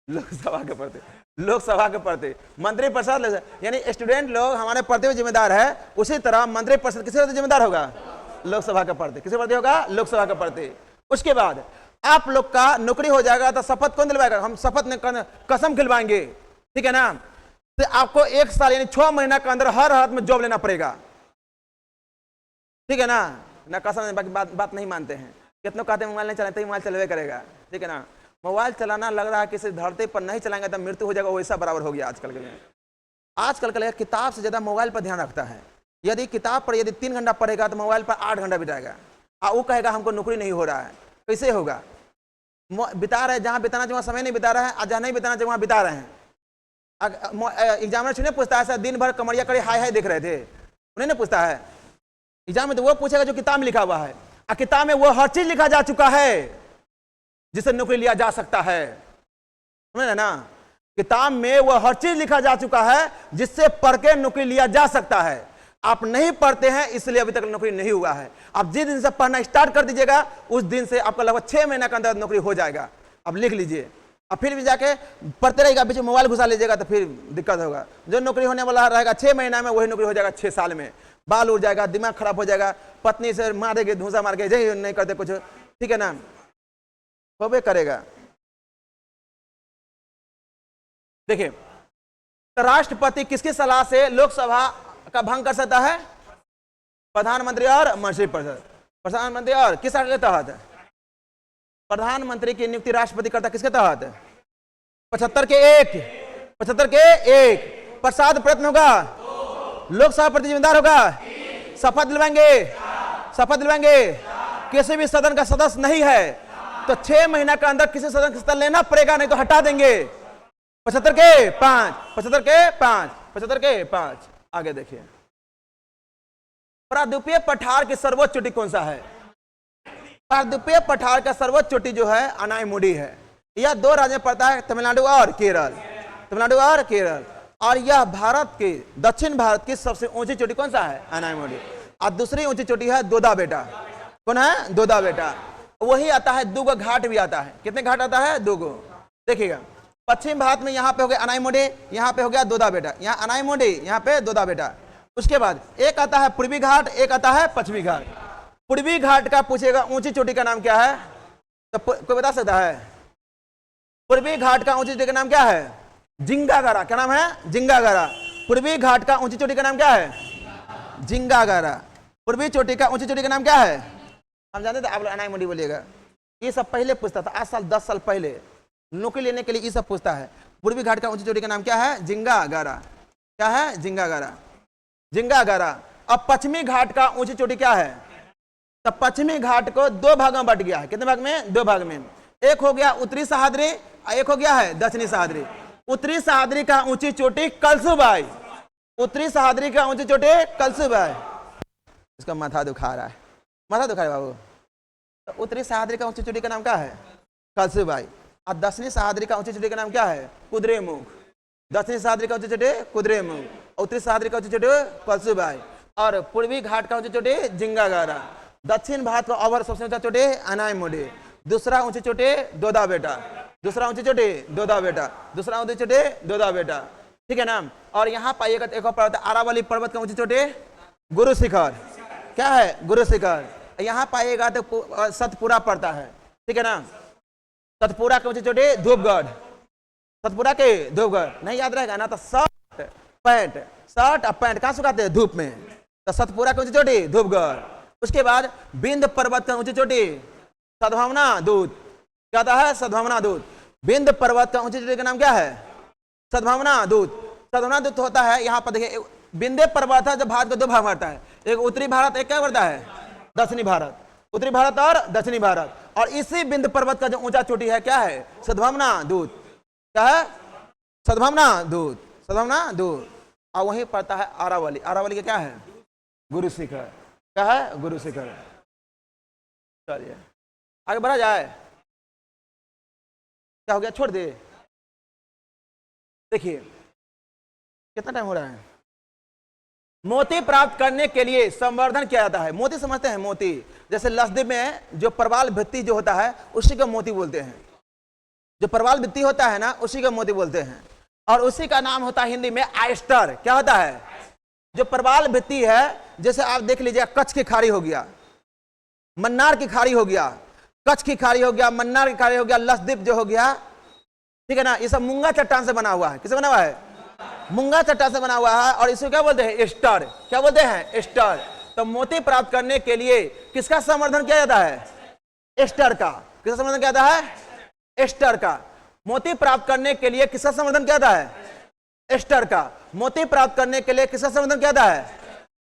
Speaker 1: लोकसभा के प्रति मंत्रिपरिषद, यानी स्टूडेंट लोग हमारे प्रति जिम्मेदार है। उसी तरह मंत्रिपरिषद किसके प्रति जिम्मेदार होगा? लोकसभा के प्रति। किसके प्रति होगा? लोकसभा के प्रति। उसके बाद आप लोग का नौकरी हो जाएगा तो शपथ कौन दिलवाएगा? हम शपथ ने कसम खिलवाएंगे, ठीक है ना। तो आपको 1 साल यानी 6 महीना के अंदर हर हालत में जॉब लेना पड़ेगा, ठीक है ना। कसम बाकी बात नहीं मानते हैं। कितनों कहते हैं मोबाइल नहीं चलाते, मोबाइल चलवे करेगा, ठीक है ना। मोबाइल चलाना लग रहा है किसी धरती पर नहीं चलाएंगे तो मृत्यु हो जाएगा, वैसा बराबर हो गया आजकल के। आजकल का किताब से ज्यादा मोबाइल पर ध्यान रखता है। यदि किताब पर 3 घंटा पढ़ेगा तो मोबाइल पर 8 घंटा बिताएगा। वो कहेगा हमको नौकरी नहीं हो रहा है। कैसे होगा? बिता रहे जहां बिताना चाहिए समय नहीं बिता रहा है, और जहां नहीं बिताना चाहिए वहां बिता रहे हैं। एग्जामिनर नहीं पूछता है दिन भर कमरिया करे हाय देख रहे थे, उन्हें नहीं पूछता है। एग्जाम में तो वो पूछेगा जो किताब में लिखा हुआ है, और किताब में वो हर चीज लिखा जा चुका है जिससे नौकरी लिया जा सकता है, समझ ना। किताब में वो हर चीज लिखा जा चुका है जिससे पढ़ के नौकरी लिया जा सकता है। आप नहीं पढ़ते हैं इसलिए अभी तक नौकरी नहीं हुआ है। आप जिस दिन से पढ़ना स्टार्ट कर दीजिएगा उस दिन से आपका लगभग 6 महीना के अंदर नौकरी हो जाएगा। अब लिख लीजिए। अब फिर भी जाके पढ़ते रहेगा, बीच में मोबाइल घुसा लीजिएगा तो फिर दिक्कत होगा। जो नौकरी होने वाला रहेगा 6 महीना में, वही नौकरी हो जाएगा 6 साल में। बाल उड़ जाएगा, दिमाग खराब हो जाएगा, पत्नी से मारेंगे, धूसा मार के जही नहीं करते कुछ, ठीक है ना, होबे करेगा। देखिए, तो राष्ट्रपति किसकी सलाह से लोकसभा का भंग कर सकता है? प्रधानमंत्री और मंत्रिपरिषद। प्रधानमंत्री और किस आर्टिकल के तहत? प्रधानमंत्री की नियुक्ति राष्ट्रपति करता किसके तहत? 75 के 1, 75 के 1। प्रसाद प्रयत्न होगा, लोकसभा प्रति जिम्मेदार होगा। शपथ दिलवाएंगे। किसी भी सदन का सदस्य नहीं है तो 6 महीना के अंदर किसी सदन का सदस्य लेना पड़ेगा, नहीं तो हटा देंगे। 75 के 5, 75 के 5, 75 के 5। आगे देखिए, प्रायद्वीपीय पठार की सर्वोच्च चोटी कौन सा है? प्रायद्वीपीय पठार का सर्वोच्च चोटी जो है अनाईमुडी है। यह 2 राज्य में पड़ता है, तमिलनाडु और केरल। और यह भारत के दक्षिण भारत की सबसे ऊंची चोटी कौन सा है? अनाईमुडी। और दूसरी ऊंची चोटी है दोदा बेटा। कौन है? दोदा बेटा। वही आता है, 2 घाट भी आता है। कितने घाट आता है? 2। देखिएगा, पश्चिम भारत में यहाँ पे हो गया अनाईमुडी, यहाँ पे हो गया दोदा बेटा। यहाँ अनाईमुडी, यहाँ पे दोदा बेटा। उसके बाद एक आता है पूर्वी घाट, एक आता है पश्चिमी घाट। पूर्वी घाट का पूछेगा ऊंची चोटी का नाम क्या है? तो कोई बता सकता है? पूर्वी घाट का ऊंची चोटी का नाम क्या है? जिंगागारा। क्या नाम है? जिंगागारा। पूर्वी घाट का ऊंची चोटी का नाम क्या है? जिंगागारा। पूर्वी चोटी का ऊंची चोटी का नाम क्या है? हम जानते थे, आप लोग अनाईमुडी बोलिएगा। ये सब पहले पूछता था, 8 साल 10 साल पहले नौकरी लेने के लिए ये सब पूछता है। पूर्वी घाट का ऊंची चोटी का नाम क्या है? जिंगागारा। क्या है? जिंगागारा। अब पश्चिमी घाट का ऊंची चोटी क्या है? तो पश्चिमी घाट को 2 भागों में बट गया है। कितने भाग में? 2 भाग में। एक हो गया उत्तरी सह्याद्री और एक हो गया है दक्षिणी सह्याद्री। उत्तरी सह्याद्री का ऊंची चोटी कलसुबाई। उत्तरी सह्याद्री का ऊंची चोटी कलसुबाई। इसका माथा दुखा रहा है, माथा दुखा रहा है बाबू। तो उत्तरी सह्याद्री का ऊंची चोटी का नाम क्या है? कलसुबाई। और दक्षिणी सह्याद्री का ऊंची चोटी का नाम क्या है? कुद्रेमुख। दक्षिणी सह्याद्री का ऊंची चोटी कुद्रेमुख। उत्तरी सह्याद्री का ऊंचे चोटी पल्सुबाई, और पूर्वी घाट का ऊंचे चोटी जिंगागारा। दक्षिण भारत का और सबसे ऊंचा चोटी अनाईमुडी, दूसरा ऊंची चोटी दोदा बेटा, दूसरा ऊंची चोटी दोदा बेटा, दूसरा ऊंची चोटी दोदा बेटा, ठीक है ना। और यहाँ पाइएगा एक और पर्वत अरावली पर्वत का ऊंची चोटी गुरु शिखर, क्या है गुरु शिखर। यहाँ पाइएगा तो सतपुरा पड़ता है, ठीक है ना। सतपुरा के ऊंची चोटी धूपगढ़, सतपुरा के धूपगढ़ नहीं याद रहेगा ना तो शर्ट पैंट, शर्ट और पैंट कहाँ सुखाते हैं धूप में, तो सतपुरा की ऊंची चोटी धूपगढ़। उसके बाद विंध्य पर्वत का ऊंची चोटी सद्भावना दूत, क्या होता है सद्भावना दूत। विंध्य पर्वत का ऊंची चोटी का नाम क्या है सद्भावना दूत। सद्भावना दूत होता है यहाँ पर देखिए, विंध्य पर्वत है जब भारत का दो भाग बढ़ता है, एक उत्तरी भारत एक क्या बढ़ता है दक्षिणी भारत, उत्तरी भारत और दक्षिणी भारत। और इसी विंध्य पर्वत का जो ऊंचा चोटी है क्या है सद्भावना दूत, क्या है सद्भावना दूत, सद्भावना दूत। और वहीं पड़ता है अरावली, अरावली का क्या है गुरु शिखर, क्या है गुरु शिखर। चलिए आगे बढ़ा जाए, क्या हो गया छोड़ दे। देखिए कितना टाइम हो रहा है। मोती प्राप्त करने के लिए संवर्धन किया जाता है। मोती समझते हैं, मोती जैसे लक्षद्वीप में जो परवाल भित्ति जो होता है उसी को मोती बोलते हैं, जो परवाल भित्ति होता है ना उसी को मोती बोलते हैं। और उसी का नाम होता है हिंदी में आयस्टर, क्या होता है जो परवाल भित्ति है। जैसे आप देख लीजिए कच्छ की खाड़ी हो गया, मन्नार की खाड़ी हो गया, कच्छ की खाड़ी हो गया, मन्नार की खाड़ी हो गया, लक्षद्वीप जो हो गया, ठीक है ना। ये सब मूंगा चट्टान से बना हुआ है, किससे बना हुआ है मूंगा चट्टान से बना हुआ है। और इसे क्या बोलते हैं एस्टर, क्या बोलते हैं एस्टर। तो मोती प्राप्त करने के लिए किसका संवर्धन किया जाता है एस्टर का, किसका संवर्धन किया जाता है एस्टर का। मोती प्राप्त करने के लिए किसका संवर्धन किया जाता है एस्टर का। मोती प्राप्त करने के लिए किसका संवर्धन किया जाता है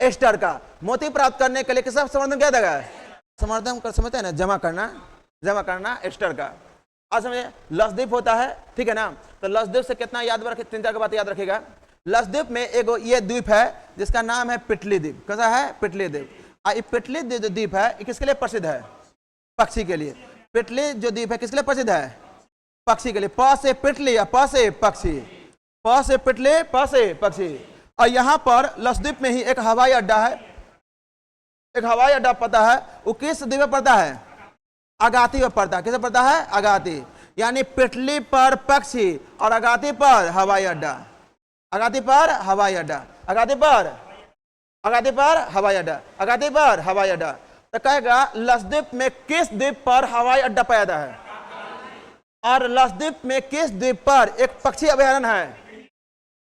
Speaker 1: एस्टर का। मोती प्राप्त करने के लिए किसका संवर्धन किया जाता है समर्थन कर समझते हैं ना, जमा करना एस्टर का। आज समझे लक्षद्वीप होता है, ठीक है ना। तो लक्षद्वीप से कितना याद रखे, तीन चार बात याद रखेगा। लक्षद्वीप में एक ये द्वीप है जिसका नाम है पिटली द्वीप, कैसा है पिटली द्वीप। ये पिटली जो द्वीप है ये किसके लिए प्रसिद्ध है पक्षी के लिए। पिटली जो द्वीप है किसके लिए प्रसिद्ध है पक्षी के लिए। प से पिटली या प से पक्षी, प से पिटली प से पक्षी। और यहाँ पर लक्षद्वीप में ही एक हवाई अड्डा है, एक हवाई अड्डा पता है, वो किस द्वीप पर पड़ता है अगाती पर पड़ता है। किसे पड़ता है अगाती, यानी पिटली पर पक्षी और अगाती पर हवाई अड्डा, अगाती पर हवाई अड्डा, अगाती पर हवाई अड्डा, अगाती पर हवाई अड्डा। तो कहेगा लक्षद्वीप में किस द्वीप पर हवाई अड्डा पाया जाता है, और लक्षद्वीप में किस द्वीप पर एक पक्षी अभयारण्य है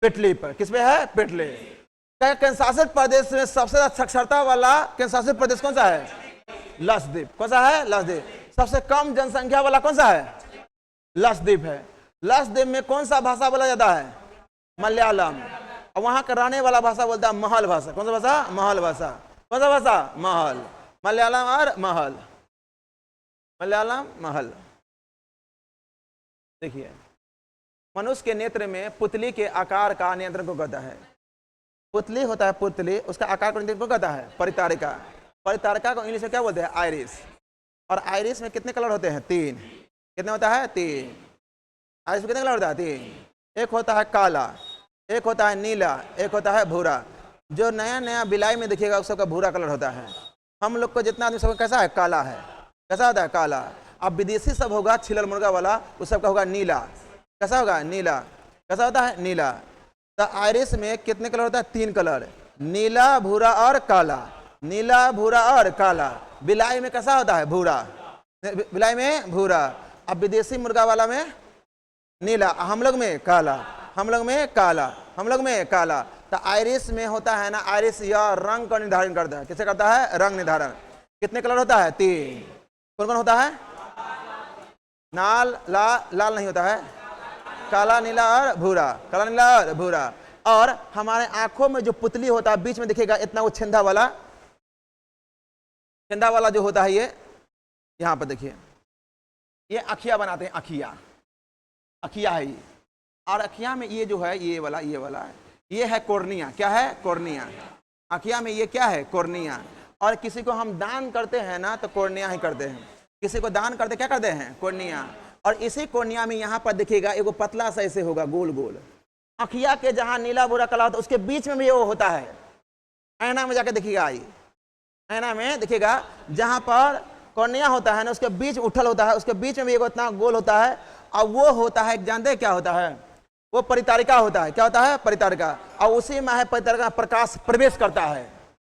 Speaker 1: पिटली पर। किस पे है पिटली। केंद्रशासित प्रदेश में सबसे ज्यादा साक्षरता वाला केंद्रशासित प्रदेश कौन सा है लक्षद्वीप। कौन सा है लक्षद्वीप। सबसे कम जनसंख्या वाला कौन सा है लक्षद्वीप है। लक्षद्वीप में कौन सा भाषा बोला जाता है मलयालम। और वहां का रहने वाला भाषा बोलता है महल भाषा। कौन सा भाषा महल भाषा। कौन सा भाषा महल, मलयालम और महल, मलयालम महल। देखिए मनुष्य के नेत्र में पुतली के आकार का नियंत्रण को करता है। पुतली होता है पुतली, उसका आकार को नियंत्रण को करता है परितारिका। परितारिका को इंग्लिश में क्या बोलते हैं आयरिस। और आयरिस में कितने कलर होते हैं तीन। कितने होता है तीन। आयरिस में कितने कलर होता है तीन। एक होता है काला, एक होता है नीला, एक होता है भूरा। जो नया नया बिलाई में देखिएगा उस सबका भूरा कलर होता है। हम लोग को जितना आदमी सबका कैसा है काला है। कैसा होता है काला। अब विदेशी सब होगा छिलल मुर्गा वाला, उस सबका होगा नीला। कैसा होगा नीला। कैसा होता है नीला। तो आयरिस में कितने कलर होता है तीन कलर, नीला भूरा और काला, नीला भूरा और काला। बिलाई में कैसा होता है भूरा, बिलाई में भूरा। अब विदेशी मुर्गा वाला में नीला, हम लोग में काला, हम लोग में काला, हम लोग में काला। तो आयरिस में होता है ना, आयरिस यह रंग का निर्धारण करता है। किसे करता है रंग निर्धारण। कितने कलर होता है तीन। कौन कौन होता है लाल नहीं होता है, काला नीला और भूरा, काला नीला और भूरा। और हमारे आंखों में जो पुतली होता है बीच में दिखेगा इतना वो छेंदा वाला जो होता है ये यहाँ पर देखिए, ये अखिया बनाते हैं। अखिया है ये। और अखिया में ये जो है ये वाला है, ये है कॉर्निया। क्या है कॉर्निया। अखिया में ये क्या है कॉर्निया। और किसी को हम दान करते हैं ना तो कॉर्निया ही करते हैं। किसी को दान करते क्या करते हैं कॉर्निया। और इसी कॉर्निया में यहाँ पर देखिएगा एगो पतला सा ऐसे होगा गोल गोल, अखिया के जहां नीला भूरा काला होता है उसके बीच में भी वो होता है। ऐना में जाके देखिएगा, आइए ऐना में देखिएगा, जहां पर कॉर्निया होता है ना उसके बीच उठल होता है, उसके बीच में भी एक इतना गोल होता है, और वो होता है, जानते हैं क्या होता है? वो परितारिका होता है। क्या होता है? परितारिका। और उसी में है परितारिका, प्रकाश प्रवेश करता है,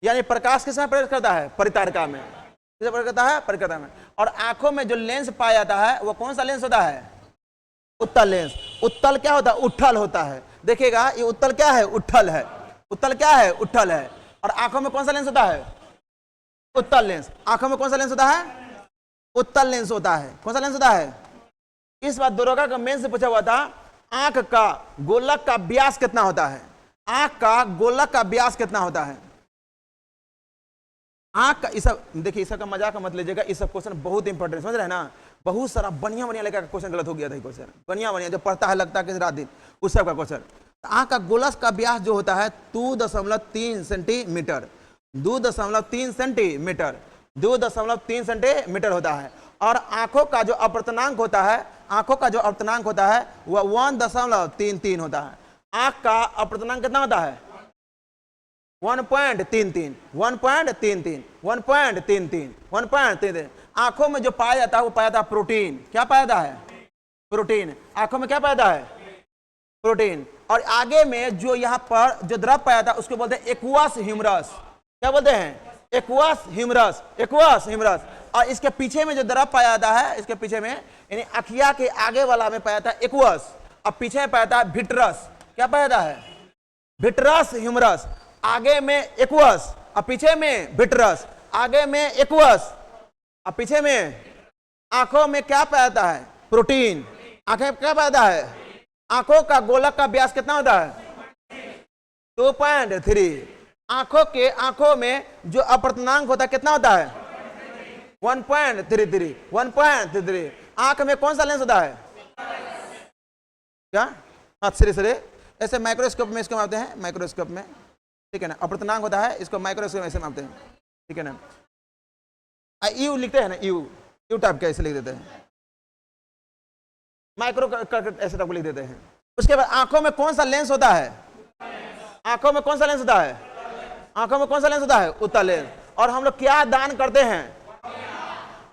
Speaker 1: यानी प्रकाश किस में प्रवेश करता है? परितारिका में। किसमें प्रवेश करता है? परितारिका में। और आंखों में जो लेंस पाया जाता है वो कौन सा लेंस होता है? उत्तल लेंस। उत्तल क्या होता है? उठल होता है। देखिएगा ये उत्तल क्या है? उठल है। उत्तल क्या है? उठल है। और आंखों में कौन सा लेंस होता है? उत्तल लेंस। आंखों में कौन सा लेंस होता है? उत्तल लेंस होता है। कौन सा लेंस होता है? इस बार दरोगा का मेन से पूछा हुआ था, आंख का गोलक का व्यास कितना होता है? आंख का गोलक का व्यास कितना होता है? आंख का, इस सब देखिए, इस सब का मजाक मत लीजिएगा, इस सब क्वेश्चन बहुत इंपॉर्टेंट, समझ रहे हैं ना? बहुत सारा बढ़िया बढ़िया लेकर क्वेश्चन गलत हो गया था, क्वेश्चन बढ़िया बढ़िया जो पढ़ता है लगता है कि रात दिन, उस सब का क्वेश्चन। आंख का गोलक का व्यास जो होता है 2.3 सेंटीमीटर, 2.3 सेंटीमीटर, 2.3 सेंटीमीटर होता है। और आंखों का जो अपवर्तनांक होता है, आंखों का जो अपवर्तनांक होता है वह 1.33 होता है। आंख का अपवर्तनांक कितना होता है? 1.33, 1.33, 1.33, 1.33। आंखों में जो पाया जाता है वो पाया जाता है प्रोटीन। क्या पाया जाता है? प्रोटीन। आंखों में क्या पाया जाता है? प्रोटीन। और आगे में जो यहाँ पर जो द्रव पाया जाता है उसको बोलते हैं एक्वस ह्यूमरस। क्या बोलते हैं? Aqueous humours, aqueous humours. और इसके पीछे में जो द्रव पाया जाता है, इसके पीछे में यानी अखिया के आगे वाला में पाया जाता है एक्वस, और पीछे में पाया जाता है विट्रस। क्या पाया जाता है? Vitreous humours. आगे में एक्वस और पीछे में विट्रस, आगे में एक्वस और पीछे में। आंखों में क्या पाया जाता है? प्रोटीन। आंखें में क्या पाया जाता है? आंखों का गोलक का व्यास कितना होता है? 2.3। आंखों में जो अपवर्तनांक होता है कितना होता है? 1.33, 1.33। आंख में कौन सा लेंस होता है? क्या? हाँ, सिरे ऐसे माइक्रोस्कोप में इसको मापते हैं, माइक्रोस्कोप में, ठीक है ना? अपवर्तनांक होता है, इसको माइक्रोस्कोप में ऐसे मापते हैं, ठीक है ना? यू लिखते हैं ना, यू टाइप का ऐसे लिख देते हैं, माइक्रो ऐसे टाइप को लिख देते हैं। उसके बाद आंखों में कौन सा लेंस होता है? आंखों में कौन सा लेंस होता है? आंखों में कौन सा लेंस होता है? उत्तल लेंस। और हम लोग क्या दान करते हैं?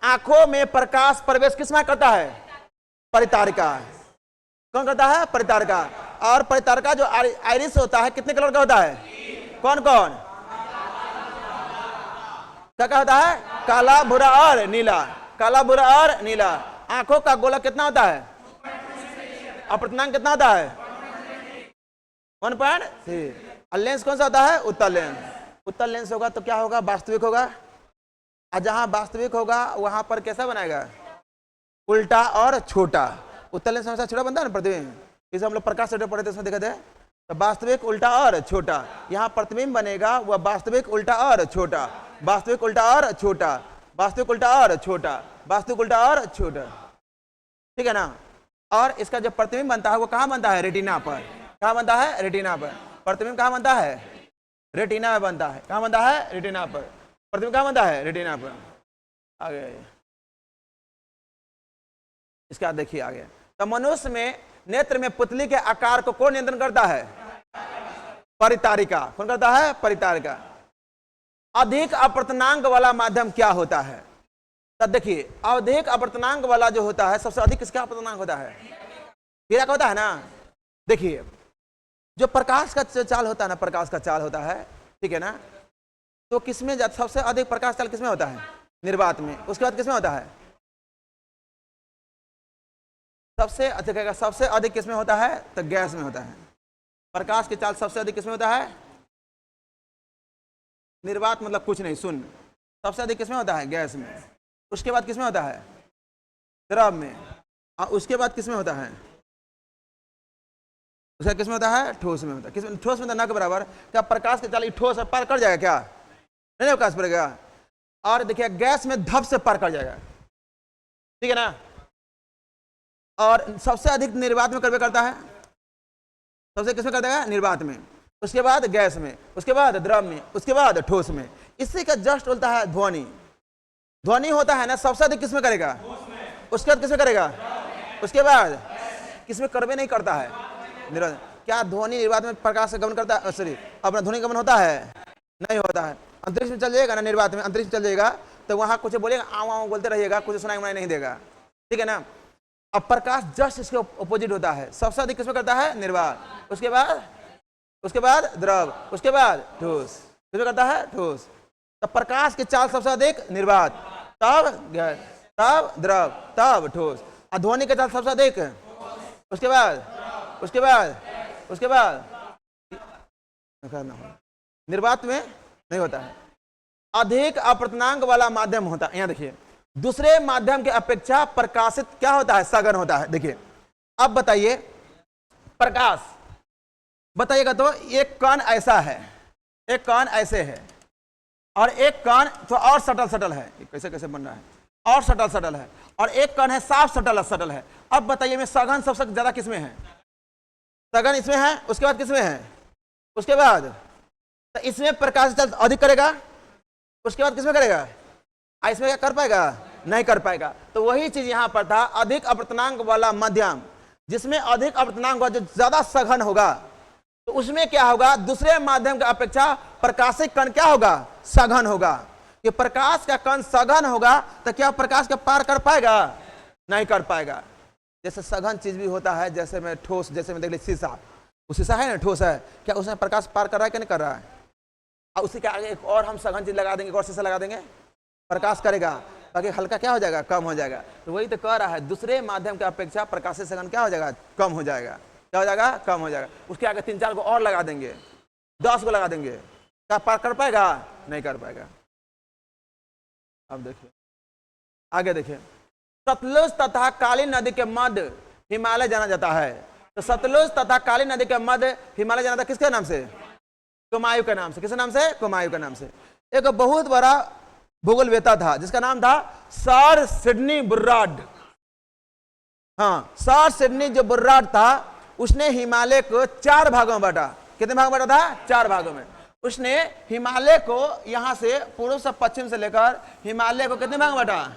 Speaker 1: आंखों में प्रकाश प्रवेश किस में करता है? परितारिका। कौन करता है? परितारिका। और परितारिका जो आइरिस होता है कितने कलर का होता है? कौन कौन? क्या होता है? काला, भूरा और नीला। काला, भूरा और नीला। आंखों का गोला कितना होता है? अपवर्तनांक कितना होता है? 1.3। और लेंस कौन सा होता है? उत्तल लेंस। उत्तल लेंस होगा तो क्या होगा? वास्तविक होगा। और जहां वास्तविक होगा वहां पर कैसा बनाएगा? उल्टा और छोटा। उत्तल लेंस हमेशा छोटा बनता है ना प्रतिबिंब, इसे हम लोग प्रकाश से पढ़े थे, उसमें देखा थे तो वास्तविक, उल्टा और छोटा। यहाँ प्रतिबिंब बनेगा वह वास्तविक, उल्टा और छोटा, वास्तविक, उल्टा और छोटा, वास्तविक, उल्टा और छोटा, वास्तविक, उल्टा और छोटा, ठीक है ना? और इसका जो प्रतिबिंब बनता है वो कहाँ बनता है? रेटिना पर। कहाँ बनता है? रेटिना पर। प्रतिबिंब कहाँ बनता है? रेटिना में बनता है। कहाँ बनता है? रेटिना पर। प्रतिबिंब कहाँ बनता है? रेटिना पर। आगे इसका देखिए आगे। तो मनुष्य में नेत्र में पुतली के आकार को कौन नियंत्रण करता है? परितारिका। कौन करता है? परितारिका। अधिक अपवर्तनांक वाला माध्यम क्या होता है? तब देखिए, अधिक अपवर्तनांक वाला जो होता है, सबसे अधिक किसका अपवर्तनांक होता है? हीरा का होता है ना। देखिए, जो प्रकाश का चाल होता है ना, प्रकाश का चाल होता है, ठीक है ना? तो किसमें सबसे अधिक प्रकाश चाल किसमें होता है? निर्वात में। उसके बाद किसमें होता है? सबसे अधिक किसमें होता है? तो गैस में होता है। प्रकाश की चाल सबसे अधिक किसमें होता है? निर्वात मतलब कुछ नहीं, शून्य। सबसे अधिक किसमें होता है? गैस में। उसके बाद किसमें होता है? द्रव में। और उसके बाद किसमें होता है? उसका किसमें होता है? ठोस में होता है। किसमें? ठोस में तो ना के बराबर। क्या प्रकाश की चाल ठोस पार कर जाएगा क्या? नहीं प्रकाश पड़ेगा। और देखिए गैस में धप से पार कर जाएगा, ठीक है ना? और सबसे अधिक निर्वात में करवे करता है। सबसे किसमें करता है? निर्वात में। उसके बाद गैस में, उसके बाद द्रव में, उसके बाद ठोस में। इसी का जस्ट बोलता है ध्वनि। ध्वनि होता है ना, सबसे अधिक किसमें करेगा? उसके बाद किसमें करेगा? उसके बाद किसमें करवे नहीं करता है? क्या ध्वनि निर्वात में प्रकाश का गमन करता है? सॉरी, अपना ध्वनि गमन होता है? नहीं होता है। अंतरिक्ष में चल जाएगा ना, निर्वात में अंतरिक्ष में चल जाएगा तो वहां कुछ बोलेगा, आव आव बोलते रहिएगा, कुछ सुनाई नहीं देगा, ठीक है ना। अब प्रकाश जस्ट इसके अपोजिट होता है, सबसे अधिक किसमें करता है? निर्वात, उसके बाद द्रव, उसके बाद ठोस, किसमें करता है? ठोस। तब प्रकाश के चाल सबसे अधिक निर्वात, तब गैस, तब द्रव, तब ठोस। और ध्वनि के चाल सबसे अधिक, उसके बाद निर्वात में नहीं होता है। अधिक अपर्तनांक वाला माध्यम होता है। यहां देखिए, दूसरे माध्यम के अपेक्षा प्रकाशित क्या होता है? सघन होता है। देखिए अब बताइए, प्रकाश बताइएगा तो एक कण ऐसा है, एक कण ऐसे है, और एक कण तो और सटल है, कैसे कैसे बन रहा है, और सटल है, और एक कण है साफ सटल है। अब बताइए में सघन सबसे ज्यादा किसमें है? सघन इसमें है, उसके बाद किसमें है? उसके बाद तो इसमें प्रकाश अधिक करेगा, उसके बाद किसमें करेगा? इसमें क्या कर पाएगा? नहीं कर पाएगा। तो वही चीज यहां पर था, अधिक अपर्तनांक वाला माध्यम, जिसमें अधिक अपर्तनांक जो ज्यादा सघन होगा, तो उसमें क्या होगा? दूसरे माध्यम की अपेक्षा प्रकाशिक कण क्या होगा? सघन होगा। कि प्रकाश का कण सघन होगा तो क्या प्रकाश का पार कर पाएगा? नहीं कर पाएगा। जैसे सघन चीज भी होता है, जैसे में ठोस, जैसे में देख लीजिए शीशा, वो शीशा है ना, ठोस है, क्या उसमें प्रकाश पार कर रहा है कि नहीं कर रहा है? और उसी के आगे एक और हम सघन चीज लगा देंगे, एक और शीशा लगा देंगे, प्रकाश करेगा, बाकी हल्का क्या हो जाएगा? कम हो जाएगा। तो वही तो कह रहा है, दूसरे माध्यम की अपेक्षा प्रकाशित सघन क्या हो जाएगा? कम हो जाएगा। क्या हो जाएगा? कम हो जाएगा। उसके आगे 3-4 को और लगा देंगे, 10 को लगा देंगे, क्या पार कर पाएगा? नहीं कर पाएगा। अब देखिए आगे, देखिए सतलुज तथा काली नदी के मध्य हिमालय जाना जाता है। तो सतलुज तथा काली नदी के मध्य हिमालय जाना था किसके नाम से? कुमायूं के नाम से। किसके नाम से? कुमायूं के नाम से। एक बहुत बड़ा भूगोलवेत्ता था जिसका नाम था सर सिडनी बुर्राड। हाँ, सर सिडनी जो बुर्राड था, उसने हिमालय को 4 भागों में बांटा। कितने भाग में बांटा था? 4 भागों में। उसने हिमालय को यहां से पूर्व से पश्चिम से लेकर हिमालय को कितने भाग में बांटा?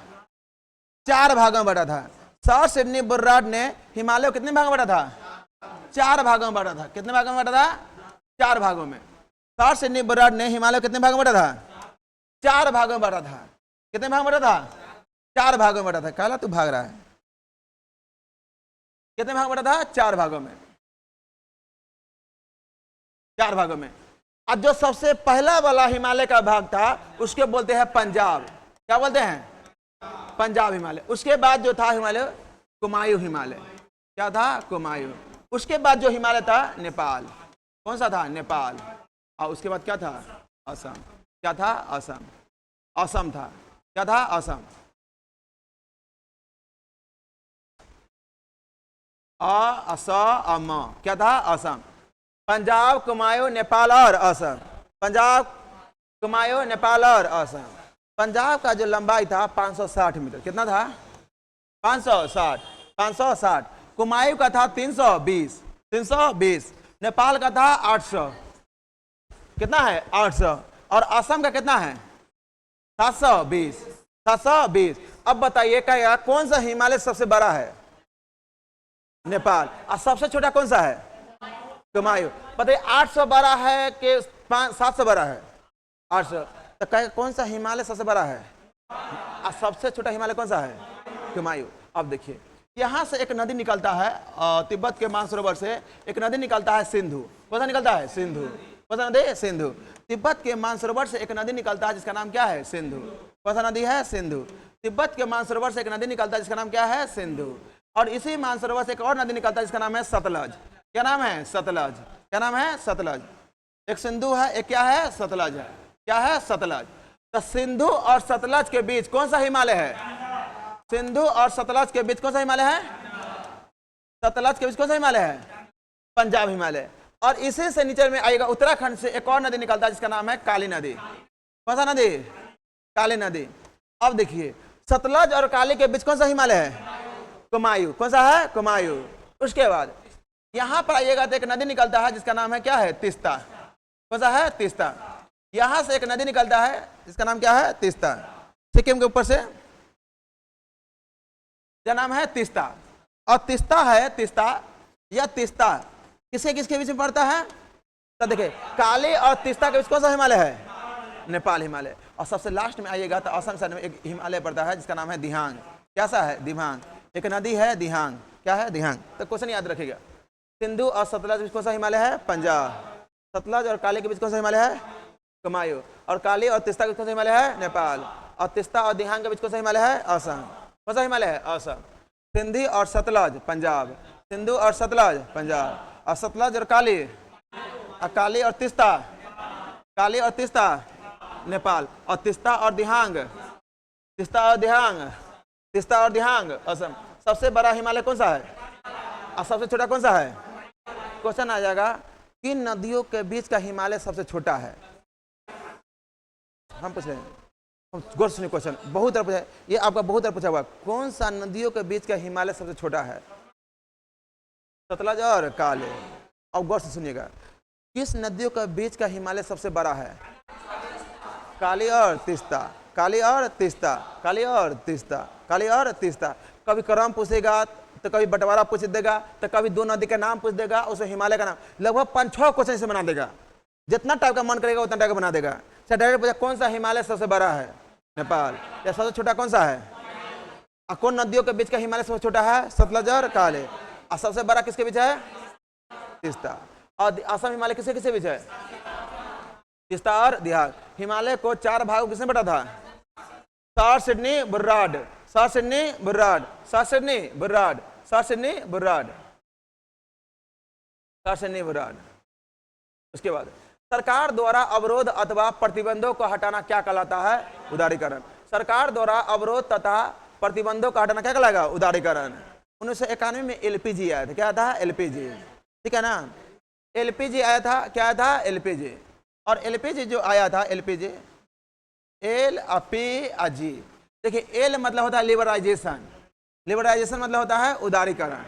Speaker 1: 4 भागों में बांटा था। सर सिडनी बुर्राड ने हिमालय को कितने भागों में बांटा था? 4 भागों में बांटा था। कितने भागों में बांटा था? 4 भागों में। सर सिडनी बुर्राड ने हिमालय को कितने भागों में बांटा था? 4 भागों में बांटा था। कितने भागों में बांटा था? 4 भागों में बांटा था। कहला तू भाग रहा है। कितने भाग में बांटा था? 4 भागों में। 4 भागों में। अब जो सबसे पहला वाला हिमालय का भाग था उसके बोलते हैं पंजाब। क्या बोलते हैं? पंजाब हिमालय। उसके बाद जो था हिमालय, कुमायूं हिमालय। क्या था? कुमायूं। उसके बाद जो हिमालय था नेपाल। कौन सा था? नेपाल। और उसके बाद क्या था? असम। क्या था? असम। असम था। क्या था? असम। असम। क्या था? असम। पंजाब, कुमायूं, नेपाल और असम। पंजाब, कुमायूं, नेपाल और असम। पंजाब का जो लंबाई था 560 मीटर। कितना था? 560। कुमायूं का था 320। नेपाल का था 800। कितना है? 800। और असम का कितना है? 720। अब बताइए क्या कौन सा हिमालय सबसे बड़ा है? नेपाल। और सबसे छोटा कौन सा है? कुमायूं। बताइए 800 बड़ा है कि 700 बड़ा है? 800। तो कहे कौन सा हिमालय सबसे बड़ा है? और सबसे छोटा हिमालय कौन सा है? कुमायूं। अब देखिए यहां से एक नदी निकलता है, तिब्बत के मानसरोवर से एक नदी निकलता है, सिंधु। कौन सा निकलता है? सिंधु। कौन सा नदी? सिंधु। तिब्बत के मानसरोवर से एक नदी निकलता है जिसका नाम क्या है? सिंधु। कौन सा नदी है? सिंधु। तिब्बत के मानसरोवर से एक नदी निकलता है जिसका नाम क्या है? सिंधु। और इसी मानसरोवर से एक और नदी निकलता है जिसका नाम है सतलज। क्या नाम है? सतलज। क्या नाम है? सतलज। एक सिंधु है, एक क्या है? सतलज है। क्या है? सतलज। तो सिंधु और सतलज के बीच कौन सा हिमालय है? सिंधु और सतलज के बीच कौन सा हिमालय है? सतलज के बीच कौन सा हिमालय है? पंजाब हिमालय। और इसी से नीचे में आएगा उत्तराखंड से एक और नदी निकलता है जिसका नाम है काली नदी। कौन सा नदी? काली नदी। अब देखिए सतलज और काली के बीच कौन सा हिमालय है? कुमायूं। कौन सा है? कुमायूं। उसके बाद यहां पर आइएगा तो एक नदी निकलता है जिसका नाम है क्या है? तीस्ता। कौन सा है? तीस्ता। यहां से एक नदी निकलता है जिसका नाम क्या है? तीस्ता। सिक्किम के ऊपर से क्या नाम है? तीस्ता। और तीस्ता है, तीस्ता या तीस्ता, किसके किसके बीच में पड़ता है? तो देखिए काली और तीस्ता के बीच कौन सा हिमालय है? नेपाल हिमालय। और सबसे लास्ट में आइएगा तो असम साइड में एक हिमालय पड़ता है जिसका नाम है दिहांग। कैसा है? दिहांग। एक नदी है दिहांग। क्या है? दिहांग। तो क्वेश्चन याद रखिएगा। सिंधु और सतलज के बीच कौन सा हिमालय है? पंजाब। सतलज और काली के बीच कौन सा हिमालय है? कुमायूं। और काली और तीस्ता के बीच कौन सा हिमालय है? नेपाल। और तीस्ता और दिहांग के बीच कौन सा हिमालय है? असम। कौन सा हिमालय है? असम। सिंधु और सतलज पंजाब। सिंधु और सतलज पंजाब। और सतलज और काली और तीस्ता, काली और तीस्ता नेपाल। और तीस्ता और दिहांग, तीस्ता और दिहांग, तीस्ता और दिहांग असम। सबसे बड़ा हिमालय कौन सा है और सबसे छोटा कौन सा है? क्वेश्चन आ जाएगा किन नदियों के बीच का हिमालय सबसे छोटा है? हम पूछ रहे हैं, गौर सुनिए क्वेश्चन, बहुत तरह पूछा, ये आपका बहुत तरह पूछा हुआ। कौन सा नदियों के बीच का हिमालय सबसे छोटा है? सतलज और काली। अब गौर से सुनिएगा, किस नदियों के बीच का हिमालय सबसे बड़ा है? काली और तीस्ता, काली और तीस्ता, काली और तीस्ता, काली और तीस्ता। कभी क्रम पूछेगा तो कभी बंटवारा पूछ देगा, तो कभी दो नदी का नाम पूछ देगा, उसमें हिमालय का नाम। लगभग 5-6 क्वेश्चन से बना देगा, जितना टाइप का मन करेगा उतना टाइप का बना देगा। डायरेक्ट पूछा कौन सा हिमालय सबसे बड़ा है? नेपाल। या सबसे छोटा कौन सा है? और कौन नदियों के बीच का हिमालय सबसे छोटा है? सतलज और काली। और सबसे बड़ा किसके बीच है? तीस्ता। और असम हिमालय किसके किसके बीच है? तीस्ता और दिहांग। हिमालय को 4 भागों किसने बांटा था? सार सिडनी बुर्राड, सार सिडनी बुर्राड, सार सिडनी बुर्राड, सार सिडनी बुर्राड, सार सिडनी बुर्राड। उसके बाद सरकार द्वारा अवरोध अथवा प्रतिबंधों को हटाना क्या कहलाता है? उदारीकरण। सरकार द्वारा अवरोध तथा प्रतिबंधों को हटाना क्या कहलाएगा? उदारीकरण। 1991 में एलपीजी आया था। क्या था? एलपीजी। ठीक है ना? एलपीजी आया था। क्या आया था? एलपीजी। और एलपीजी जो आया था, एलपीजी एलपीजी, देखिए एल मतलब होता है लिबरलाइजेशन, लिबरलाइजेशन मतलब होता है उदारीकरण।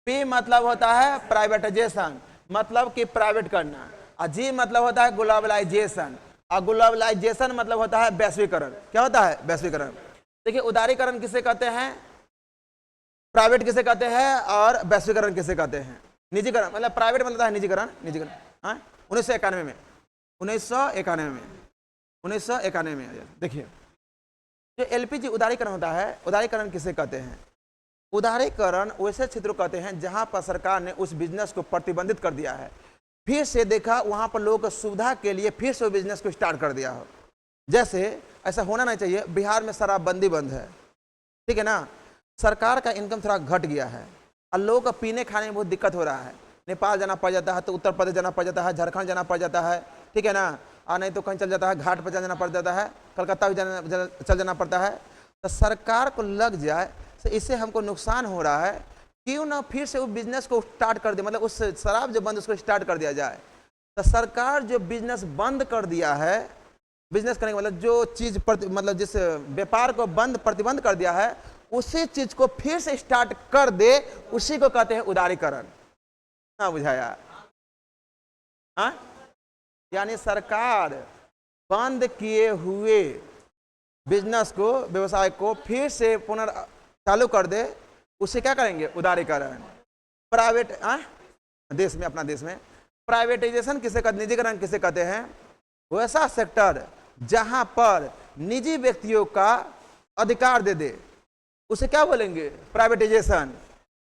Speaker 1: पी मतलब होता है प्राइवेटाइजेशन, मतलब कि प्राइवेट करना। और जी मतलब होता है ग्लोबलाइजेशन, और ग्लोबलाइजेशन मतलब होता है वैश्वीकरण। क्या होता है? वैश्वीकरण। देखिए उदारीकरण किसे कहते हैं, प्राइवेट किसे कहते हैं, और वैश्वीकरण किसे कहते हैं? निजीकरण। मतलब प्राइवेट मतलब है निजीकरण, निजीकरण। हाँ 1991 में, 1991 में देखिए जो एलपीजी उदारीकरण होता है, उदारीकरण किसे कहते हैं? उदारीकरण वैसे क्षेत्रों कहते हैं जहां पर सरकार ने उस बिजनेस को प्रतिबंधित कर दिया है, फिर से देखा वहां पर लोगों की सुविधा के लिए फिर से बिजनेस को स्टार्ट कर दिया हो। जैसे ऐसा होना नहीं चाहिए, बिहार में शराबबंदी बंद है, ठीक है ना, सरकार का इनकम थोड़ा घट गया है और लोगों को पीने खाने में बहुत दिक्कत हो रहा है। नेपाल जाना पड़ जाता है, तो उत्तर प्रदेश जाना पड़ जाता है, झारखंड जाना पड़ जाता है, ठीक है ना, और नहीं तो कहीं चल जाता है, घाट पर जाना पड़ जाता है, कलकत्ता भी चल जाना पड़ता है। तो सरकार को लग जाए तो इससे हमको नुकसान हो रहा है, क्यों ना फिर से उस बिजनेस को स्टार्ट कर दे, मतलब उस शराब जो बंद उसको स्टार्ट कर दिया जाए। तो सरकार जो बिजनेस बंद कर दिया है, बिजनेस करने का मतलब जो चीज मतलब जिस व्यापार को बंद प्रतिबंध कर दिया है, उसी चीज को फिर से स्टार्ट कर दे, उसी को कहते हैं उदारीकरण। ना बुझाया? हाँ, यानी सरकार बंद किए हुए बिजनेस को, व्यवसाय को फिर से चालू कर दे, उसे क्या करेंगे? उदारीकरण। प्राइवेट देश में, अपना देश में प्राइवेटाइजेशन किसे कहते, निजीकरण किसे कहते हैं? वैसा सेक्टर जहां पर निजी व्यक्तियों का अधिकार दे दे, उसे क्या बोलेंगे? प्राइवेटाइजेशन।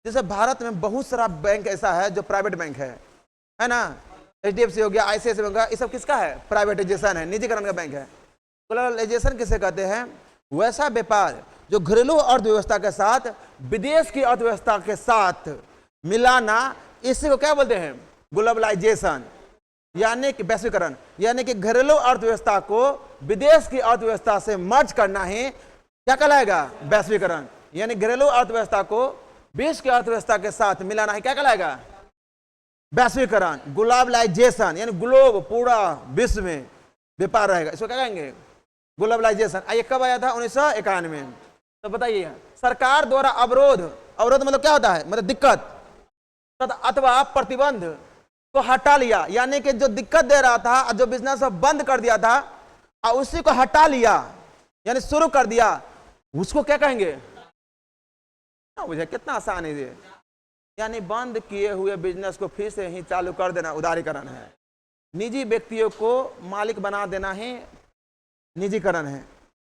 Speaker 1: जैसे भारत में बहुत सारा बैंक ऐसा है जो प्राइवेट बैंक है ना, एचडीएफसी हो गया, आईसीआईसीआई हो गया, ये सब किसका है? प्राइवेटाइजेशन है, निजीकरण का बैंक है। ग्लोबलाइजेशन किसे कहते हैं? वैसा व्यापार जो घरेलू अर्थव्यवस्था के साथ विदेश की अर्थव्यवस्था के साथ मिलाना, इसी को क्या बोलते हैं? ग्लोबलाइजेशन, यानी कि वैश्वीकरण। यानी कि घरेलू अर्थव्यवस्था को विदेश की अर्थव्यवस्था से मर्ज करना ही क्या कहलाएगा? वैश्वीकरण। यानी घरेलू अर्थव्यवस्था को विश्व की अर्थव्यवस्था के साथ मिलाना ही क्या कहलाएगा? वैश्वीकरण, ग्लोबलाइजेशन। यानी ग्लोब, पूरा विश्व में व्यापार रहेगा, इसको क्या कहेंगे? ग्लोबलाइजेशन। ये कब आया था? 1991 में। तो बताइए, सरकार द्वारा अवरोध, अवरोध मतलब क्या होता है? मतलब दिक्कत, अथवा प्रतिबंध को हटा लिया, यानी कि जो दिक्कत दे रहा था, जो बिजनेस बंद कर दिया था, और उसी को हटा लिया, यानी शुरू कर दिया, उसको क्या कहेंगे? मुझे कितना आसान है ये। यानी बंद किए हुए बिजनेस को फिर से ही चालू कर देना उदारीकरण है। निजी व्यक्तियों को मालिक बना देना ही निजीकरण है।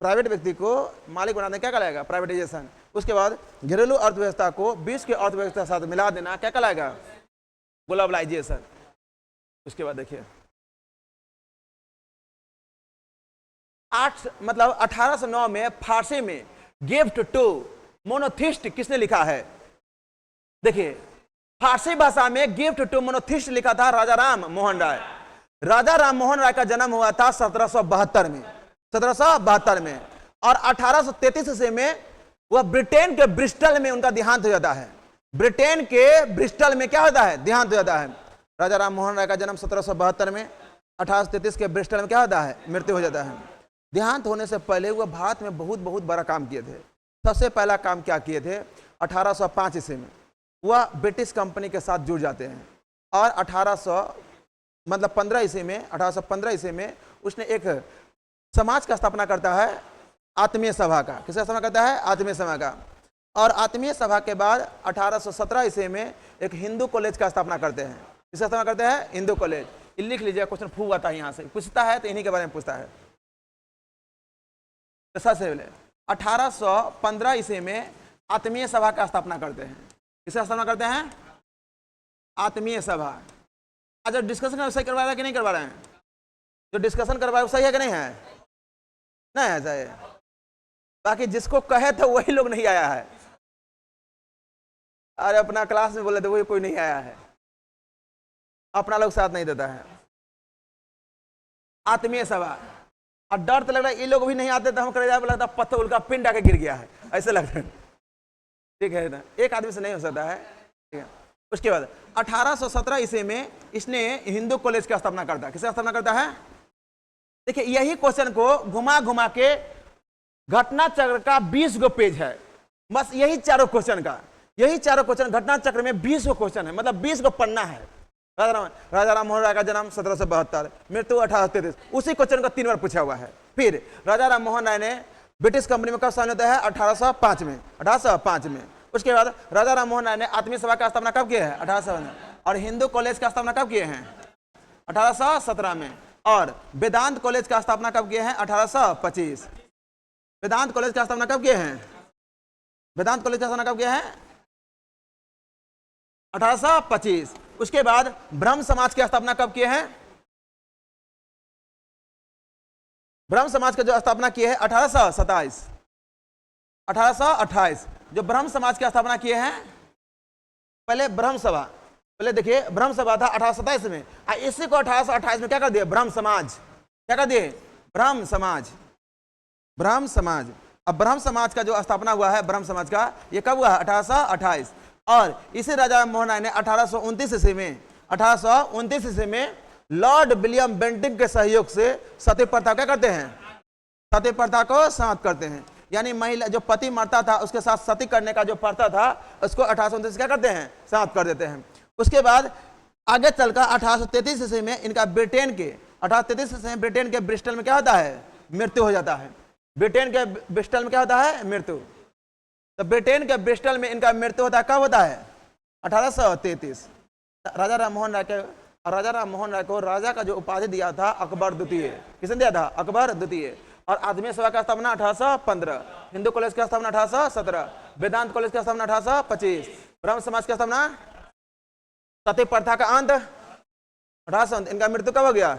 Speaker 1: प्राइवेट व्यक्ति को मालिक बना देना क्या कहलाएगा? प्राइवेटाइजेशन। उसके बाद घरेलू अर्थव्यवस्था को विश्व की अर्थव्यवस्था के साथ मिला देना क्या कहलाएगा? ग्लोबलाइजेशन। उसके बाद देखिए 1809 में फारसी में गिफ्ट टू मोनोथिस्ट किसने लिखा है? देखिए फारसी भाषा में गिफ्ट टू मोनोथिस्ट लिखा था राजा राम मोहन राय। राजा राम मोहन राय का जन्म हुआ था 1772 में, 1772 में, और 1833 ईस्वी में वह ब्रिटेन के ब्रिस्टल में उनका देहांत हो जाता है। ब्रिटेन के ब्रिस्टल में क्या होता है? देहांत हो जाता है। राजा राम मोहन राय का जन्म 1772 में, 1833 के ब्रिस्टल में क्या होता है? मृत्यु हो जाता है। देहांत होने से पहले वह भारत में बहुत बहुत बड़ा काम किए थे। सबसे पहला काम क्या किए थे? 1805 ईस्वी में वह ब्रिटिश कंपनी के साथ जुड़ जाते हैं और 1815 ईस्वी में 1815 ईस्वी में उसने एक समाज का स्थापना करता है, आत्मीय सभा का। किसका स्थापना करता है? आत्मीय सभा का। और आत्मीय सभा के बाद 1817 ईस्वी में एक हिंदू कॉलेज का स्थापना करते हैं। किसका स्थापना करते हैं? हिंदू कॉलेज। लिख लीजिए, क्वेश्चन फू आता है यहाँ से, पूछता है तो इन्हीं के बारे में पूछता है। तो सबसे पहले 1815 ईस्वी में आत्मीय सभा का स्थापना करते हैं। किसका स्थापना करते हैं? आत्मीय सभा। अच्छा, डिस्कशन सही करवा रहा है कि नहीं करवा रहे हैं? जो डिस्कशन करवाए सही है कि नहीं है? नहीं है सही। बाकी जिसको कहे तो वही लोग नहीं आया है। अरे अपना क्लास में बोले तो वही कोई नहीं आया है, अपना लोग साथ नहीं देता है। आत्मीय सभा। और डर तो लग रहा है ये लोग भी नहीं आते तो हम कर लगता पत्थर उनका पिंड आके गिर गया है, ऐसे लगता है। ठीक है ना, एक आदमी से नहीं हो सकता है। ठीक है। उसके बाद 1817 ईस्वी में इसने हिंदू कॉलेज की स्थापना करता है। किसका स्थापना करता है? देखिए यही क्वेश्चन को घुमा घुमा के घटना चक्र का 20 गो पेज है, बस यही चारों क्वेश्चन का, यही चारों क्वेश्चन घटना चक्र में 20 गो क्वेश्चन है, मतलब 20 गो पन्ना है। राजा राम मोहन राय का जन्म 1772, मृत्यु 1833, उसी क्वेश्चन का 3 बार पूछा हुआ है। फिर राजा राम मोहन राय ने ब्रिटिश कंपनी में कब शामिल होता है? 1805 में, 1805 में। उसके बाद राजा राम मोहन राय ने आत्मीय सभा का स्थापना कब किया है? 1807 में। और हिंदू कॉलेज का स्थापना कब किए हैं? 1817 में। और वेदांत कॉलेज का स्थापना कब किए हैं? 1825। वेदांत कॉलेज का स्थापना कब किए हैं? वेदांत कॉलेज का स्थापना कब किया है? 1825। उसके बाद ब्रह्म समाज की स्थापना कब किए हैं? ब्रह्म समाज का जो स्थापना किए हैं 1827, 1828 जो ब्रह्म समाज की स्थापना किए हैं। पहले ब्रह्म सभा, पहले देखिए ब्रह्म सभा था 1827 में, इसी को 1828 में क्या कर दिए? ब्रह्म समाज। क्या कर दिए? ब्रह्म समाज। ब्रह्म समाज। अब ब्रह्म समाज का जो स्थापना हुआ है, ब्रह्म समाज का, ये कब हुआ? 1828। और इसी राजा मोहन राय ने 1829 ईस्वी में, 1829 ईस्वी में लॉर्ड विलियम बेंटिंक के सहयोग से सती प्रथा क्या करते हैं? सती प्रथा को समाप्त करते हैं। यानी महिला जो पति मरता था उसके साथ सती करने का जो प्रथा था उसको 1829 क्या करते हैं? समाप्त कर देते हैं। उसके बाद आगे चलकर 1833 ईस्वी में इनका ब्रिटेन के 1833 ईस्वी में ब्रिटेन के ब्रिस्टल में क्या होता है? मृत्यु हो जाता है। ब्रिटेन के ब्रिस्टल में क्या होता है? मृत्यु। तो ब्रिटेन के ब्रिस्टल में इनका मृत्यु होता है, कब होता है? 1833। राजा राम मोहन राय को राजा का जो उपाधि दिया था अकबर द्वितीय। किसने दिया था? अकबर द्वितीय। और आत्मीय सभा का स्थापना 1815, हिंदू कॉलेज का स्थापना 1817, वेदांत कॉलेज का स्थापना 1825, ब्रह्म समाज का स्थापना, सती प्रथा का अंत 1800। इनका मृत्यु कब हो गया?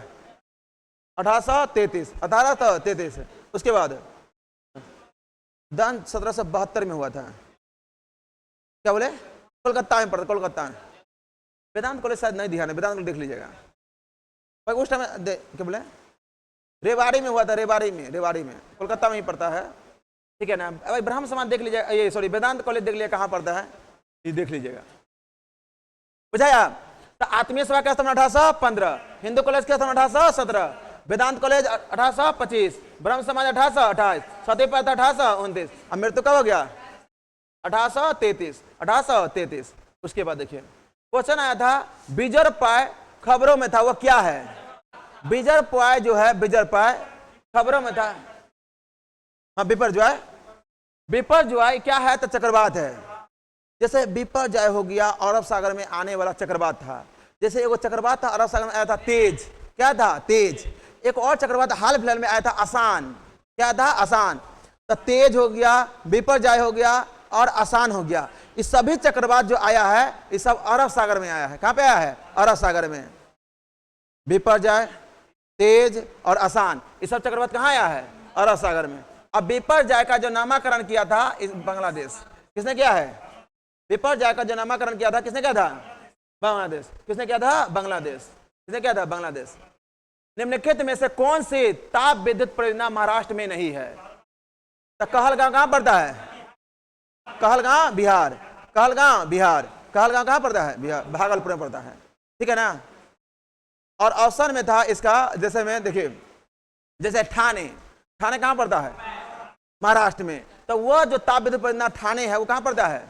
Speaker 1: 1833। उसके बाद दान 1772 में हुआ था। क्या बोले? कोलकाता में पढ़ा, कोलकाता में। वेदांत कॉलेज शायद नहीं दिया है, वेदांत कॉलेज देख लीजिएगा। पर उस टाइम क्या बोले? रेवाड़ी में हुआ था, रेवाड़ी में कोलकाता में ही पड़ता है। ठीक है ना भाई? ब्रह्म समाज देख लीजिएगा, ये सॉरी वेदांत कॉलेज देख लीजिए कहाँ पड़ता है, ये देख लीजिएगा। बुझाया? तो आत्मीय सभा का स्थापना 1815, हिंदू कॉलेज का स्थापना 1817, वेदांत कॉलेज 1825, ब्रह्म समाज 1828, सती प्रथा 1829, और मृत्यु कब हो गया? 1833। उसके बाद देखिए क्वेश्चन आया था बिजर पाय खबरों में था, वो क्या है? बिजर पाय जो है, बिजर पाय खबरों में था। हाँ, बिपरजॉय क्या है? तो चक्रवात है। जैसे विपर्जय हो गया, अरब सागर में आने वाला चक्रवात था। जैसे एगो चक्रवात था अरब सागर में आया था तेज, क्या था तेज। एक और चक्रवात हाल फिलहाल में आया था आसान, क्या था आसान। तो तेज हो गया, विपर्जय हो गया और आसान हो गया। इस सभी चक्रवात जो आया है ये सब अरब सागर में आया है। कहां पे आया है? अरब सागर में। विपर्जय, तेज और आसान, ये सब चक्रवात कहां आया है? अरब सागर में। अब विपर्जय का जो नामकरण किया था इस बांग्लादेश, किसने किया है? विपर्जय का जो नामकरण किया था किसने किया था? बांग्लादेश। किसने किया था? बांग्लादेश। किसने किया था? बांग्लादेश। निम्नलिखित में से कौन सी ताप विद्युत परियोजना महाराष्ट्र में नहीं है? तो कहलगांव कहां पड़ता है? कहलगांव बिहार। कहलगांव बिहार। कहलगांव कहां पड़ता है? बिहार, भागलपुर में पड़ता है, ठीक है ना। और ऑप्शन में था इसका, जैसे में देखिए, जैसे ठाणे, ठाणे कहां पड़ता है? महाराष्ट्र में। तो वह जो ताप विद्युत परियोजना ठाणे है वो कहां पड़ता है?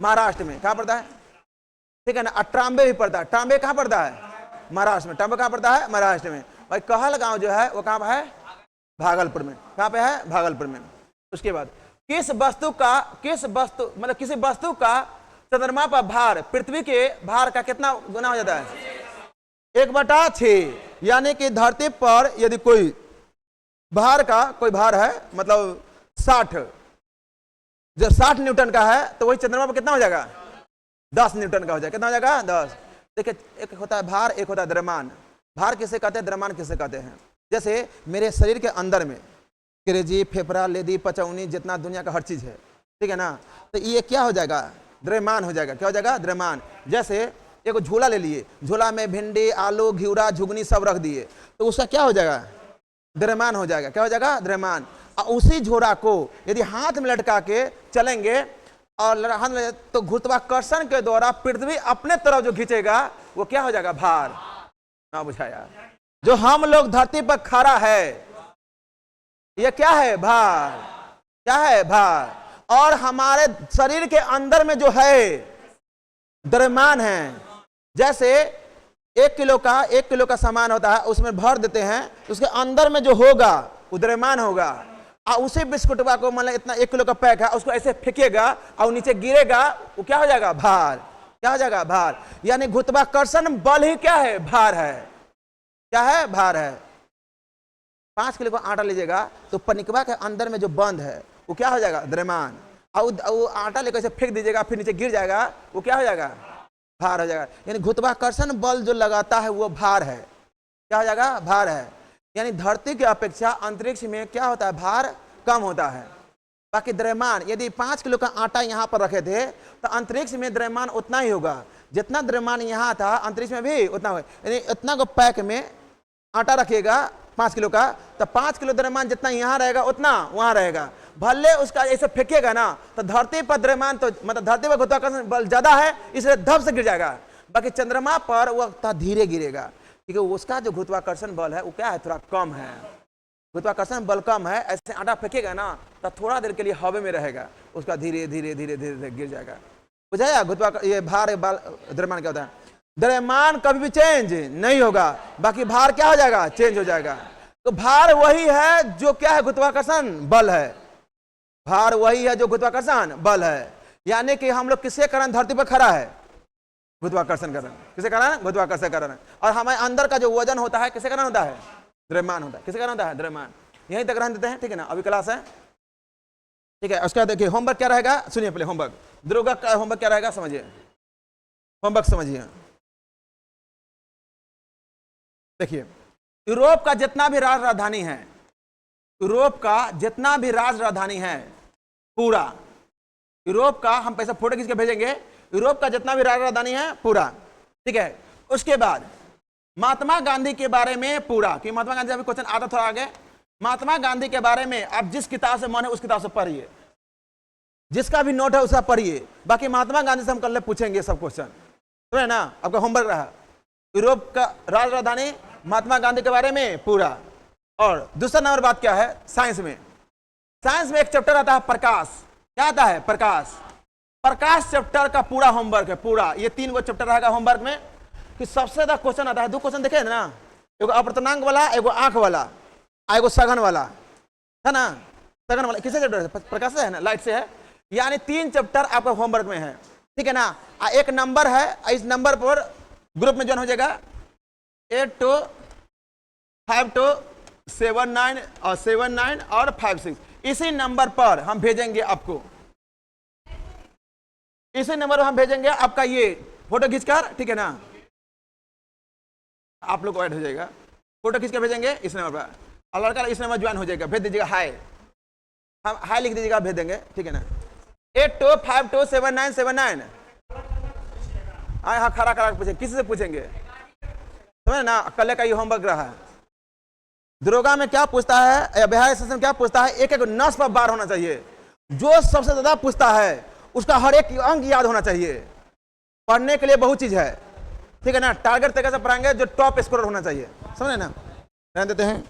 Speaker 1: महाराष्ट्र में। कहां पड़ता है? ठीक है ना। और ट्राम्बे भी पड़ता है। ट्राम्बे कहां पड़ता है? महाराष्ट्र में। ट्राम्बे कहां पड़ता है? महाराष्ट्र में। और कहलगांव जो है वो कहां है? भागलपुर में। कहां पे है? भागलपुर में। उसके बाद किस वस्तु मतलब किसी वस्तु का चंद्रमा पर भार पृथ्वी के भार का कितना गुना हो जाता है? 1/6। यानी कि धरती पर यदि कोई भार है मतलब 60, जब 60 न्यूटन का है तो वही चंद्रमा पर कितना हो जाएगा? 10 न्यूटन का हो जाएगा। कितना हो जाएगा? 10। देखिए, एक होता है भार, एक होता है द्रव्यमान। भार किसे कहते हैं? द्रव्यमान किसे कहते हैं? जैसे मेरे शरीर के अंदर में कलेजी, फेफड़ा, लेदी, पचौनी, जितना दुनिया का हर चीज है, ठीक है ना, तो ये क्या हो जाएगा? द्रव्यमान हो जाएगा। क्या हो जाएगा? द्रव्यमान। जैसे एक झोला ले लिए, झोला में भिंडी, आलू, घिउरा, झुगनी सब रख दिए, तो उसका क्या हो जाएगा? द्रव्यमान हो जाएगा। क्या हो जाएगा? द्रव्यमान। और उसी झोला को यदि हाथ में लटका के चलेंगे और हाथ में, तो गुरुत्वाकर्षण के द्वारा पृथ्वी अपने तरफ जो खींचेगा वो क्या हो जाएगा? भार। ना बुझाया? जो हम लोग धरती पर खड़ा है ये क्या है? भार। क्या है? भार। और हमारे शरीर के अंदर में जो है द्रव्यमान है। जैसे 1 किलो का सामान होता है, उसमें भर देते हैं, उसके अंदर में जो होगा वो द्रव्यमान होगा। और उसी बिस्कुटवा को मतलब इतना 1 किलो का पैक है, उसको ऐसे फेंकेगा और नीचे गिरेगा, वो क्या हो जाएगा? भार। क्या हो जाएगा? भार। यानी गुरुत्वाकर्षण बल ही क्या है? भार है। क्या है? भार है। 5 किलो का आटा लीजिएगा तो पनिकवा के अंदर में जो बंद है वो क्या हो जाएगा? द्रव्यमान। और वो आटा लेकर ऐसे फेंक दीजिएगा, फिर नीचे गिर जाएगा, वो क्या हो जाएगा? भार हो जाएगा। यानी गुरुत्वाकर्षण बल जो लगाता है वो भार है। क्या हो जाएगा? भार है। यानी धरती की अपेक्षा अंतरिक्ष में क्या होता है? भार कम होता है। बाकी द्रव्यमान, यदि 5 किलो का आटा यहाँ पर रखे थे तो अंतरिक्ष में द्रव्यमान उतना ही होगा। जितना द्रव्यमान यहाँ था अंतरिक्ष में भी उतना होगा। यानी इतना को पैक में आटा रखिएगा 5 किलो का, तो 5 किलो द्रव्यमान जितना यहाँ रहेगा उतना वहां रहेगा। भले उसका ऐसे फेंकेगा ना तो धरती पर द्रव्यमान तो मतलब धरती पर गुरुत्वाकर्षण बल ज्यादा है, इसलिए धप से गिर जाएगा। बाकी चंद्रमा पर वह धीरे गिरेगा, क्योंकि उसका जो गुरुत्वाकर्षण बल है वो क्या है? थोड़ा कम है। गुरुत्वाकर्षण बल कम है, ऐसे आटा फेंकेगा ना तो थोड़ा देर के लिए हवा में रहेगा, उसका धीरे धीरे धीरे धीरे गिर जाएगा। बुझाया? गुरुत्वाकर्षण ये भार द्रव्यमान क्या होता है? द्रव्यमान कभी भी चेंज नहीं होगा, बाकी भार क्या हो जाएगा? चेंज हो जाएगा। तो भार वही है जो क्या है? गुरुत्वाकर्षण बल है। भार वही है जो गुरुत्वाकर्षण बल है। यानी कि हम लोग किसके कारण धरती पर खड़ा है? गुरुत्वाकर्षण कारण। किसके कारण? गुरुत्वाकर्षण कारण। और हमारे अंदर का जो वजन होता है किसके कारण होता है? द्रव्यमान होता है। किसके कारण होता है? द्रव्यमान। यहीं तक रहने देते हैं, ठीक है ना। अभी क्लास है, ठीक है। उसका देखिए होमवर्क क्या रहेगा, सुनिए पहले होमवर्क। ध्रुव का होमवर्क क्या रहेगा समझिए, होमवर्क समझिए। देखिए, यूरोप का जितना भी राजधानी है, यूरोप का जितना भी राजधानी है पूरा, यूरोप का हम पैसा फोटो खींच के भेजेंगे, यूरोप का जितना भी राजधानी है पूरा, ठीक है। उसके बाद महात्मा गांधी के बारे में पूरा, कि महात्मा गांधी अभी क्वेश्चन आता थोड़ा आगे, महात्मा गांधी के बारे में आप जिस किताब से मन है उस किताब से पढ़िए, जिसका भी नोट है उसका पढ़िए। बाकी महात्मा गांधी से हम कल पूछेंगे सब क्वेश्चन, तो है ना, आपका होमवर्क रहा। यूरोप का राजधानी महात्मा गांधी के बारे में पूरा। और दूसरा नंबर बात क्या है, साइंस में, साइंस में एक चैप्टर आता है प्रकाश। क्या आता है? प्रकाश। प्रकाश चैप्टर का पूरा होमवर्क है, पूरा। ये 3 गो चैप्टर रहेगा होमवर्क में, कि सबसे ज्यादा क्वेश्चन आता है। 2 क्वेश्चन देखे ना, एगो अपर्तनांक वाला, एगो आंख वाला, एगो सघन वाला, है ना। सघन वाला किसे चैप्टर है? प्रकाश से है ना, लाइट से है। यानी 3 चैप्टर आपका होमवर्क में है। ठीक है ना। एक नंबर है, इस नंबर पर ग्रुप में ज्वाइन हो जाएगा 825279 और 79 और 56। इसी नंबर पर हम भेजेंगे आपको, इसी नंबर पर हम भेजेंगे आपका ये फोटो खींचकर, ठीक है ना। आप लोग को ऐड हो जाएगा, फोटो खींच कर भेजेंगे इस नंबर पर, और लड़का इस नंबर ज्वाइन हो जाएगा। भेज दीजिएगा हाय, हम हाय लिख दीजिएगा, भेज देंगे, ठीक है ना। 82527979। हाँ खड़ा खड़ा पूछे, किसी से पूछेंगे, समझे ना। कल का ये होमवर्क रहा है। दरोगा में क्या पूछता है या बिहार सेशन में क्या पूछता है, एक एक नस पर बार होना चाहिए। जो सबसे ज्यादा पूछता है उसका हर एक अंक याद होना चाहिए। पढ़ने के लिए बहुत चीज है, ठीक है ना। टारगेट तरीके से पढ़ाएंगे, जो टॉप स्कोरर होना चाहिए, समझे ना। रहने देते हैं।